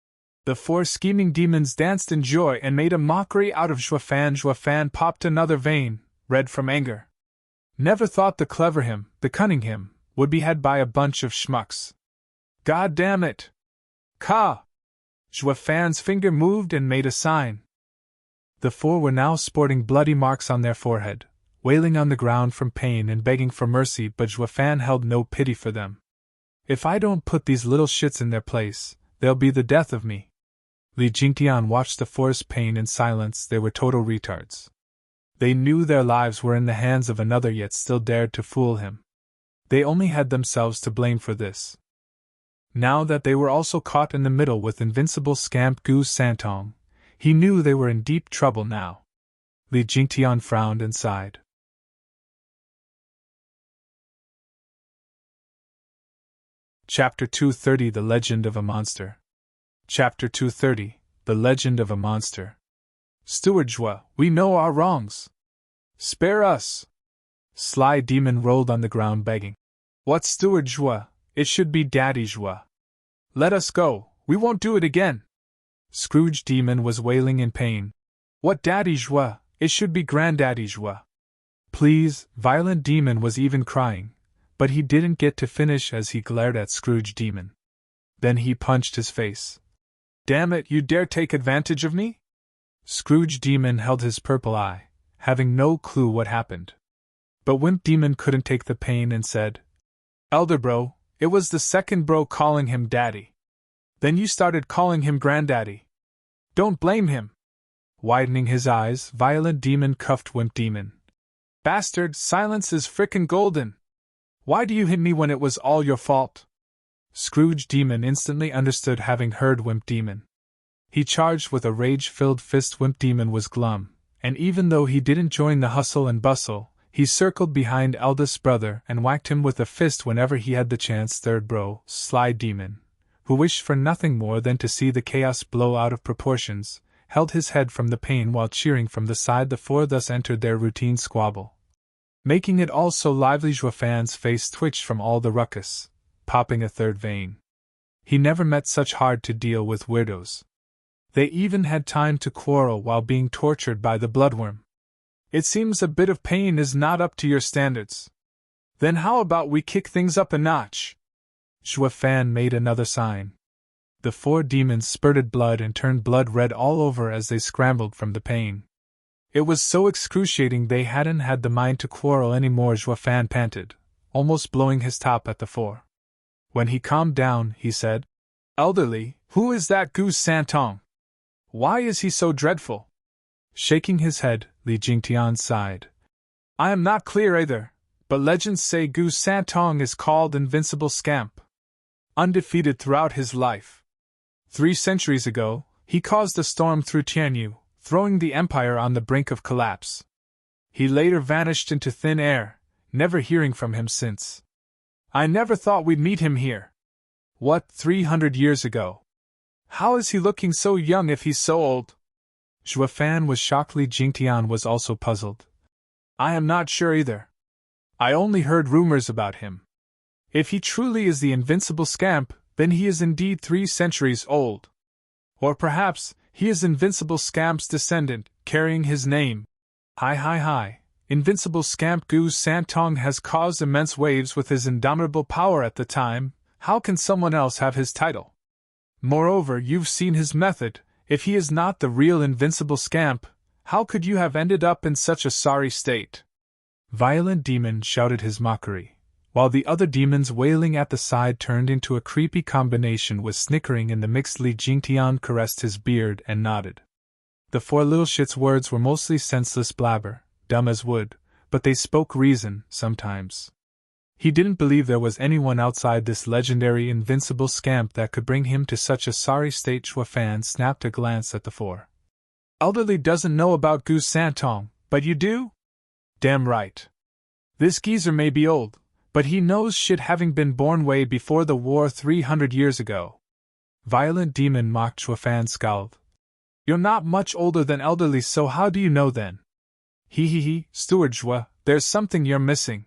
The four scheming demons danced in joy and made a mockery out of Zhua Fan. Zhua Fan popped another vein, red from anger. Never thought the clever him, the cunning him, would be had by a bunch of schmucks. God damn it! Ka! Zhua Fan's finger moved and made a sign. The four were now sporting bloody marks on their forehead, wailing on the ground from pain and begging for mercy, but Zhua Fan held no pity for them. If I don't put these little shits in their place, they'll be the death of me. Li Jingtian watched the four's pain in silence. They were total retards. They knew their lives were in the hands of another, yet still dared to fool him. They only had themselves to blame for this. Now that they were also caught in the middle with Invincible Scamp Gu Santong, he knew they were in deep trouble now. Li Jingtian frowned and sighed. Chapter 230 The Legend of a Monster. Chapter 230 The Legend of a Monster. Steward Zhua, we know our wrongs. Spare us! Sly Demon rolled on the ground begging. What, Steward Zhua? It should be Daddy Zhua. Let us go, we won't do it again. Scrooge Demon was wailing in pain. What Daddy Zhua? It should be Granddaddy Zhua. Please, Violent Demon was even crying, but he didn't get to finish as he glared at Scrooge Demon. Then he punched his face. Damn it, you dare take advantage of me? Scrooge Demon held his purple eye, having no clue what happened. But Wimp Demon couldn't take the pain and said, Elder bro, it was the second bro calling him Daddy. Then you started calling him Granddaddy. Don't blame him. Widening his eyes, Violent Demon cuffed Wimp Demon. Bastard, silence is frickin' golden. Why do you hit me when it was all your fault? Scrooge Demon instantly understood, having heard Wimp Demon. He charged with a rage-filled fist. Wimp Demon was glum, and even though he didn't join the hustle and bustle, he circled behind eldest brother and whacked him with a fist whenever he had the chance. Third bro, Sly Demon, who wished for nothing more than to see the chaos blow out of proportions, held his head from the pain while cheering from the side. The four thus entered their routine squabble. Making it all so lively, Zhua Fan's face twitched from all the ruckus, popping a third vein. He never met such hard-to-deal with weirdos. They even had time to quarrel while being tortured by the bloodworm. It seems a bit of pain is not up to your standards. Then how about we kick things up a notch? Zhua Fan made another sign. The four demons spurted blood and turned blood red all over as they scrambled from the pain. It was so excruciating they hadn't had the mind to quarrel any more. Zhua Fan panted, almost blowing his top at the four. When he calmed down, he said, Elderly, who is that Gu Santong? Why is he so dreadful? Shaking his head, Li Jingtian sighed. I am not clear either, but legends say Gu Santong is called Invincible Scamp. Undefeated throughout his life. 3 centuries ago, he caused a storm through Tianyu, throwing the empire on the brink of collapse. He later vanished into thin air, never hearing from him since. I never thought we'd meet him here. What, 300 years ago? How is he looking so young if he's so old? Zhuo Fan was shocked. Li Jingtian was also puzzled. I am not sure either. I only heard rumors about him. If he truly is the Invincible Scamp, then he is indeed 3 centuries old. Or perhaps, he is Invincible Scamp's descendant, carrying his name. Hi. Invincible Scamp Gu Santong has caused immense waves with his indomitable power at the time. How can someone else have his title? Moreover, you've seen his method. If he is not the real Invincible Scamp, how could you have ended up in such a sorry state? Violent Demon shouted his mockery, while the other demons wailing at the side turned into a creepy combination with snickering in the mix. Li Jingtian caressed his beard and nodded. The 4 little shits' words were mostly senseless blabber, dumb as wood, but they spoke reason, sometimes. He didn't believe there was anyone outside this legendary Invincible Scamp that could bring him to such a sorry state. Zhuo Fan snapped a glance at the 4. Elderly doesn't know about Gu Santong, but you do? Damn right. This geezer may be old, but he knows shit, having been born way before the war 300 years ago. Violent Demon mocked. Zhuo Fan scowled. You're not much older than elderly, so how do you know then? Steward Zhuo, there's something you're missing.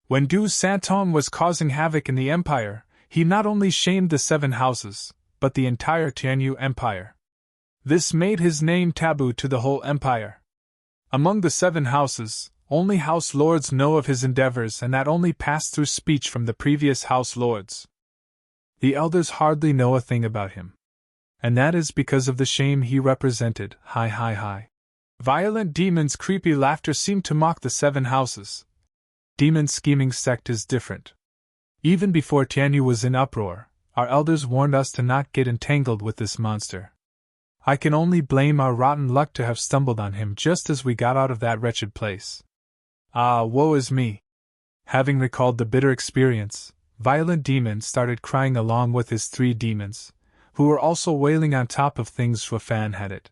When Gu Santong was causing havoc in the empire, he not only shamed the 7 houses, but the entire Tianyu empire. This made his name taboo to the whole empire. Among the 7 houses, only house lords know of his endeavors, and that only passed through speech from the previous house lords. The elders hardly know a thing about him. And that is because of the shame he represented. Hi. Violent Demon's creepy laughter seemed to mock the 7 houses. Demon scheming sect is different. Even before Tianyu was in uproar, our elders warned us to not get entangled with this monster. I can only blame our rotten luck to have stumbled on him just as we got out of that wretched place. Ah, woe is me. Having recalled the bitter experience, Violent Demon started crying along with his 3 demons, who were also wailing on top of things. Zhuo Fan had it.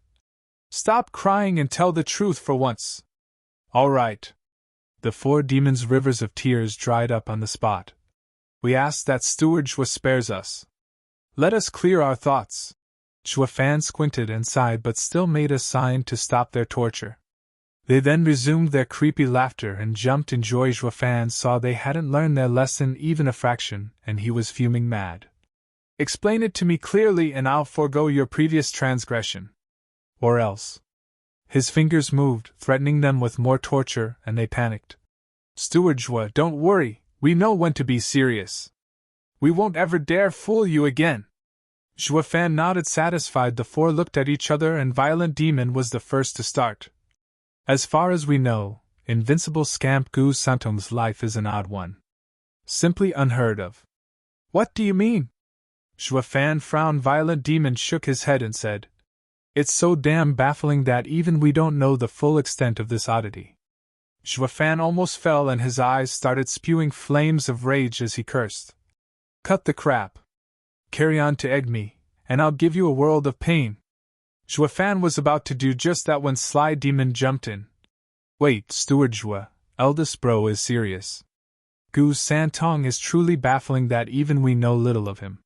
Stop crying and tell the truth for once. All right. The 4 demons' rivers of tears dried up on the spot. We ask that Steward Zhuo spares us. Let us clear our thoughts. Zhuo Fan squinted and sighed, but still made a sign to stop their torture. They then resumed their creepy laughter and jumped in joy. Zhuo Fan saw they hadn't learned their lesson even a fraction, and he was fuming mad. Explain it to me clearly and I'll forego your previous transgression. Or else. His fingers moved, threatening them with more torture, and they panicked. Steward Zhuo, don't worry, we know when to be serious. We won't ever dare fool you again. Zhuo Fan nodded satisfied. The 4 looked at each other, and Violent Demon was the first to start. As far as we know, Invincible Scamp Gu Santong's life is an odd one. Simply unheard of. What do you mean? Zhuo Fan frowned. Violent Demon shook his head and said, It's so damn baffling that even we don't know the full extent of this oddity. Zhuo Fan almost fell and his eyes started spewing flames of rage as he cursed. Cut the crap. Carry on to egg me, and I'll give you a world of pain. Zhuo Fan was about to do just that when Sly Demon jumped in. Wait, Steward Zhuo, eldest bro is serious. Gu Santong is truly baffling that even we know little of him.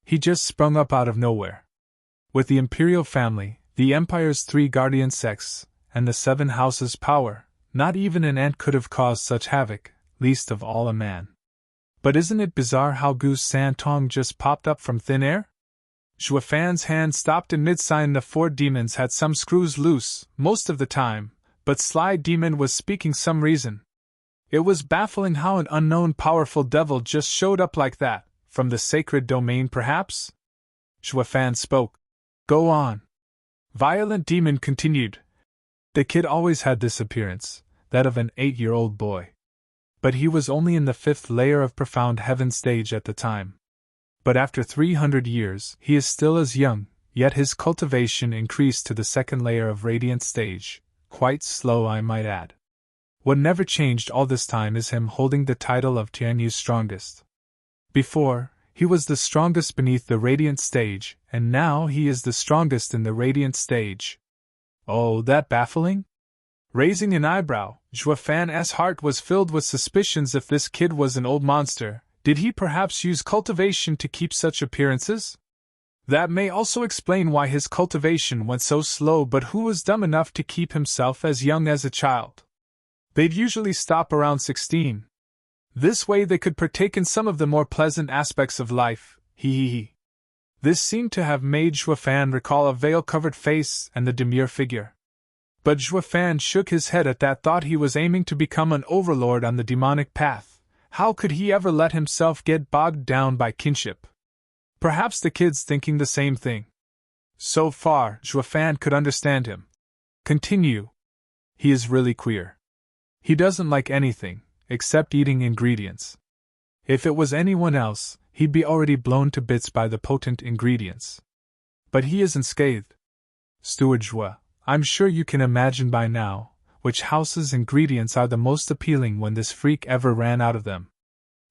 He just sprung up out of nowhere. With the imperial family, the empire's 3 guardian sects, and the 7 houses' power, not even an ant could have caused such havoc, least of all a man. But isn't it bizarre how Gu Santong just popped up from thin air? Zhuo Fan's hand stopped in mid-sign. The 4 demons had some screws loose, most of the time, but Sly Demon was speaking some reason. It was baffling how an unknown powerful devil just showed up like that, from the sacred domain perhaps? Zhuo Fan spoke. Go on. Violent Demon continued. The kid always had this appearance, that of an 8-year-old boy. But he was only in the 5th layer of Profound Heaven stage at the time. But after 300 years, he is still as young, yet his cultivation increased to the second layer of radiant stage, quite slow I might add. What never changed all this time is him holding the title of Tianyu's strongest. Before, he was the strongest beneath the radiant stage, and now he is the strongest in the radiant stage. Oh, that baffling? Raising an eyebrow, Zhuofan's heart was filled with suspicions. If this kid was an old monster, did he perhaps use cultivation to keep such appearances? That may also explain why his cultivation went so slow, but who was dumb enough to keep himself as young as a child? They'd usually stop around 16. This way they could partake in some of the more pleasant aspects of life, he. This seemed to have made Zhuofan recall a veil-covered face and the demure figure. But Zhuofan shook his head at that thought. He was aiming to become an overlord on the demonic path. How could he ever let himself get bogged down by kinship? Perhaps the kid's thinking the same thing. So far, Zhuofan could understand him. Continue. He is really queer. He doesn't like anything, except eating ingredients. If it was anyone else, he'd be already blown to bits by the potent ingredients. But he isn't scathed. Steward Zhua, I'm sure you can imagine by now which house's ingredients are the most appealing when this freak ever ran out of them.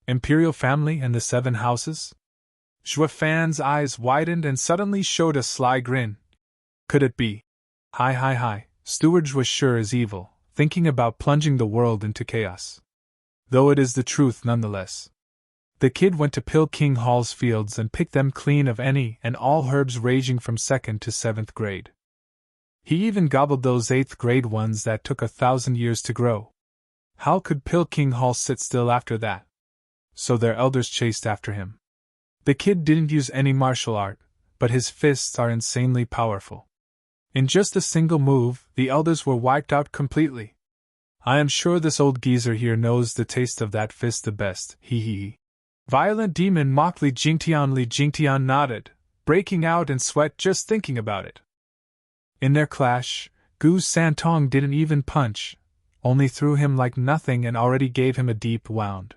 Imperial family and the 7 houses? Zhuofan's eyes widened and suddenly showed a sly grin. Could it be? Hi. Steward was sure as evil, thinking about plunging the world into chaos. Though it is the truth nonetheless. The kid went to Pilking Hall's fields and picked them clean of any and all herbs ranging from 2nd to 7th grade. He even gobbled those 8th grade ones that took 1,000 years to grow. How could Pilking Hall sit still after that? So their elders chased after him. The kid didn't use any martial art, but his fists are insanely powerful. In just a single move, the elders were wiped out completely. I am sure this old geezer here knows the taste of that fist the best, he. Violent demon mocked Li Jingtian nodded, breaking out in sweat just thinking about it. In their clash, Gu Santong didn't even punch, only threw him like nothing and already gave him a deep wound.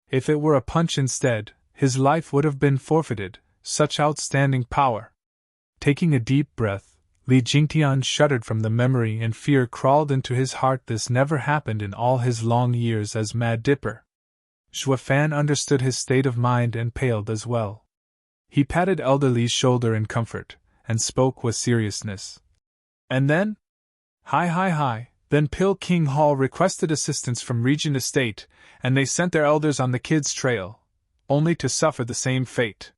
If it were a punch instead, his life would have been forfeited, such outstanding power. Taking a deep breath, Li Jingtian shuddered from the memory and fear crawled into his heart. This never happened in all his long years as Mad Dipper. Zhuofan understood his state of mind and paled as well. He patted Elder Li's shoulder in comfort, and spoke with seriousness. And then? Hi. Then Pilking Hall requested assistance from Regent Estate, and they sent their elders on the kid's trail, only to suffer the same fate.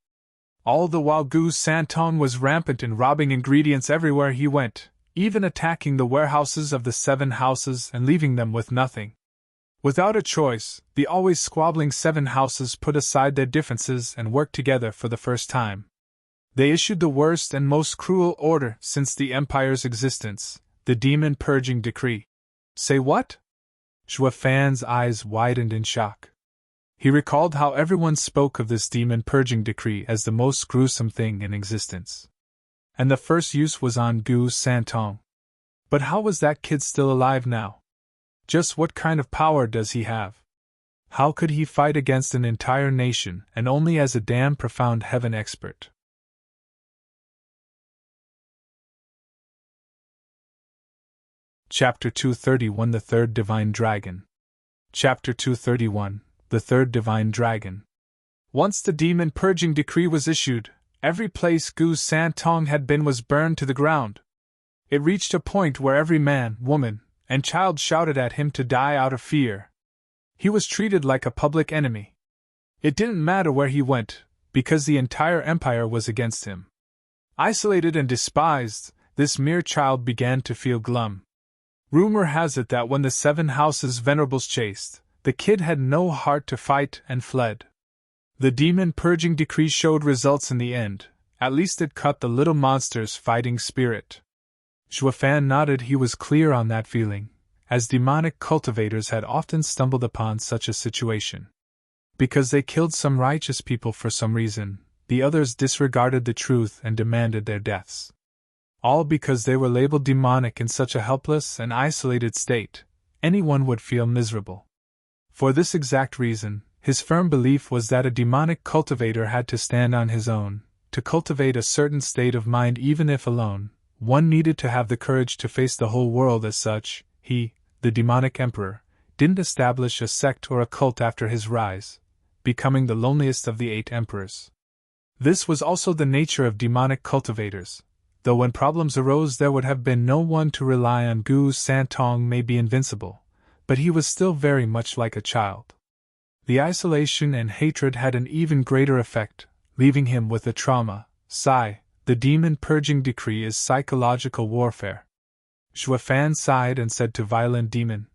All the while Gu Santong was rampant in robbing ingredients everywhere he went, even attacking the warehouses of the 7 houses and leaving them with nothing. Without a choice, the always squabbling 7 houses put aside their differences and worked together for the first time. They issued the worst and most cruel order since the Empire's existence, the Demon Purging Decree. Say what? Zhuofan's eyes widened in shock. He recalled how everyone spoke of this Demon Purging Decree as the most gruesome thing in existence. And the first use was on Gu Santong. But how was that kid still alive now? Just what kind of power does he have? How could he fight against an entire nation and only as a damn profound heaven expert? Chapter 231 The Third Divine Dragon. Chapter 231 The Third Divine Dragon. Once the Demon Purging Decree was issued, every place Gu Santong had been was burned to the ground. It reached a point where every man, woman, and child shouted at him to die out of fear. He was treated like a public enemy. It didn't matter where he went, because the entire empire was against him. Isolated and despised, this mere child began to feel glum. Rumor has it that when the 7 houses venerables chased, the kid had no heart to fight and fled. The Demon Purging Decree showed results in the end, at least it cut the little monster's fighting spirit. Zhuofan nodded. He was clear on that feeling, as demonic cultivators had often stumbled upon such a situation. Because they killed some righteous people for some reason, the others disregarded the truth and demanded their deaths. All because they were labeled demonic in such a helpless and isolated state, anyone would feel miserable. For this exact reason, his firm belief was that a demonic cultivator had to stand on his own, to cultivate a certain state of mind even if alone, one needed to have the courage to face the whole world as such. He, the demonic emperor, didn't establish a sect or a cult after his rise, becoming the loneliest of the 8 emperors. This was also the nature of demonic cultivators, though when problems arose there would have been no one to rely on. Gu Santong may be invincible, but he was still very much like a child. The isolation and hatred had an even greater effect, leaving him with a trauma. The demon purging decree is psychological warfare. Xuefan sighed and said to Violent Demon,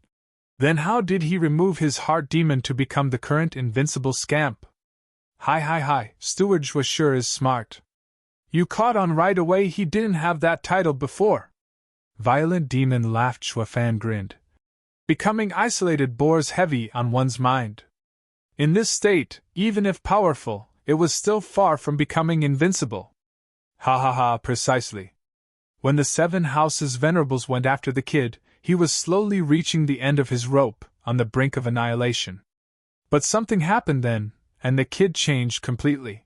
"Then how did he remove his heart demon to become the current invincible Scamp?" Hi, Steward was sure is smart. You caught on right away he didn't have that title before." Violent Demon laughed. Xuefan grinned. "Becoming isolated bores heavy on one's mind. In this state, even if powerful, it was still far from becoming invincible." Precisely. When the 7 houses venerables went after the kid, he was slowly reaching the end of his rope, on the brink of annihilation. But something happened then, and the kid changed completely.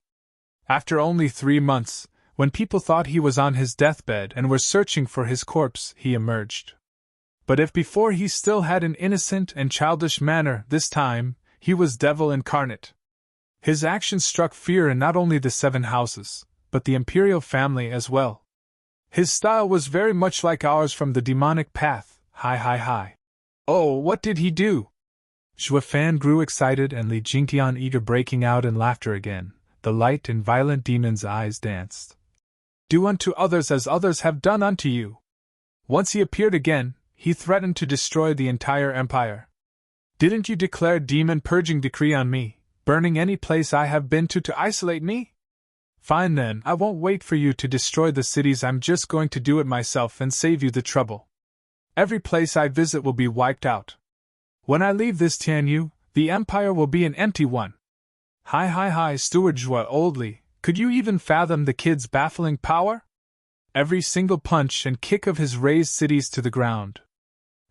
After only 3 months, when people thought he was on his deathbed and were searching for his corpse, he emerged. But if before he still had an innocent and childish manner, this time, he was devil incarnate. His actions struck fear in not only the 7 houses, but the imperial family as well. His style was very much like ours from the demonic path. Hi. Oh, what did he do? Xuefan grew excited and Li Jingtian eager, breaking out in laughter again. The light in Violent Demon's eyes danced. "Do unto others as others have done unto you." Once he appeared again, he threatened to destroy the entire empire. "Didn't you declare demon purging decree on me, burning any place I have been to isolate me? Fine then, I won't wait for you to destroy the cities, I'm just going to do it myself and save you the trouble. Every place I visit will be wiped out. When I leave this Tianyu, the empire will be an empty one." Hi, Steward Zhua oldly, could you even fathom the kid's baffling power? Every single punch and kick of his razed cities to the ground.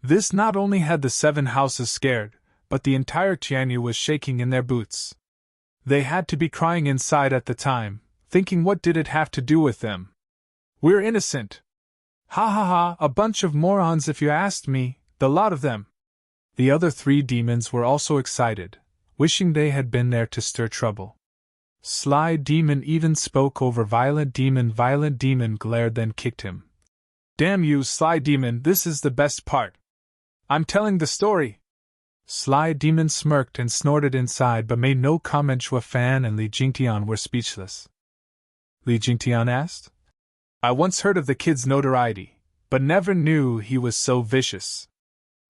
This not only had the 7 houses scared, but the entire Tianyu was shaking in their boots. They had to be crying inside at the time, thinking what did it have to do with them? "We're innocent." A bunch of morons if you asked me, the lot of them. The other 3 demons were also excited, wishing they had been there to stir trouble. Sly Demon even spoke over Violent Demon. Violent Demon glared, then kicked him. "Damn you, Sly Demon, this is the best part. I'm telling the story." Sly Demon smirked and snorted inside but made no comment. Xuefan and Li Jingtian were speechless. Li Jingtian asked, "I once heard of the kid's notoriety, but never knew he was so vicious.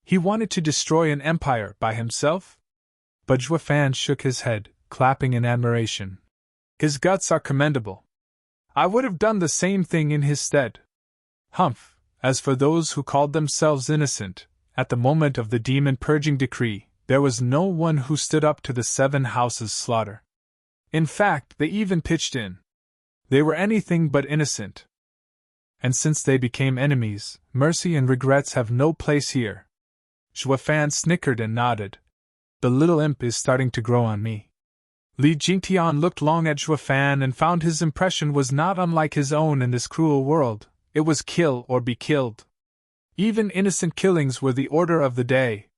He wanted to destroy an empire by himself?" But Xuefan shook his head, clapping in admiration. "His guts are commendable. I would have done the same thing in his stead." Humph. As for those who called themselves innocent, at the moment of the demon purging decree, there was no one who stood up to the 7 houses' slaughter. In fact, they even pitched in. They were anything but innocent. And since they became enemies, mercy and regrets have no place here. Xuefan snickered and nodded. "The little imp is starting to grow on me." Li Jingtian looked long at Xuefan and found his impression was not unlike his own in this cruel world. It was kill or be killed. Even innocent killings were the order of the day.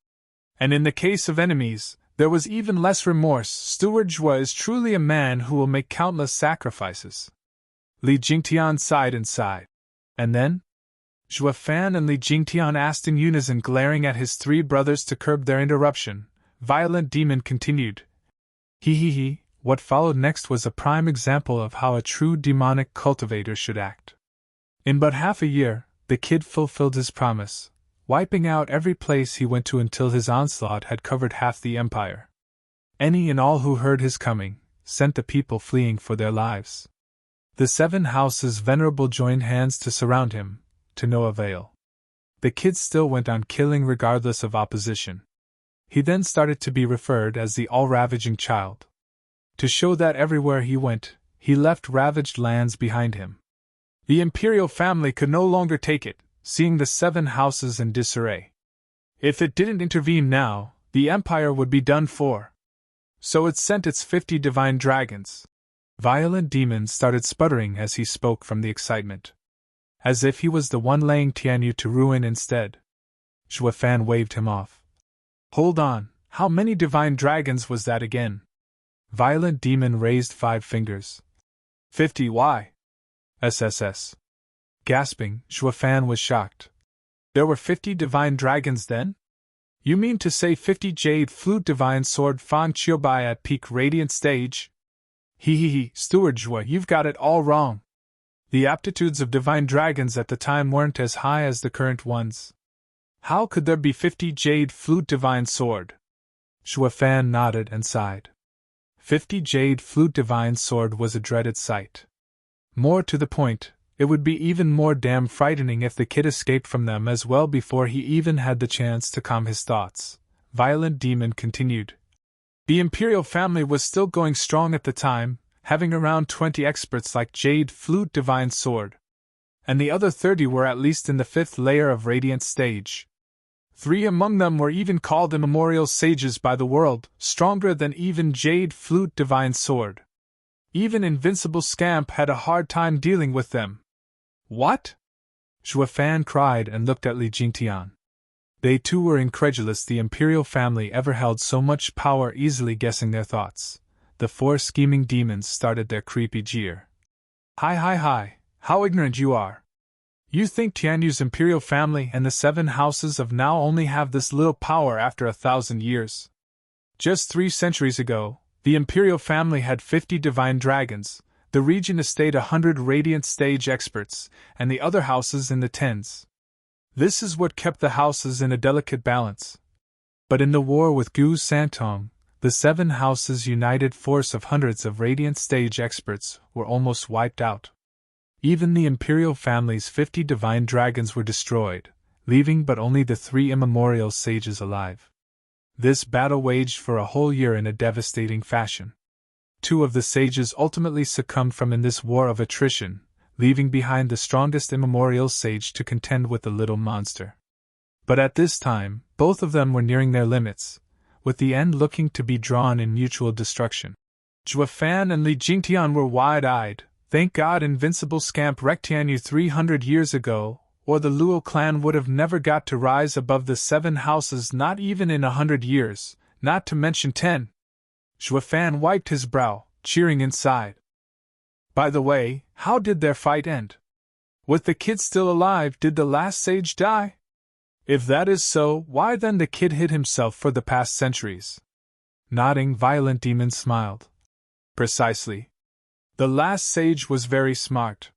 And in the case of enemies, there was even less remorse. Steward Zhua is truly a man who will make countless sacrifices. Li Jingtian sighed and sighed. "And then?" Xuefan and Li Jingtian asked in unison, glaring at his 3 brothers to curb their interruption. Violent Demon continued. What followed next was a prime example of how a true demonic cultivator should act. In but half a year, the kid fulfilled his promise, wiping out every place he went to until his onslaught had covered half the empire. Any and all who heard his coming sent the people fleeing for their lives. The 7 houses venerable joined hands to surround him, to no avail. The kid still went on killing regardless of opposition. He then started to be referred as the all-ravaging child. To show that everywhere he went, he left ravaged lands behind him. The imperial family could no longer take it, seeing the 7 houses in disarray. If it didn't intervene now, the empire would be done for. So it sent its 50 divine dragons. Violent Demon started sputtering as he spoke from the excitement. As if he was the one laying Tianyu to ruin instead. Zhua Fan waved him off. Hold on, how many divine dragons was that again? Violent Demon raised 5 fingers. 50 why? SSS. Gasping, Zhua Fan was shocked. There were 50 divine dragons then? You mean to say 50 Jade Flute Divine Sword Fang Qiubai at peak radiant stage? Hee, Steward Zhua, you've got it all wrong. The aptitudes of divine dragons at the time weren't as high as the current ones. How could there be 50 Jade Flute Divine Sword? Zhua Fan nodded and sighed. 50 Jade Flute Divine Sword was a dreaded sight. More to the point, it would be even more damn frightening if the kid escaped from them as well before he even had the chance to calm his thoughts. Violent Demon continued. The Imperial family was still going strong at the time, having around 20 experts like Jade Flute Divine Sword. And the other 30 were at least in the 5th layer of Radiant Stage. 3 among them were even called immemorial sages by the world, stronger than even Jade Flute Divine Sword. Even Invincible Scamp had a hard time dealing with them. What? Zhua Fan cried and looked at Li Jingtian. They too were incredulous the Imperial family ever held so much power, easily guessing their thoughts. The 4 scheming demons started their creepy jeer. Hi, how ignorant you are. You think Tianyu's Imperial family and the 7 houses of now only have this little power after 1,000 years. Just 3 centuries ago, the Imperial family had 50 divine dragons, the region estate 100 radiant stage experts, and the other houses in the tens. This is what kept the houses in a delicate balance. But in the war with Gu Santong, the 7 houses' united force of hundreds of radiant stage experts were almost wiped out. Even the Imperial family's 50 divine dragons were destroyed, leaving but only the 3 immemorial sages alive. This battle waged for a whole year in a devastating fashion. 2 of the sages ultimately succumbed in this war of attrition, leaving behind the strongest immemorial sage to contend with the little monster. But at this time, both of them were nearing their limits, with the end looking to be drawn in mutual destruction. Zhua Fan and Li Jingtian were wide-eyed. Thank God Invincible Scamp wrecked Tianyu 300 years ago, or the Luo clan would have never got to rise above the 7 houses, not even in 100 years, not to mention 10. Zhua Fan wiped his brow, cheering inside. By the way, how did their fight end? With the kid still alive, did the last sage die? If that is so, why then the kid hid himself for the past centuries? Nodding, Violent Demon smiled. Precisely. The last sage was very smart.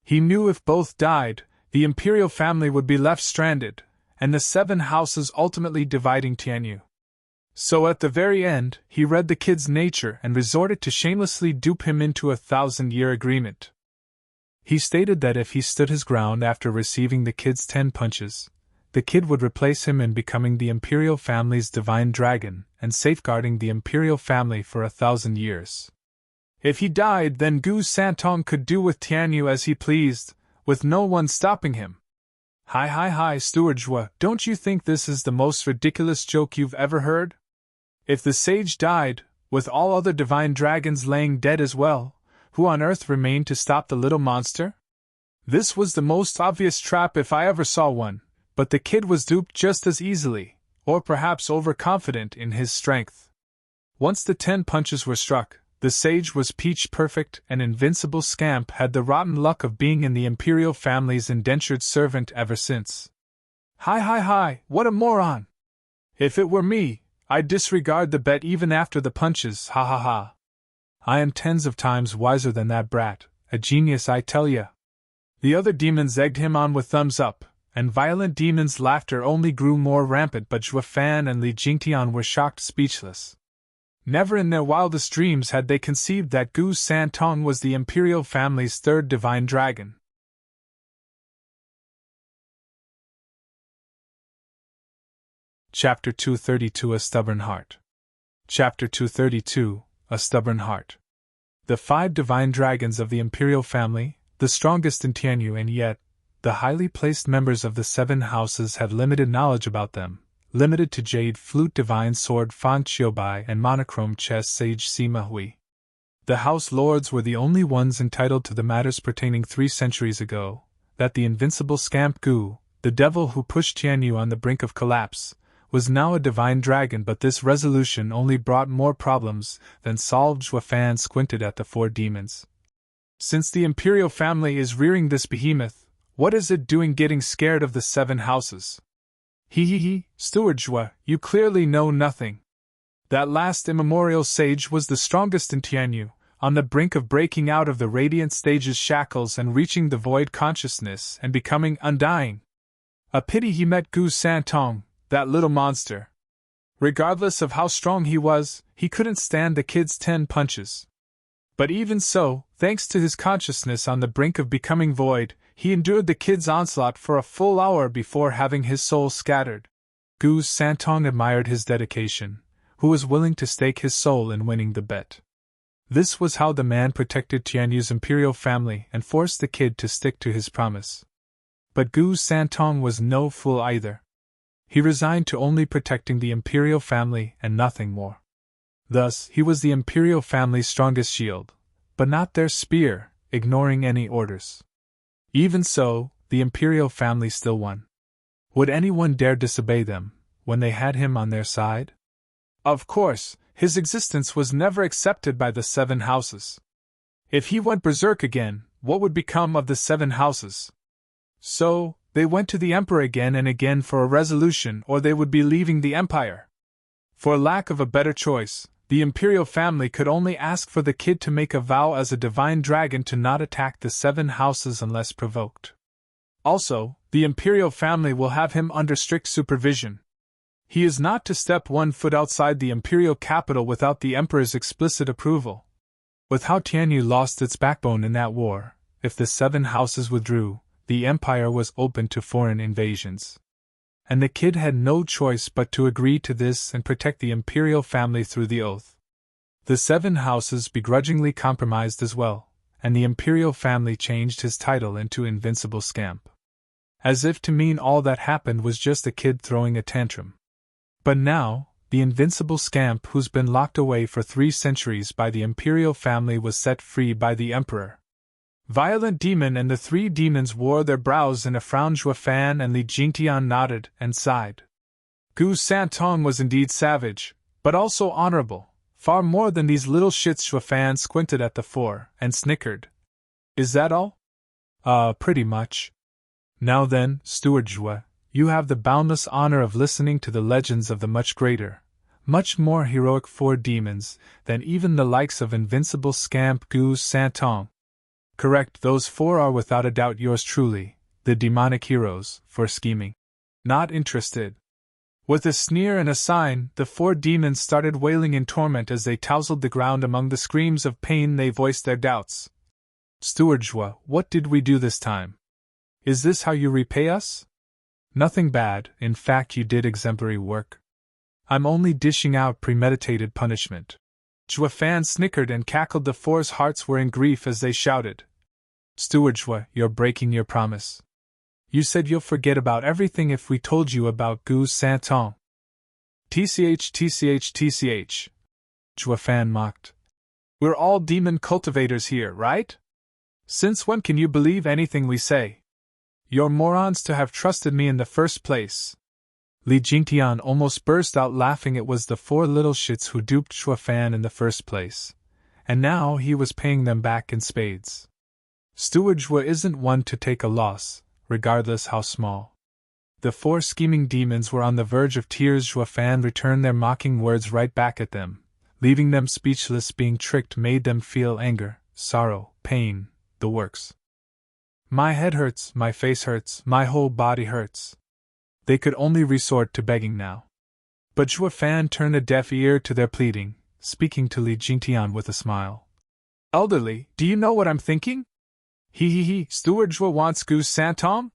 He knew if both died, the Imperial family would be left stranded, and the 7 houses ultimately dividing Tianyu. So at the very end, he read the kid's nature and resorted to shamelessly dupe him into a 1,000-year agreement. He stated that if he stood his ground after receiving the kid's 10 punches, the kid would replace him in becoming the Imperial family's divine dragon and safeguarding the Imperial family for 1,000 years. If he died, then Gu Santong could do with Tianyu as he pleased, with no one stopping him. Hi, Steward Zhua, don't you think this is the most ridiculous joke you've ever heard? If the sage died, with all other divine dragons laying dead as well, who on earth remained to stop the little monster? This was the most obvious trap if I ever saw one, but the kid was duped just as easily, or perhaps overconfident in his strength. Once the 10 punches were struck, the sage was peach perfect, and Invincible Scamp had the rotten luck of being in the Imperial family's indentured servant ever since. Hi, what a moron! If it were me, I'd disregard the bet even after the punches, ha. I am tens of times wiser than that brat, a genius I tell ya. The other demons egged him on with thumbs up, and Violent Demon's laughter only grew more rampant, but Zhua Fan and Li Jingtian were shocked speechless. Never in their wildest dreams had they conceived that Gu Santong was the Imperial family's 3rd divine dragon. Chapter 232 A Stubborn Heart. Chapter 232 A Stubborn Heart. The 5 divine dragons of the Imperial family, the strongest in Tianyu, and yet, the highly placed members of the 7 houses had limited knowledge about them, limited to Jade Flute Divine Sword Fang Qiubai and Monochrome Chess Sage Sima Hui. The House Lords were the only ones entitled to the matters pertaining 3 centuries ago, that the invincible Scamp Gu, the devil who pushed Tianyu on the brink of collapse, was now a divine dragon, but this resolution only brought more problems than solved. Zhua Fan squinted at the 4 demons. Since the imperial family is rearing this behemoth, what is it doing getting scared of the 7 houses? Steward Zhua, you clearly know nothing. That last immemorial sage was the strongest in Tianyu, on the brink of breaking out of the radiant stage's shackles and reaching the void consciousness and becoming undying. A pity he met Gu Santong, that little monster. Regardless of how strong he was, he couldn't stand the kid's 10 punches. But even so, thanks to his consciousness on the brink of becoming void, he endured the kid's onslaught for a full hour before having his soul scattered. Gu Santong admired his dedication, who was willing to stake his soul in winning the bet. This was how the man protected Tianyu's imperial family and forced the kid to stick to his promise. But Gu Santong was no fool either. He resigned to only protecting the imperial family and nothing more. Thus, he was the imperial family's strongest shield, but not their spear, ignoring any orders. Even so, the imperial family still won. Would anyone dare disobey them, when they had him on their side? Of course, his existence was never accepted by the 7 houses. If he went berserk again, what would become of the 7 houses? So, they went to the emperor again and again for a resolution, or they would be leaving the empire. For lack of a better choice, the imperial family could only ask for the kid to make a vow as a divine dragon to not attack the 7 houses unless provoked. Also, the imperial family will have him under strict supervision. He is not to step 1 foot outside the imperial capital without the emperor's explicit approval. With how Tianyu lost its backbone in that war, if the 7 houses withdrew, the empire was open to foreign invasions. And the kid had no choice but to agree to this and protect the imperial family through the oath. The 7 houses begrudgingly compromised as well, and the imperial family changed his title into Invincible Scamp. As if to mean all that happened was just a kid throwing a tantrum. But now, the Invincible Scamp who's been locked away for 3 centuries by the imperial family was set free by the emperor. Violent Demon and the 3 demons wore their brows in a frown. Zhua Fan and Li Jingtian nodded and sighed. Gu Santong was indeed savage, but also honorable, far more than these little shits. Zhua Fan squinted at the 4 and snickered. Is that all? Pretty much. Now then, Steward Zhua, you have the boundless honor of listening to the legends of the much greater, much more heroic 4 demons than even the likes of Invincible Scamp Gu Santong. Correct, those 4 are without a doubt yours truly, the demonic heroes, for scheming. Not interested. With a sneer and a sign, the 4 demons started wailing in torment as they tousled the ground. Among the screams of pain they voiced their doubts. Steward Zhua, what did we do this time? Is this how you repay us? Nothing bad, in fact you did exemplary work. I'm only dishing out premeditated punishment. Zhua Fan snickered and cackled. The 4's hearts were in grief as they shouted. Steward Zhua, you're breaking your promise. You said you'll forget about everything if we told you about Gu Santong. TCH. Zhua Fan mocked. We're all demon cultivators here, right? Since when can you believe anything we say? You're morons to have trusted me in the first place. Li Jingtian almost burst out laughing. It was the 4 little shits who duped Zhua Fan in the first place, and now he was paying them back in spades. Steward Zhua isn't one to take a loss, regardless how small. The 4 scheming demons were on the verge of tears. Zhua Fan returned their mocking words right back at them, leaving them speechless. Being tricked made them feel anger, sorrow, pain, the works. My head hurts, my face hurts, my whole body hurts. They could only resort to begging now. But Zhua Fan turned a deaf ear to their pleading, speaking to Li Jingtian with a smile. Elderly, do you know what I'm thinking? Steward Zhua wants Gu Santong?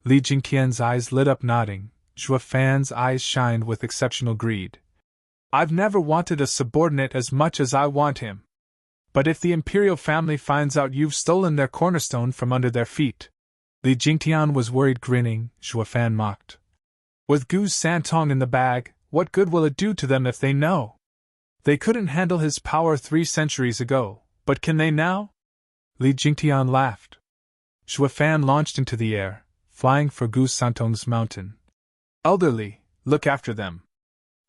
Li Jingtian's eyes lit up, nodding. Zhua Fan's eyes shined with exceptional greed. I've never wanted a subordinate as much as I want him. But if the imperial family finds out you've stolen their cornerstone from under their feet... Li Jingtian was worried, grinning. Zhua Fan mocked. With Gu Santong in the bag, what good will it do to them if they know? They couldn't handle his power 3 centuries ago, but can they now? Li Jingtian laughed. Xuefan launched into the air, flying for Gu Santong's mountain. Elderly, look after them.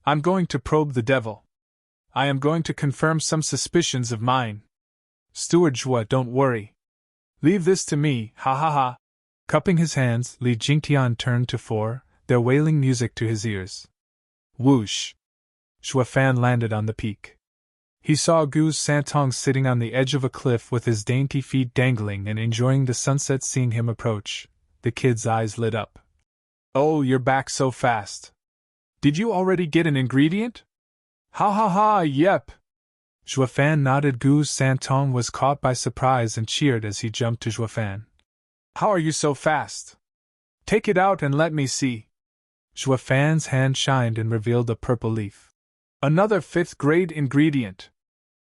I'm going to probe the devil. I am going to confirm some suspicions of mine. Steward Zhua, don't worry. Leave this to me, ha ha ha. Cupping his hands, Li Jingtian turned to 4, their wailing music to his ears. Whoosh! Xuefan landed on the peak. He saw Gu Santong sitting on the edge of a cliff with his dainty feet dangling and enjoying the sunset. Seeing him approach, the kid's eyes lit up. Oh, you're back so fast. Did you already get an ingredient? Ha ha ha, yep. Xuefan nodded. Gu Santong was caught by surprise and cheered as he jumped to Xuefan. How are you so fast? Take it out and let me see. Xuefan's hand shined and revealed a purple leaf. Another 5th grade ingredient.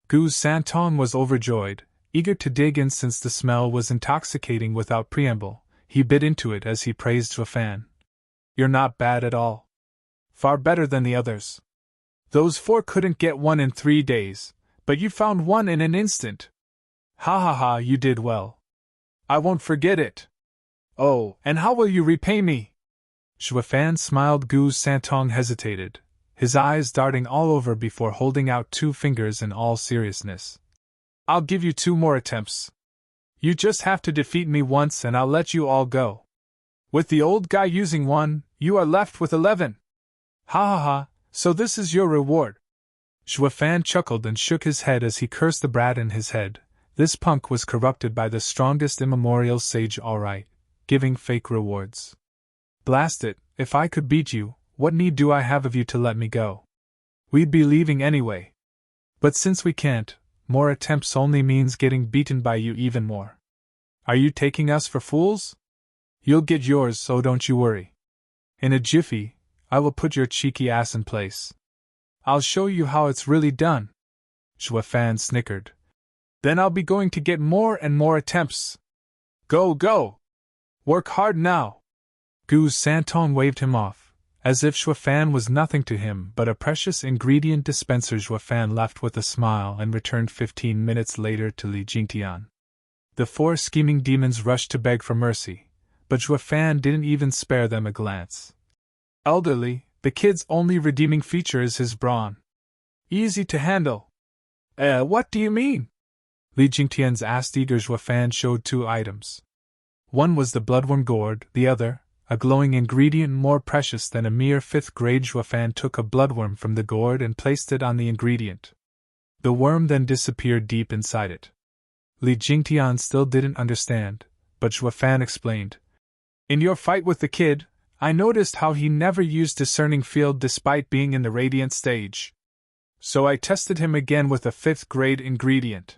Gu Santong was overjoyed, eager to dig in since the smell was intoxicating. Without preamble, he bit into it as he praised Xuefan. You're not bad at all. Far better than the others. Those 4 couldn't get one in 3 days, but you found one in an instant. Ha ha ha, you did well. I won't forget it. Oh, and how will you repay me? Xuefan smiled. Gu Santong hesitated, his eyes darting all over before holding out 2 fingers in all seriousness. I'll give you 2 more attempts. You just have to defeat me once and I'll let you all go. With the old guy using 1, you are left with 11. Ha ha ha, so this is your reward. Xuefan chuckled and shook his head as he cursed the brat in his head. This punk was corrupted by the strongest immemorial sage, alright, giving fake rewards. Blast it, if I could beat you, what need do I have of you to let me go? We'd be leaving anyway. But since we can't, more attempts only means getting beaten by you even more. Are you taking us for fools? You'll get yours, so don't you worry. In a jiffy, I will put your cheeky ass in place. I'll show you how it's really done. Xuefan snickered. Then I'll be going to get more and more attempts. Go, go! Work hard now! Gu Santong waved him off, as if Xuefan was nothing to him but a precious ingredient dispenser. Xuefan left with a smile and returned 15 minutes later to Li Jingtian. The 4 scheming demons rushed to beg for mercy, but Xuefan didn't even spare them a glance. Elderly, the kid's only redeeming feature is his brawn. Easy to handle. What do you mean? Li Jingtian's asked. Eager. Xuefan showed 2 items. One was the bloodworm gourd, the other, a glowing ingredient more precious than a mere 5th grade. Xuefan took a bloodworm from the gourd and placed it on the ingredient. The worm then disappeared deep inside it. Li Jingtian still didn't understand, but Xuefan explained. In your fight with the kid, I noticed how he never used discerning field despite being in the radiant stage. So I tested him again with a 5th grade ingredient.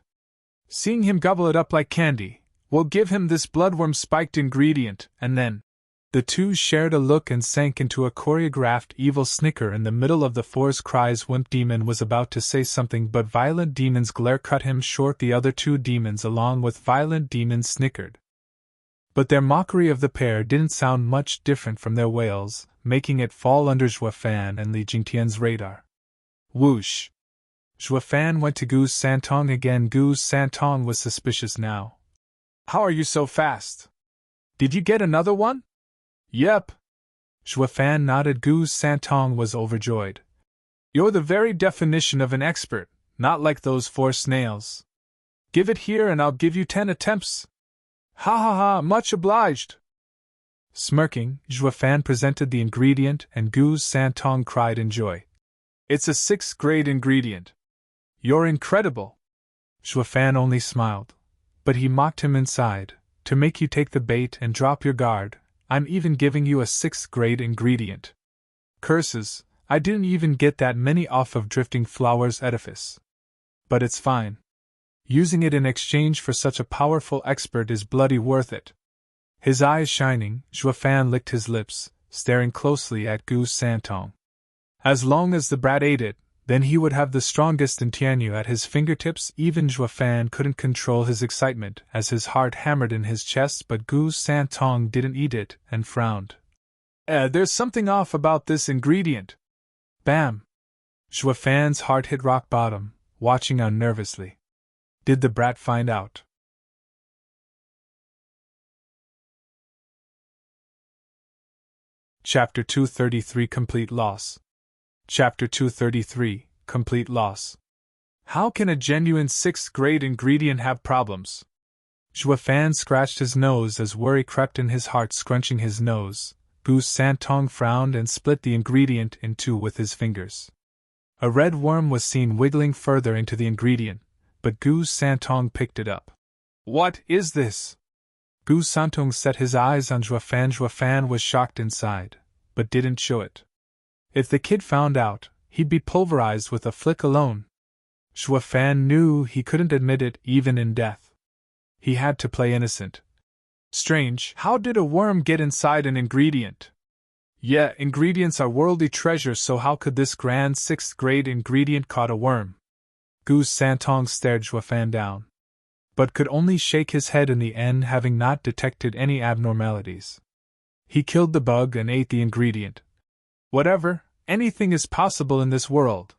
Seeing him gobble it up like candy, we'll give him this bloodworm spiked ingredient, and then. The 2 shared a look and sank into a choreographed evil snicker in the middle of the 4's cries. Wimp Demon was about to say something, but Violent Demon's glare cut him short. The other 2 demons along with Violent Demon snickered. But their mockery of the pair didn't sound much different from their wails, making it fall under Xuefan and Li Jingtian's radar. Whoosh! Xuefan went to Gu Santong again. Gu Santong was suspicious now. How are you so fast? Did you get another one? Yep. Xuefan nodded. Gu Santong was overjoyed. You're the very definition of an expert, not like those 4 snails. Give it here and I'll give you 10 attempts. Ha ha ha, much obliged. Smirking, Xuefan presented the ingredient and Gu Santong cried in joy. It's a 6th grade ingredient. You're incredible. Xuefan only smiled, but he mocked him inside. To make you take the bait and drop your guard, I'm even giving you a 6th grade ingredient. Curses, I didn't even get that many off of Drifting Flowers edifice. But it's fine. Using it in exchange for such a powerful expert is bloody worth it. His eyes shining, Xuefan licked his lips, staring closely at Gu Santong. As long as the brat ate it, then he would have the strongest in Tianyu at his fingertips. Even Xuefan couldn't control his excitement as his heart hammered in his chest, but Gu Santong didn't eat it and frowned. There's something off about this ingredient. Bam! Fan's heart hit rock bottom, watching on nervously. Did the brat find out? Chapter 233 Complete Loss. Chapter 233 Complete Loss. How can a genuine 6th grade ingredient have problems? Fan scratched his nose as worry crept in his heart, scrunching his nose. Gu Santong frowned and split the ingredient in two with his fingers. A red worm was seen wiggling further into the ingredient, but Gu Santong picked it up. What is this? Gu Santong set his eyes on Fan. Fan was shocked inside, but didn't show it. If the kid found out, he'd be pulverized with a flick alone. Fan knew he couldn't admit it even in death. He had to play innocent. Strange, how did a worm get inside an ingredient? Yeah, ingredients are worldly treasures, so how could this grand 6th grade ingredient caught a worm? Gu Santong stared Fan down, but could only shake his head in the end, having not detected any abnormalities. He killed the bug and ate the ingredient. Whatever, anything is possible in this world.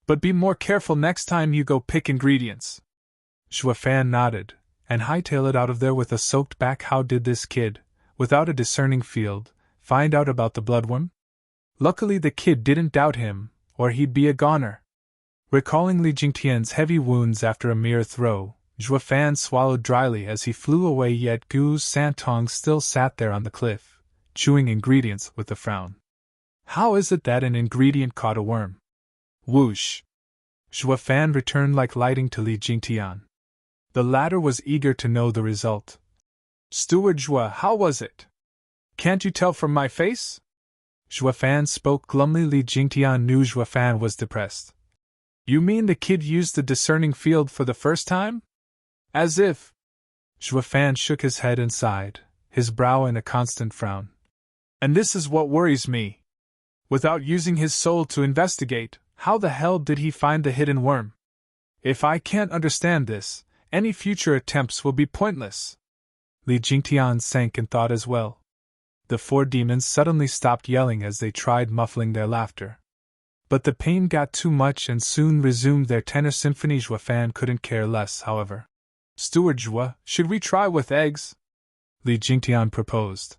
But be more careful next time you go pick ingredients. Fan nodded, and hightailed it out of there with a soaked back. How did this kid, without a discerning field, find out about the bloodworm? Luckily the kid didn't doubt him, or he'd be a goner. Recalling Li Jingtian's heavy wounds after a mere throw, Fan swallowed dryly as he flew away, yet Gu Santong still sat there on the cliff, chewing ingredients with a frown. How is it that an ingredient caught a worm? Whoosh! Fan returned like lightning to Li Jingtian. The latter was eager to know the result. Steward Zhua, how was it? Can't you tell from my face? Fan spoke glumly. Li Jingtian knew Fan was depressed. You mean the kid used the discerning field for the first time? As if. Fan shook his head and sighed, his brow in a constant frown. And this is what worries me. Without using his soul to investigate, how the hell did he find the hidden worm? If I can't understand this, any future attempts will be pointless. Li Jingtian sank in thought as well. The 4 demons suddenly stopped yelling as they tried muffling their laughter. But the pain got too much and soon resumed their tenor symphony. Fan couldn't care less, however. Steward Zhua, should we try with eggs? Li Jingtian proposed.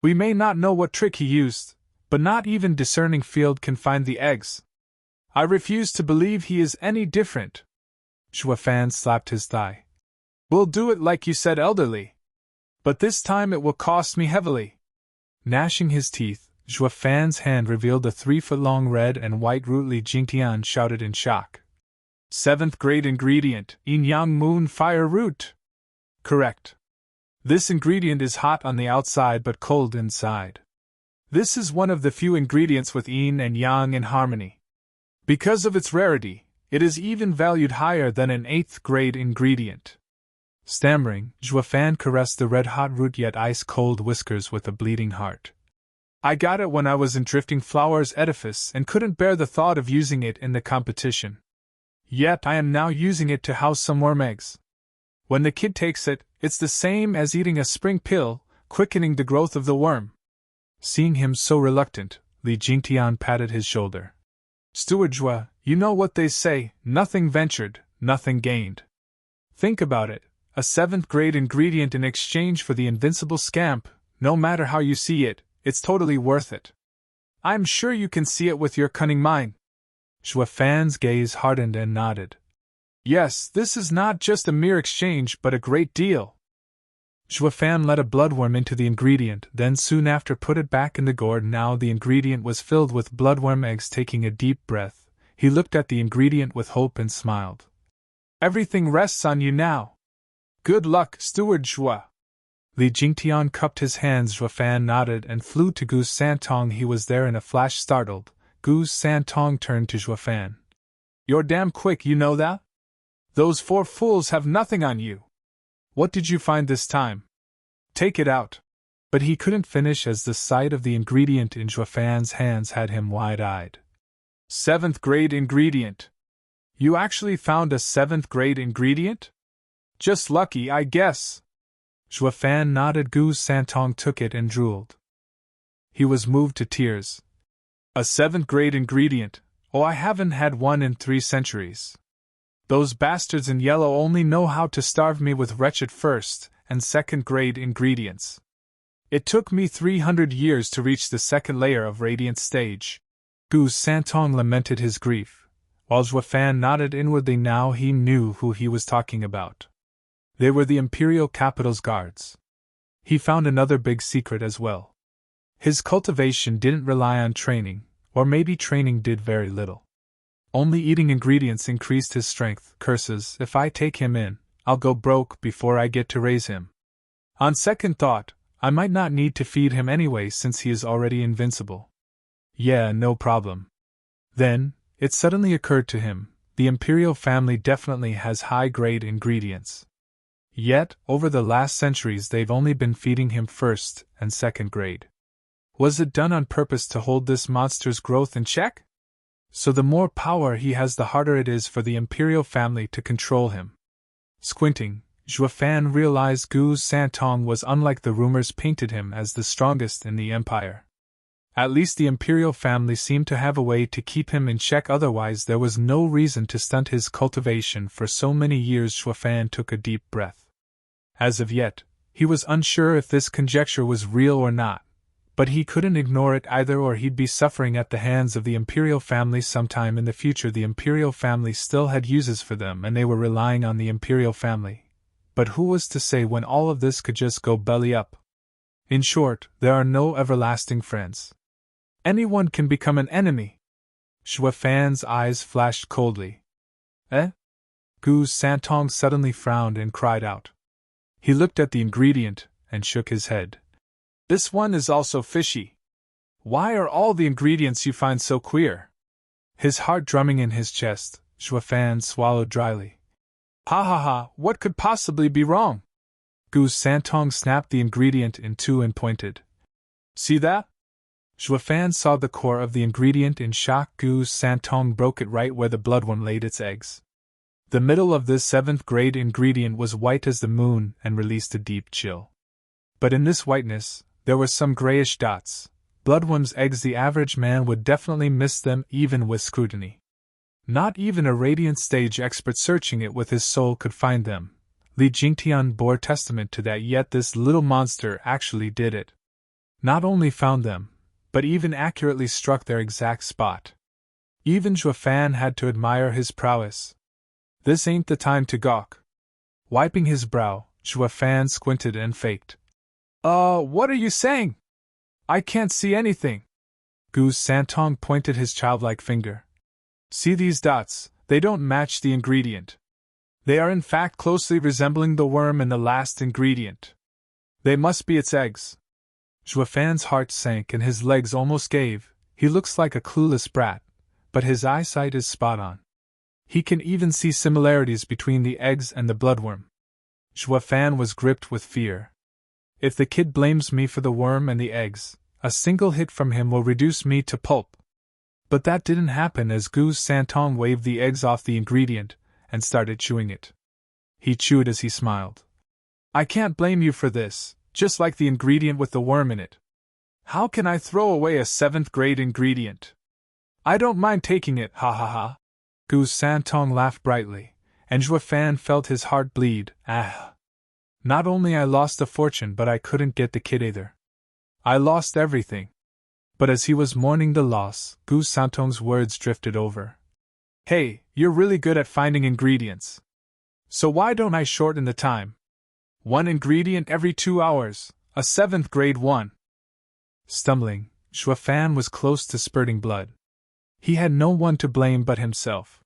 We may not know what trick he used, but not even discerning field can find the eggs. I refuse to believe he is any different. Fan slapped his thigh. We'll do it like you said, elderly. But this time it will cost me heavily. Gnashing his teeth, Fan's hand revealed a 3-foot-long red and white root. Li Jingtian shouted in shock. 7th grade ingredient, Yin Yang Moon Fire Root. Correct. This ingredient is hot on the outside but cold inside. This is one of the few ingredients with yin and yang in harmony. Because of its rarity, it is even valued higher than an 8th grade ingredient. Stammering, Fan caressed the red-hot root yet ice-cold whiskers with a bleeding heart. I got it when I was in Drifting Flower's edifice and couldn't bear the thought of using it in the competition. Yet I am now using it to house some worm eggs. When the kid takes it, it's the same as eating a spring pill, quickening the growth of the worm. Seeing him so reluctant, Li Jingtian patted his shoulder. Steward Zhua, you know what they say, nothing ventured, nothing gained. Think about it, a 7th grade ingredient in exchange for the invincible Scamp, no matter how you see it, it's totally worth it. I'm sure you can see it with your cunning mind. Fan's gaze hardened and nodded. Yes, this is not just a mere exchange but a great deal. Fan let a bloodworm into the ingredient, then soon after put it back in the gourd. Now the ingredient was filled with bloodworm eggs. Taking a deep breath, he looked at the ingredient with hope and smiled. Everything rests on you now. Good luck, Steward Zhua. Li Jingtian cupped his hands. Fan nodded and flew to Gu Santong. He was there in a flash. Startled, Gu Santong turned to Fan. You're damn quick, you know that? Those 4 fools have nothing on you. What did you find this time? Take it out. But he couldn't finish as the sight of the ingredient in Fan's hands had him wide-eyed. 7th grade ingredient. You actually found a 7th grade ingredient? Just lucky, I guess. Fan nodded. Gu Santong took it and drooled. He was moved to tears. A 7th grade ingredient, Oh, I haven't had one in 3 centuries. Those bastards in yellow only know how to starve me with wretched first and second grade ingredients. It took me 300 years to reach the second layer of radiant stage. Gu Santong lamented his grief, while Zhuafan nodded inwardly. Now he knew who he was talking about. They were the Imperial Capital's guards. He found another big secret as well. His cultivation didn't rely on training, or maybe training did very little. Only eating ingredients increased his strength. Curses, if I take him in, I'll go broke before I get to raise him. On second thought, I might not need to feed him anyway since he is already invincible. Yeah, no problem. Then, it suddenly occurred to him, the Imperial family definitely has high-grade ingredients. Yet, over the last centuries they've only been feeding him first and second grade. Was it done on purpose to hold this monster's growth in check? So the more power he has, the harder it is for the Imperial family to control him. Squinting, Zhuafan realized Gu Santong was unlike the rumors painted him as the strongest in the empire. At least the Imperial family seemed to have a way to keep him in check, otherwise there was no reason to stunt his cultivation for so many years. Zhuafan took a deep breath. As of yet, he was unsure if this conjecture was real or not, but he couldn't ignore it either, or he'd be suffering at the hands of the Imperial family sometime in the future. The Imperial family still had uses for them and they were relying on the Imperial family. But who was to say when all of this could just go belly up? In short, there are no everlasting friends. Anyone can become an enemy. Zhuafan's eyes flashed coldly. Eh? Gu Santong suddenly frowned and cried out. He looked at the ingredient and shook his head. This one is also fishy. Why are all the ingredients you find so queer? His heart drumming in his chest, Zhuafan swallowed dryly. Ha ha ha, what could possibly be wrong? Gu Santong snapped the ingredient in two and pointed. See that? Zhuafan saw the core of the ingredient in shock. Gu Santong broke it right where the bloodworm laid its eggs. The middle of this 7th grade ingredient was white as the moon and released a deep chill. But in this whiteness, there were some grayish dots. Bloodworm's eggs. The average man would definitely miss them even with scrutiny. Not even a radiant stage expert searching it with his soul could find them. Li Jingtian bore testament to that, yet this little monster actually did it. Not only found them, but even accurately struck their exact spot. Even Zhuafan had to admire his prowess. This ain't the time to gawk. Wiping his brow, Zhuafan squinted and faked. What are you saying? I can't see anything. Gu Santong pointed his childlike finger. See these dots, they don't match the ingredient. They are in fact closely resembling the worm in the last ingredient. They must be its eggs. Zhuafan's heart sank and his legs almost gave. He looks like a clueless brat, but his eyesight is spot on. He can even see similarities between the eggs and the bloodworm. Zhuafan was gripped with fear. If the kid blames me for the worm and the eggs, a single hit from him will reduce me to pulp. But that didn't happen as Gu Santong waved the eggs off the ingredient and started chewing it. He chewed as he smiled. I can't blame you for this, just like the ingredient with the worm in it. How can I throw away a 7th grade ingredient? I don't mind taking it, ha ha ha. Gu Santong laughed brightly, and Zhuafan felt his heart bleed. Not only I lost a fortune, but I couldn't get the kid either. I lost everything. But as he was mourning the loss, Gu Santong's words drifted over. Hey, you're really good at finding ingredients. So why don't I shorten the time? 1 ingredient every 2 hours, a 7th grade one. Stumbling, Zhuafan was close to spurting blood. He had no one to blame but himself.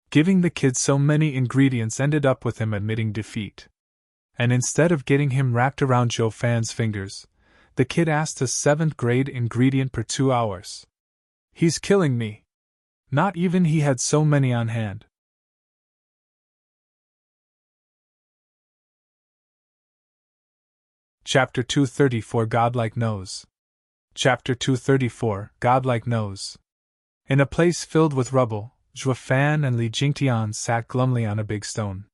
Giving the kid so many ingredients ended up with him admitting defeat. And instead of getting him wrapped around Zhuafan's fingers, the kid asked a 7th grade ingredient per 2 hours. He's killing me. Not even he had so many on hand. Chapter 234 Godlike Knows. Chapter 234 Godlike Knows. In a place filled with rubble, Zhuafan and Li Jingtian sat glumly on a big stone.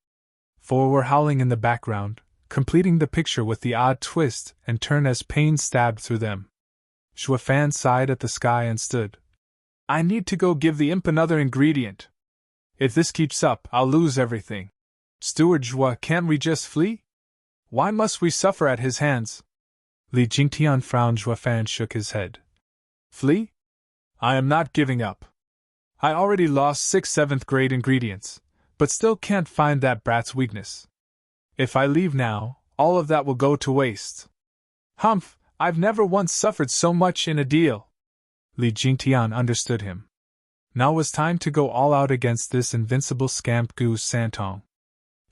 4 were howling in the background, completing the picture with the odd twist and turn as pain stabbed through them. Zhuafan sighed at the sky and stood. I need to go give the imp another ingredient. If this keeps up, I'll lose everything. Steward Zhua, can't we just flee? Why must we suffer at his hands? Li Jingtian frowned. Zhua Fan shook his head. Flee? I am not giving up. I already lost 6 7th grade ingredients, but still can't find that brat's weakness. If I leave now, all of that will go to waste. Humph, I've never once suffered so much in a deal. Li Jingtian understood him. Now was time to go all out against this invincible scamp Gu Santong.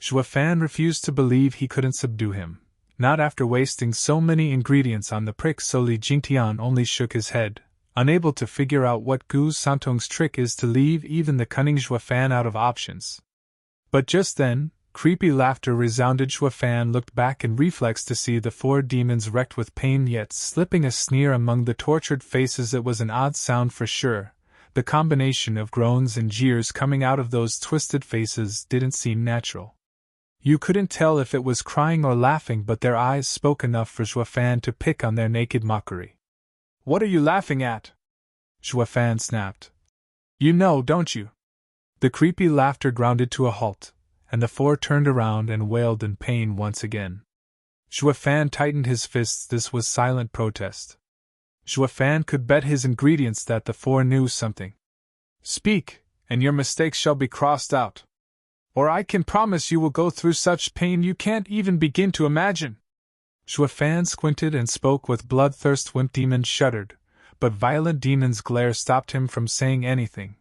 Zhua Fan refused to believe he couldn't subdue him, not after wasting so many ingredients on the prick, so Li Jingtian only shook his head, unable to figure out what Gu Santong's trick is to leave even the cunning Zhua Fan out of options. But just then, creepy laughter resounded. Zhua Fan looked back in reflex to see the 4 demons wrecked with pain yet slipping a sneer among the tortured faces. It was an odd sound for sure. The combination of groans and jeers coming out of those twisted faces didn't seem natural. You couldn't tell if it was crying or laughing, but their eyes spoke enough for Zhua Fan to pick on their naked mockery. What are you laughing at? Zhua Fan snapped. You know, don't you? The creepy laughter grounded to a halt, and the 4 turned around and wailed in pain once again. Zhua Fan tightened his fists. This was silent protest. Zhua Fan could bet his ingredients that the 4 knew something. Speak, and your mistakes shall be crossed out. Or I can promise you will go through such pain you can't even begin to imagine. Zhua Fan squinted and spoke with bloodthirst. Wimp Demon shuddered, but Violent Demon's glare stopped him from saying anything.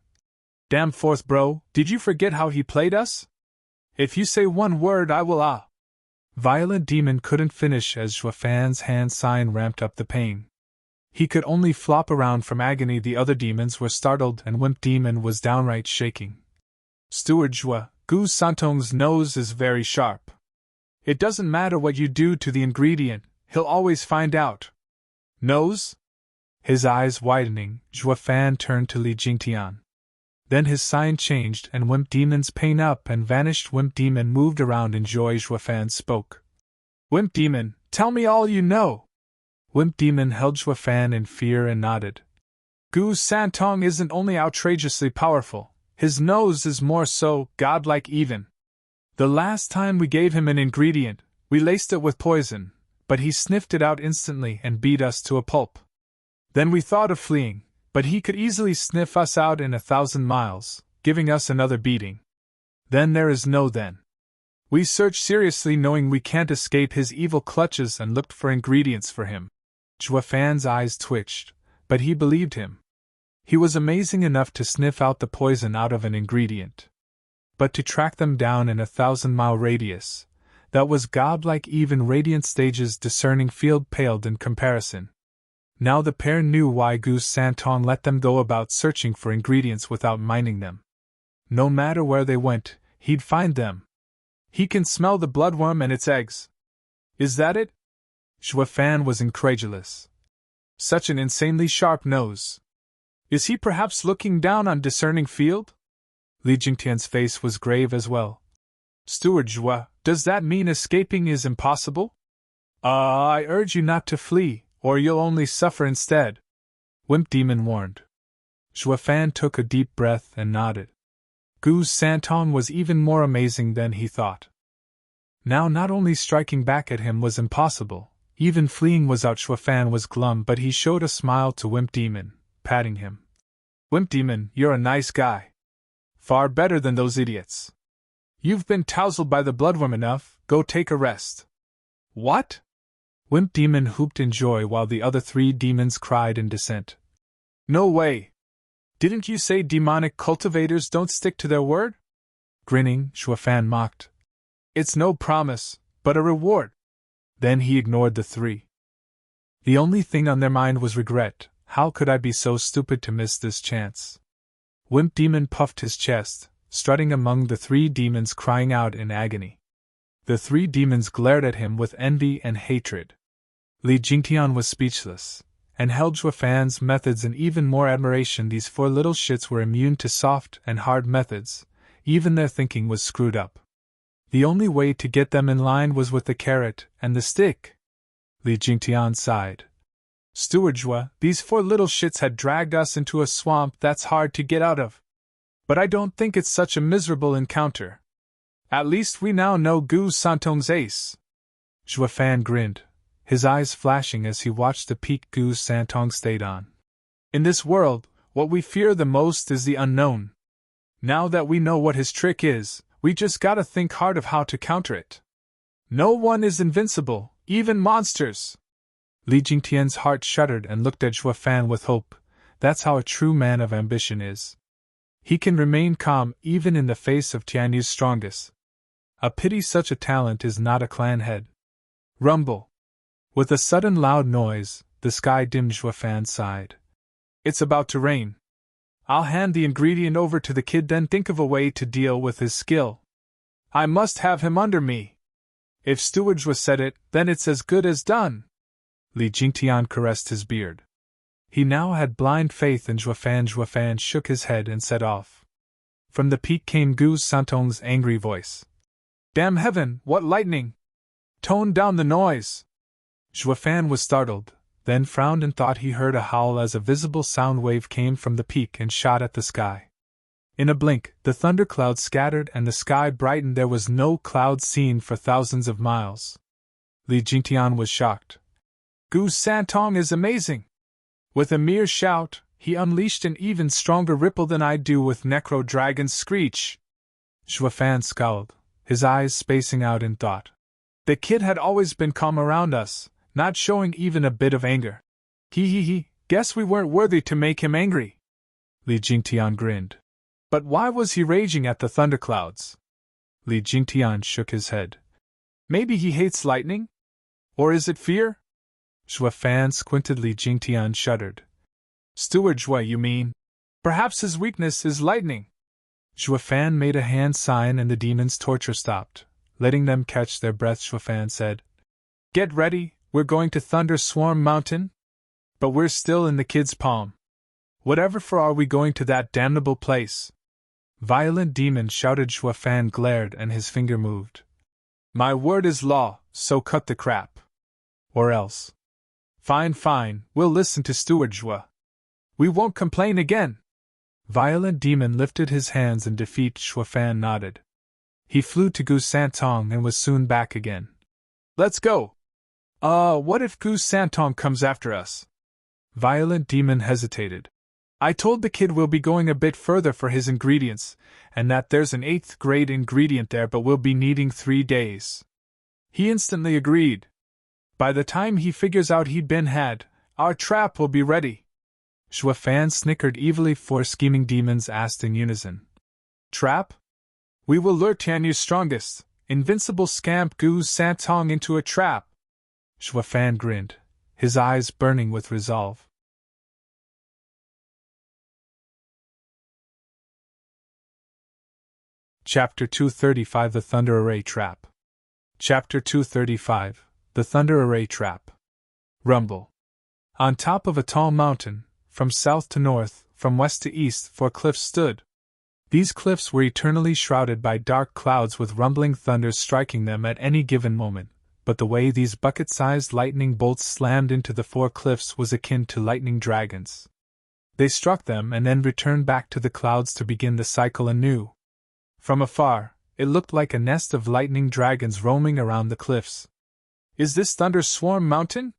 Damn fourth bro, did you forget how he played us? If you say one word I will Violent Demon couldn't finish as Zhua Fan's hand sign ramped up the pain. He could only flop around from agony. The other demons were startled and Wimp Demon was downright shaking. Steward Zhua, Gu Santong's nose is very sharp. It doesn't matter what you do to the ingredient, he'll always find out. Nose? His eyes widening, Zhua Fan turned to Li Jingtian. Then his sign changed and Wimp Demon's pain up and vanished. Wimp Demon moved around in joy. Zhua Fan spoke. Wimp Demon, tell me all you know. Wimp Demon held Zhua Fan in fear and nodded. Gu Santong isn't only outrageously powerful, his nose is more so, godlike even. The last time we gave him an ingredient, we laced it with poison, but he sniffed it out instantly and beat us to a pulp. Then we thought of fleeing, but he could easily sniff us out in 1,000 miles, giving us another beating. Then there is no then. We searched seriously knowing we can't escape his evil clutches and looked for ingredients for him. Zhua Fan's eyes twitched, but he believed him. He was amazing enough to sniff out the poison out of an ingredient. But to track them down in 1,000-mile radius, that was godlike. Even Radiant Stage's discerning field paled in comparison. Now the pair knew why Gu Santong let them go about searching for ingredients without minding them. No matter where they went, he'd find them. He can smell the bloodworm and its eggs. Is that it? Zhua Fan was incredulous. Such an insanely sharp nose. Is he perhaps looking down on discerning field? Li Jingtian's face was grave as well. Steward Zhua, does that mean escaping is impossible? I urge you not to flee, or you'll only suffer instead. Wimp Demon warned. Zhua Fan took a deep breath and nodded. Gu Santong was even more amazing than he thought. Now not only striking back at him was impossible, even fleeing was out. Zhua Fan was glum, but he showed a smile to Wimp Demon, patting him. Wimp Demon, you're a nice guy. Far better than those idiots. You've been tousled by the bloodworm enough, go take a rest. What? Wimp Demon whooped in joy while the other 3 demons cried in dissent. No way! Didn't you say demonic cultivators don't stick to their word? Grinning, Zhua Fan mocked. It's no promise, but a reward. Then he ignored the 3. The only thing on their mind was regret. How could I be so stupid to miss this chance? Wimp Demon puffed his chest, strutting among the 3 demons crying out in agony. The 3 demons glared at him with envy and hatred. Li Jingtian was speechless, and held Zhua Fan's methods in even more admiration. These 4 little shits were immune to soft and hard methods, even their thinking was screwed up. The only way to get them in line was with the carrot and the stick. Li Jingtian sighed. Steward, these 4 little shits had dragged us into a swamp that's hard to get out of. But I don't think it's such a miserable encounter. At least we now know Gu Santong's ace. Fan grinned, his eyes flashing as he watched the peak Gu Santong stayed on. In this world, what we fear the most is the unknown. Now that we know what his trick is, we just gotta think hard of how to counter it. No one is invincible, even monsters. Li Jingtian's heart shuddered and looked at Fan with hope. That's how a true man of ambition is. He can remain calm even in the face of Tianyu's strongest. A pity such a talent is not a clan head. Rumble. With a sudden loud noise, the sky dimmed. Fan sighed. It's about to rain. I'll hand the ingredient over to the kid, then think of a way to deal with his skill. I must have him under me. If Steward said it, then it's as good as done. Li Jingtian caressed his beard. He now had blind faith in Fan. Fan shook his head and set off. From the peak came Gu Santong's angry voice. Damn heaven, what lightning! Tone down the noise! Fan was startled, then frowned and thought he heard a howl as a visible sound wave came from the peak and shot at the sky. In a blink, the thunderclouds scattered and the sky brightened. There was no cloud seen for thousands of miles. Li Jingtian was shocked. Gu Santong is amazing! With a mere shout, he unleashed an even stronger ripple than I do with Necro Dragon's screech. Fan scowled, his eyes spacing out in thought. The kid had always been calm around us, not showing even a bit of anger. He, guess we weren't worthy to make him angry. Li Jingtian grinned. But why was he raging at the thunderclouds? Li Jingtian shook his head. Maybe he hates lightning? Or is it fear? Fan squinted. Li Jingtian shuddered. Steward, you mean? Perhaps his weakness is lightning. Fan made a hand sign and the demon's torture stopped, letting them catch their breath. Fan said, Get ready, we're going to Thunder Swarm Mountain? But we're still in the kid's palm. Whatever for are we going to that damnable place? Violent demon shouted. Fan glared and his finger moved. My word is law, so cut the crap. Or else. Fine, we'll listen to Steward. We won't complain again. Violent demon lifted his hands in defeat. Fan nodded. He flew to Gu Santong and was soon back again. Let's go. What if Gu Santong comes after us? Violent demon hesitated. I told the kid we'll be going a bit further for his ingredients, and that there's an 8th grade ingredient there, but we'll be needing 3 days. He instantly agreed. By the time he figures out he'd been had, our trap will be ready. Fan snickered evilly. 4 scheming demons asked in unison. Trap? We will lure Tianyu's strongest, invincible scamp Gu Santong into a trap. Fan grinned, his eyes burning with resolve. Chapter 235 The Thunder Array Trap. Chapter 235 The Thunder Array Trap. Rumble. On top of a tall mountain, from south to north, from west to east, 4 cliffs stood. These cliffs were eternally shrouded by dark clouds with rumbling thunders striking them at any given moment, but the way these bucket-sized lightning bolts slammed into the 4 cliffs was akin to lightning dragons. They struck them and then returned back to the clouds to begin the cycle anew. From afar, it looked like a nest of lightning dragons roaming around the cliffs. Is this Thunder Swarm Mountain?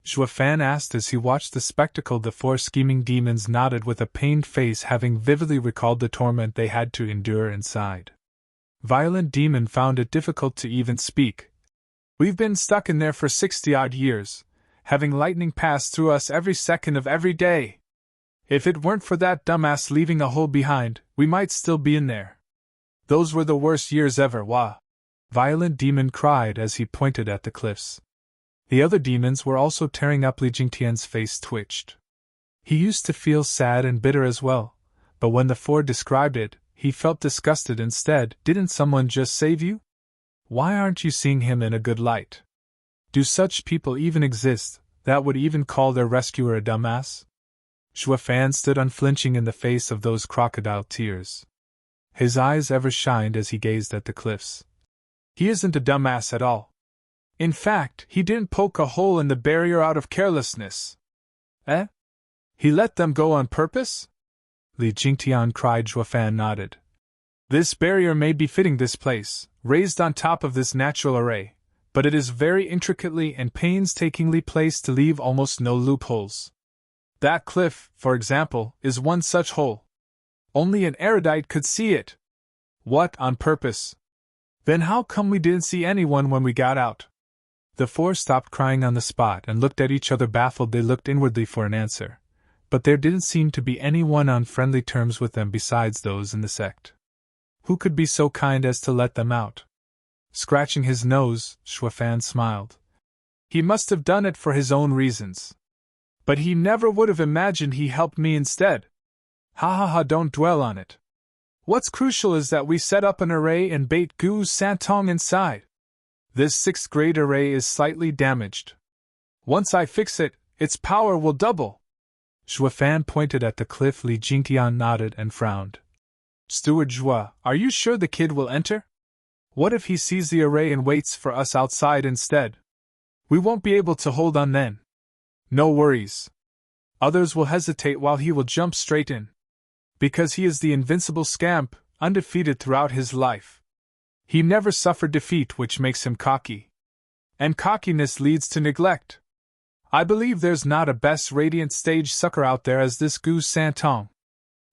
Fan asked as he watched the spectacle. The 4 scheming demons nodded with a pained face, having vividly recalled the torment they had to endure inside. Violent Demon found it difficult to even speak. We've been stuck in there for 60-odd years, having lightning pass through us every second of every day. If it weren't for that dumbass leaving a hole behind, we might still be in there. Those were the worst years ever, Violent Demon cried as he pointed at the cliffs. The other demons were also tearing up. Li Jingtian's face twitched. He used to feel sad and bitter as well, but when the 4 described it, he felt disgusted instead. Didn't someone just save you? Why aren't you seeing him in a good light? Do such people even exist, that would even call their rescuer a dumbass? Fan stood unflinching in the face of those crocodile tears. His eyes ever shined as he gazed at the cliffs. He isn't a dumbass at all. In fact, he didn't poke a hole in the barrier out of carelessness. Eh? He let them go on purpose? Li Jingtian cried. Zhuofan nodded. This barrier may be fitting this place, raised on top of this natural array, but it is very intricately and painstakingly placed to leave almost no loopholes. That cliff, for example, is one such hole. Only an erudite could see it. What, on purpose? Then how come we didn't see anyone when we got out? The four stopped crying on the spot and looked at each other baffled. They looked inwardly for an answer, but there didn't seem to be anyone on friendly terms with them besides those in the sect. Who could be so kind as to let them out? Scratching his nose, Zhuofan smiled. He must have done it for his own reasons. But he never would have imagined he helped me instead. Ha ha ha, don't dwell on it. What's crucial is that we set up an array and bait Gu Santong inside. This 6th grade array is slightly damaged. Once I fix it, its power will double. Zhuofan pointed at the cliff. Li Jingtian nodded and frowned. Steward Zhua, are you sure the kid will enter? What if he sees the array and waits for us outside instead? We won't be able to hold on then. No worries. Others will hesitate while he will jump straight in. Because he is the invincible Scamp, undefeated throughout his life. He never suffered defeat, which makes him cocky. And cockiness leads to neglect. I believe there's not a best radiant stage sucker out there as this Gu Santong.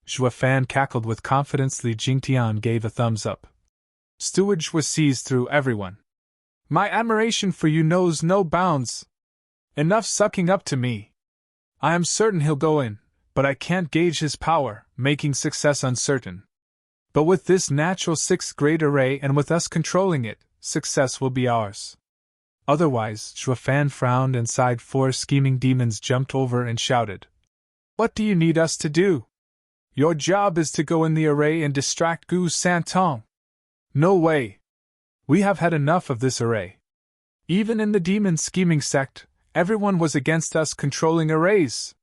Zhuofan cackled with confidence. Li Jingtian gave a thumbs up. Steward Zhua sees through everyone. My admiration for you knows no bounds. Enough sucking up to me. I am certain he'll go in, but I can't gauge his power, making success uncertain. But with this natural 6th grade array and with us controlling it, success will be ours. Otherwise, Zhuofan frowned and sighed. 4 scheming demons jumped over and shouted. What do you need us to do? Your job is to go in the array and distract Gu Santong. No way. We have had enough of this array. Even in the demon scheming sect, everyone was against us controlling arrays.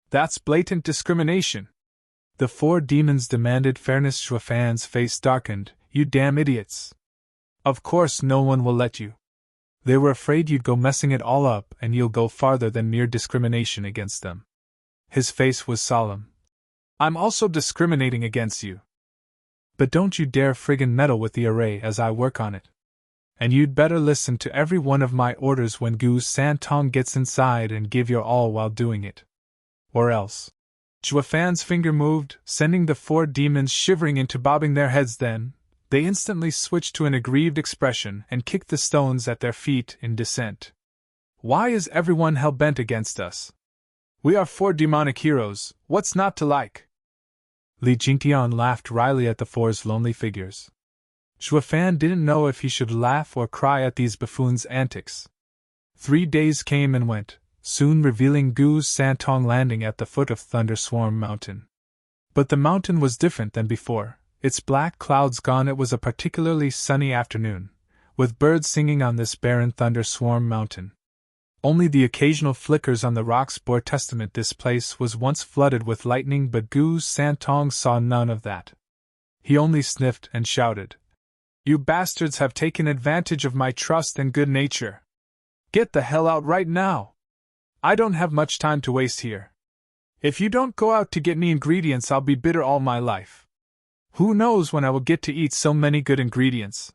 That's blatant discrimination. The 4 demons demanded fairness. Zhuofan's face darkened. You damn idiots. Of course no one will let you. They were afraid you'd go messing it all up and you'll go farther than mere discrimination against them. His face was solemn. I'm also discriminating against you. But don't you dare friggin' meddle with the array as I work on it. And you'd better listen to every one of my orders when Gu Santong gets inside and give your all while doing it. Or else. Zhuofan's finger moved, sending the 4 demons shivering into bobbing their heads. Then, they instantly switched to an aggrieved expression and kicked the stones at their feet in dissent. Why is everyone hell-bent against us? We are 4 demonic heroes, what's not to like? Li Jingtian laughed wryly at the 4's lonely figures. Zhuofan didn't know if he should laugh or cry at these buffoons' antics. 3 days came and went, soon revealing Gu Santong landing at the foot of Thunderswarm Mountain. But the mountain was different than before. Its black clouds gone, it was a particularly sunny afternoon, with birds singing on this barren Thunderswarm Mountain. Only the occasional flickers on the rocks bore testament this place was once flooded with lightning, but Gu Santong saw none of that. He only sniffed and shouted, You bastards have taken advantage of my trust and good nature. Get the hell out right now. I don't have much time to waste here. If you don't go out to get me ingredients, I'll be bitter all my life. Who knows when I will get to eat so many good ingredients?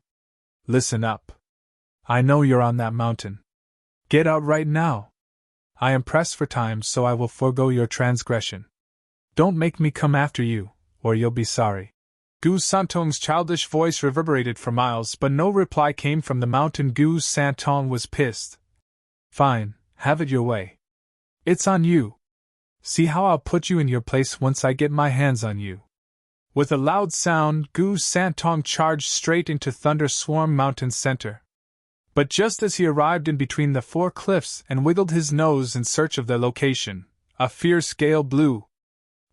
Listen up. I know you're on that mountain. Get out right now. I am pressed for time, so I will forego your transgression. Don't make me come after you, or you'll be sorry. Gu Santong's childish voice reverberated for miles, but no reply came from the mountain. Gu Santong was pissed. Fine, have it your way. It's on you. See how I'll put you in your place once I get my hands on you. With a loud sound, Gu Santong charged straight into Thunderswarm Mountain's center. But just as he arrived in between the 4 cliffs and wiggled his nose in search of their location, a fierce gale blew.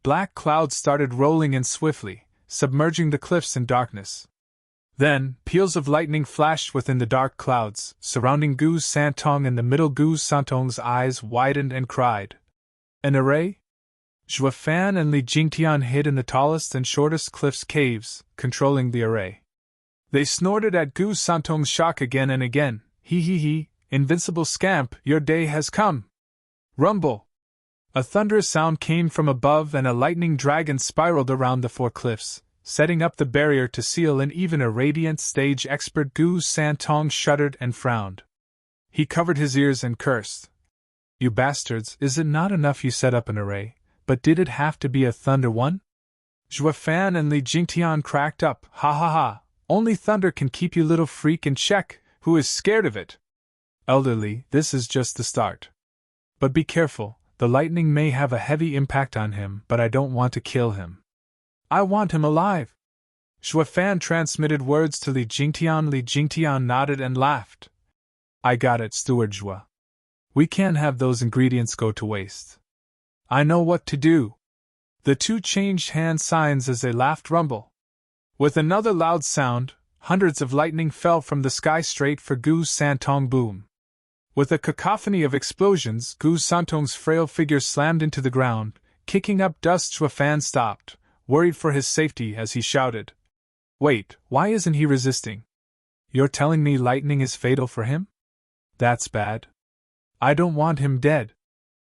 Black clouds started rolling in swiftly, submerging the cliffs in darkness. Then, peals of lightning flashed within the dark clouds, surrounding Gu Santong. In the middle, Gu Santong's eyes widened and cried, An array? Zhuofan and Li Jingtian hid in the tallest and shortest cliff's caves, controlling the array. They snorted at Gu Santong's shock again and again. He, invincible Scamp, your day has come. Rumble. A thunderous sound came from above and a lightning dragon spiraled around the 4 cliffs, setting up the barrier to seal in. Even a radiant stage expert Gu Santong shuddered and frowned. He covered his ears and cursed. You bastards, is it not enough you set up an array, but did it have to be a thunder one? Zhua Fan and Li Jingtian cracked up. Ha ha ha, only thunder can keep you little freak in check, who is scared of it. Elderly, this is just the start. But be careful, the lightning may have a heavy impact on him, but I don't want to kill him. I want him alive. Zhua Fan transmitted words to Li Jingtian. Li Jingtian nodded and laughed. I got it, Steward Zhua. We can't have those ingredients go to waste. I know what to do. The two changed hand signs as they laughed. Rumble. With another loud sound, hundreds of lightning fell from the sky straight for Gu Santong. Boom. With a cacophony of explosions, Gu Santong's frail figure slammed into the ground, kicking up dust. Zhua Fan stopped, worried for his safety as he shouted. Wait, why isn't he resisting? You're telling me lightning is fatal for him? That's bad. I don't want him dead.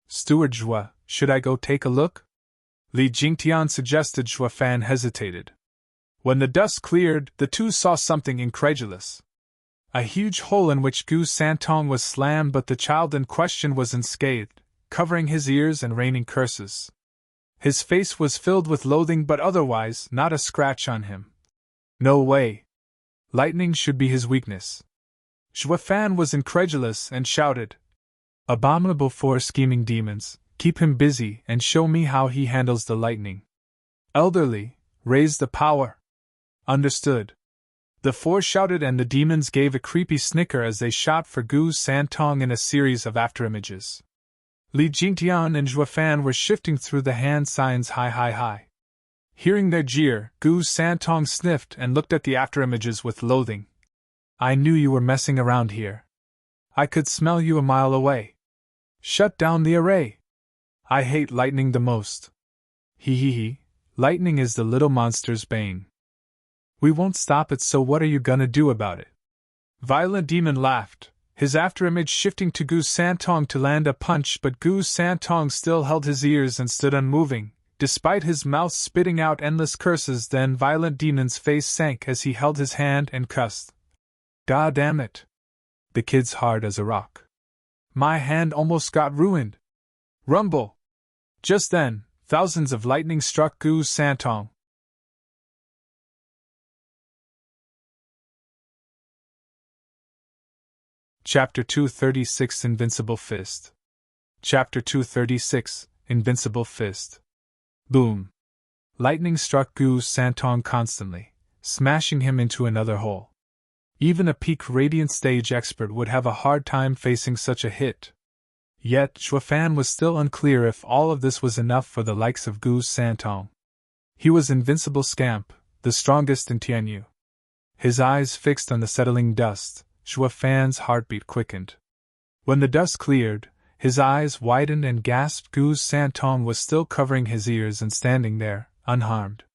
Steward Zhua, should I go take a look? Li Jingtian suggested. Zhua Fan hesitated. When the dust cleared, the two saw something incredulous. A huge hole in which Gu Santong was slammed, but the child in question was unscathed, covering his ears and raining curses. His face was filled with loathing, but otherwise not a scratch on him. No way. Lightning should be his weakness. Zhua Fan was incredulous and shouted. Abominable 4 scheming demons, keep him busy and show me how he handles the lightning. Elderly, raise the power. Understood. The 4 shouted and the demons gave a creepy snicker as they shot for Gu Santong in a series of afterimages. Li Jingtian and Zhua Fan were shifting through the hand signs. Hi. Hearing their jeer, Gu Santong sniffed and looked at the afterimages with loathing. I knew you were messing around here. I could smell you a mile away. Shut down the array. I hate lightning the most. He. Lightning is the little monster's bane. We won't stop it, so what are you gonna do about it? Violent Demon laughed, his afterimage shifting to Gu Santong to land a punch, but Gu Santong still held his ears and stood unmoving, despite his mouth spitting out endless curses. Then Violent Demon's face sank as he held his hand and cussed. God damn it. The kid's hard as a rock. My hand almost got ruined. Rumble. Just then, thousands of lightning struck Gu Santong. Chapter 236 Invincible Fist. Chapter 236 Invincible Fist. Boom. Lightning struck Gu Santong constantly, smashing him into another hole. Even a peak radiant stage expert would have a hard time facing such a hit. Yet Zhua Fan was still unclear if all of this was enough for the likes of Gu Santong. He was Invincible Scamp, the strongest in Tianyu. His eyes fixed on the settling dust, Zhua Fan's heartbeat quickened. When the dust cleared, his eyes widened and gasped. Gu Santong was still covering his ears and standing there, unharmed.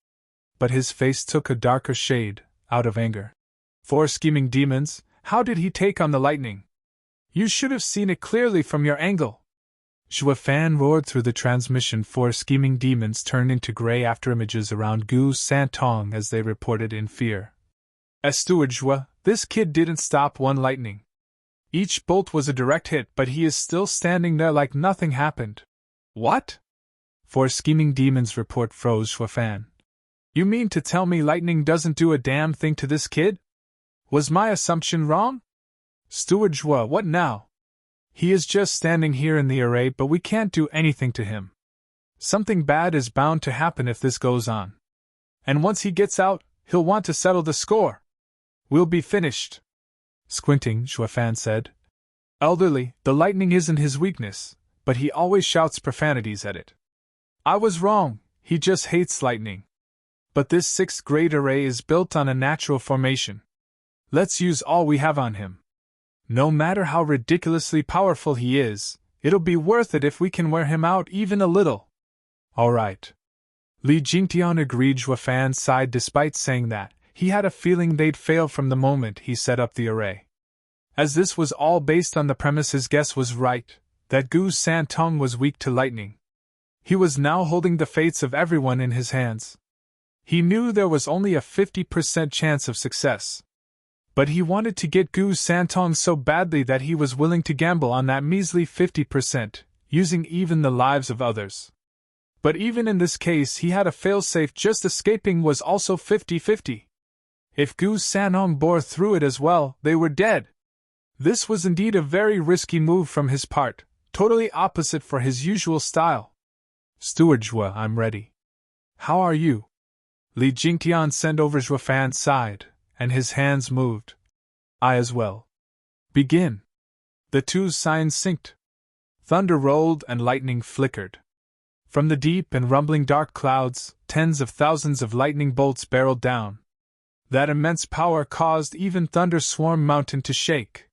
But his face took a darker shade, out of anger. 4 scheming demons, how did he take on the lightning? You should have seen it clearly from your angle. Zhua Fan roared through the transmission. 4 scheming demons turned into gray afterimages around Gu Santong as they reported in fear. As Steward Zhua, this kid didn't stop one lightning. Each bolt was a direct hit, but he is still standing there like nothing happened. What? 4 scheming demons report, froze Zhua Fan. You mean to tell me lightning doesn't do a damn thing to this kid? Was my assumption wrong? Steward Zhua, what now? He is just standing here in the array, but we can't do anything to him. Something bad is bound to happen if this goes on. And once he gets out, he'll want to settle the score. We'll be finished. Squinting, Zhua Fan said. Elderly, the lightning isn't his weakness, but he always shouts profanities at it. I was wrong, he just hates lightning. But this 6th grade array is built on a natural formation. Let's use all we have on him. No matter how ridiculously powerful he is, it'll be worth it if we can wear him out even a little. All right. Li Jingtian agreed. Zhua Fan sighed. Despite saying that, he had a feeling they'd fail from the moment he set up the array. As this was all based on the premise his guess was right, that Gu Santong was weak to lightning, He was now holding the fates of everyone in his hands. He knew there was only a 50% chance of success. But he wanted to get Gu Santong so badly that he was willing to gamble on that measly 50%, using even the lives of others. But even in this case he had a failsafe. Just escaping was also 50-50. If Gu Santong bore through it as well, they were dead. This was indeed a very risky move from his part, totally opposite for his usual style. Steward Zhua, I'm ready. How are you? Li Jingtian sent over Zhuafan's side, and his hands moved. I as well. Begin. The two signs synced. Thunder rolled and lightning flickered. From the deep and rumbling dark clouds, tens of thousands of lightning bolts barreled down. That immense power caused even Thunder Swarm Mountain to shake.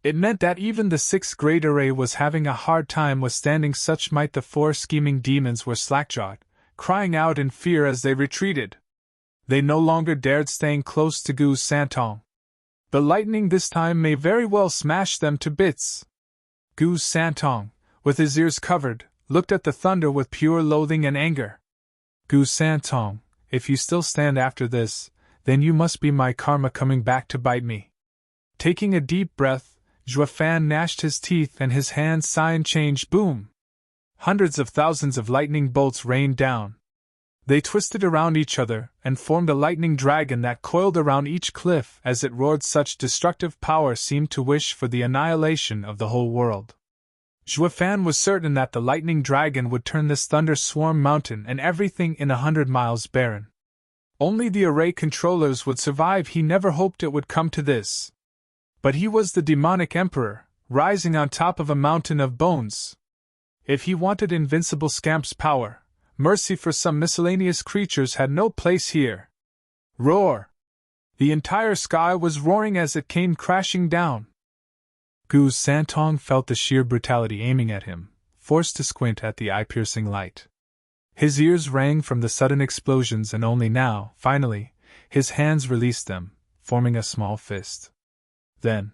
It meant that even the sixth grade array was having a hard time withstanding such might. The four scheming demons were slack-jawed, crying out in fear as they retreated. They no longer dared staying close to Gu Santong. The lightning this time may very well smash them to bits. Gu Santong, with his ears covered, looked at the thunder with pure loathing and anger. Gu Santong, if you still stand after this, then you must be my karma coming back to bite me. Taking a deep breath, Zhuafan gnashed his teeth and his hand sign changed. Boom! Hundreds of thousands of lightning bolts rained down. They twisted around each other and formed a lightning dragon that coiled around each cliff as it roared. Such destructive power seemed to wish for the annihilation of the whole world. Zhuafan was certain that the lightning dragon would turn this thunder swarm mountain and everything in 100 miles barren. Only the array controllers would survive. He never hoped it would come to this. But he was the demonic emperor, rising on top of a mountain of bones. If he wanted Invincible Scamp's power, mercy for some miscellaneous creatures had no place here. Roar! The entire sky was roaring as it came crashing down. Gu Santong felt the sheer brutality aiming at him, forced to squint at the eye-piercing light. His ears rang from the sudden explosions, and only now, finally, his hands released them, forming a small fist. Then,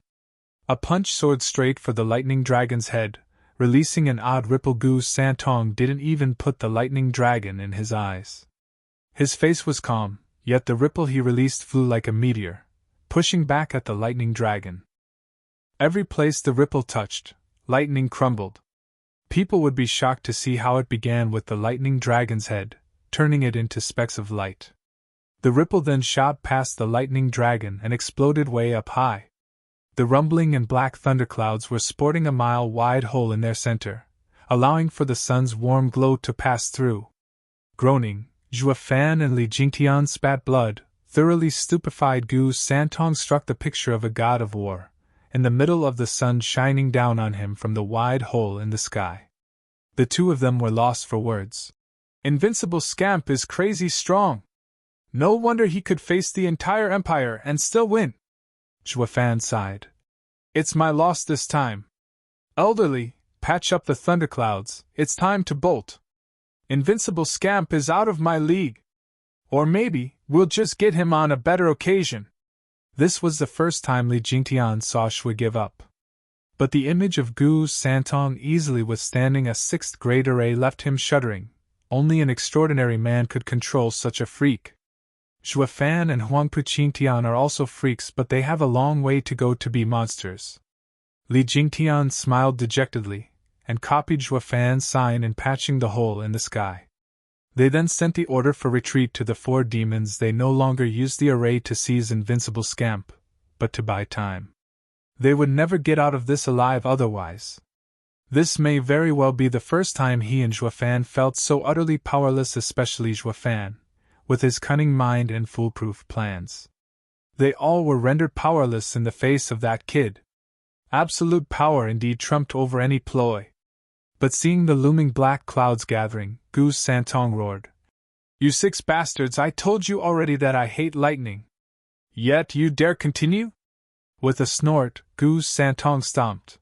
a punch soared straight for the lightning dragon's head, releasing an odd ripple. Gu Santong didn't even put the lightning dragon in his eyes. His face was calm, yet the ripple he released flew like a meteor, pushing back at the lightning dragon. Every place the ripple touched, lightning crumbled. People would be shocked to see how it began with the lightning dragon's head, turning it into specks of light. The ripple then shot past the lightning dragon and exploded way up high. The rumbling and black thunderclouds were sporting a mile-wide hole in their center, allowing for the sun's warm glow to pass through. Groaning, Zhuafan and Li Jingtian spat blood. Thoroughly stupefied, Gu Santong struck the picture of a god of war, in the middle of the sun shining down on him from the wide hole in the sky. The two of them were lost for words. Invincible Scamp is crazy strong. No wonder he could face the entire empire and still win. Zhuafan sighed. It's my loss this time. Elderly, patch up the thunderclouds, it's time to bolt. Invincible Scamp is out of my league. Or maybe, we'll just get him on a better occasion. This was the first time Li Jingtian saw Shui give up. But the image of Gu Santong easily withstanding a sixth-grade array left him shuddering. Only an extraordinary man could control such a freak. Zhuafan and Huangpu Qingtian are also freaks, but they have a long way to go to be monsters. Li Jingtian smiled dejectedly, and copied Zhuafan's sign in patching the hole in the sky. They then sent the order for retreat to the four demons. They no longer used the array to seize Invincible Scamp, but to buy time. They would never get out of this alive otherwise. This may very well be the first time he and Zhuafan felt so utterly powerless, especially Zhuafan, with his cunning mind and foolproof plans. They all were rendered powerless in the face of that kid. Absolute power indeed trumped over any ploy. But seeing the looming black clouds gathering, Gu Santong roared. You six bastards, I told you already that I hate lightning. Yet you dare continue? With a snort, Gu Santong stomped.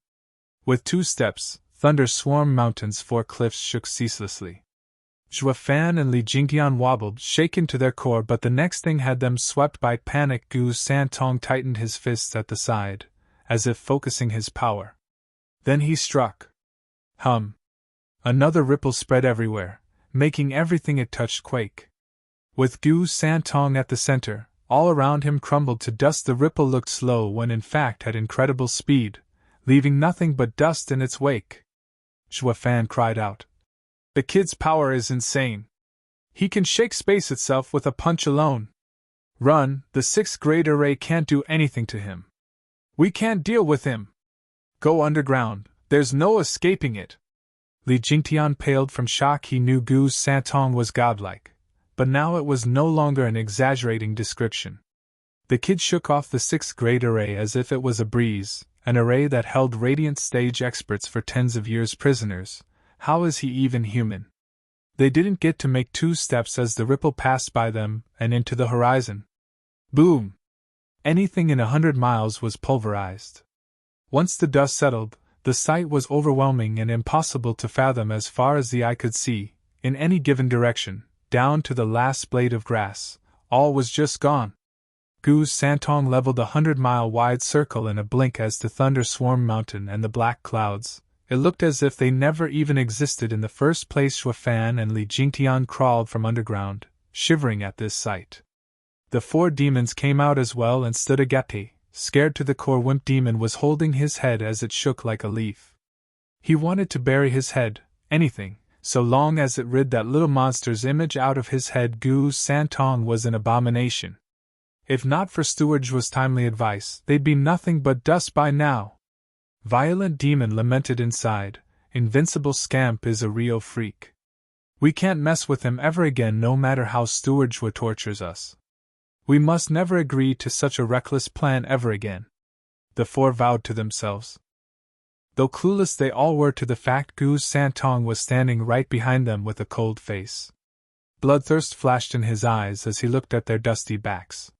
With 2 steps, Thunder Swarm Mountain's 4 cliffs shook ceaselessly. Zhuafan and Li Jingtian wobbled, shaken to their core, but the next thing had them swept by panic. Gu Santong tightened his fists at the side, as if focusing his power. Then he struck. Hum. Another ripple spread everywhere, making everything it touched quake. With Gu Santong at the center, all around him crumbled to dust. The ripple looked slow when in fact had incredible speed, leaving nothing but dust in its wake. Xue Fan cried out. The kid's power is insane. He can shake space itself with a punch alone. Run, the 6th grade array can't do anything to him. We can't deal with him. Go underground, there's no escaping it. Li Jingtian paled from shock. He knew Gu Santong was godlike, but now it was no longer an exaggerating description. The kid shook off the 6th grade array as if it was a breeze, an array that held radiant stage experts for tens of years prisoners. How is he even human? They didn't get to make 2 steps as the ripple passed by them and into the horizon. Boom! Anything in 100 miles was pulverized. Once the dust settled, the sight was overwhelming and impossible to fathom. As far as the eye could see, in any given direction, down to the last blade of grass, all was just gone. Gu Santong leveled a 100-mile-wide circle in a blink as the thunder swarmed mountain and the black clouds. It looked as if they never even existed in the first place. Xue Fan and Li Jingtian crawled from underground, shivering at this sight. The 4 demons came out as well and stood agape, scared to the core. Wimp Demon was holding his head as it shook like a leaf. He wanted to bury his head, anything, so long as it rid that little monster's image out of his head. Gu Santong was an abomination. If not for Steward's timely advice, they'd be nothing but dust by now. Violent Demon lamented inside. Invincible Scamp is a real freak. We can't mess with him ever again, no matter how Steward tortures us. We must never agree to such a reckless plan ever again. The 4 vowed to themselves. Though clueless they all were to the fact, Gu Santong was standing right behind them with a cold face. Bloodthirst flashed in his eyes as he looked at their dusty backs.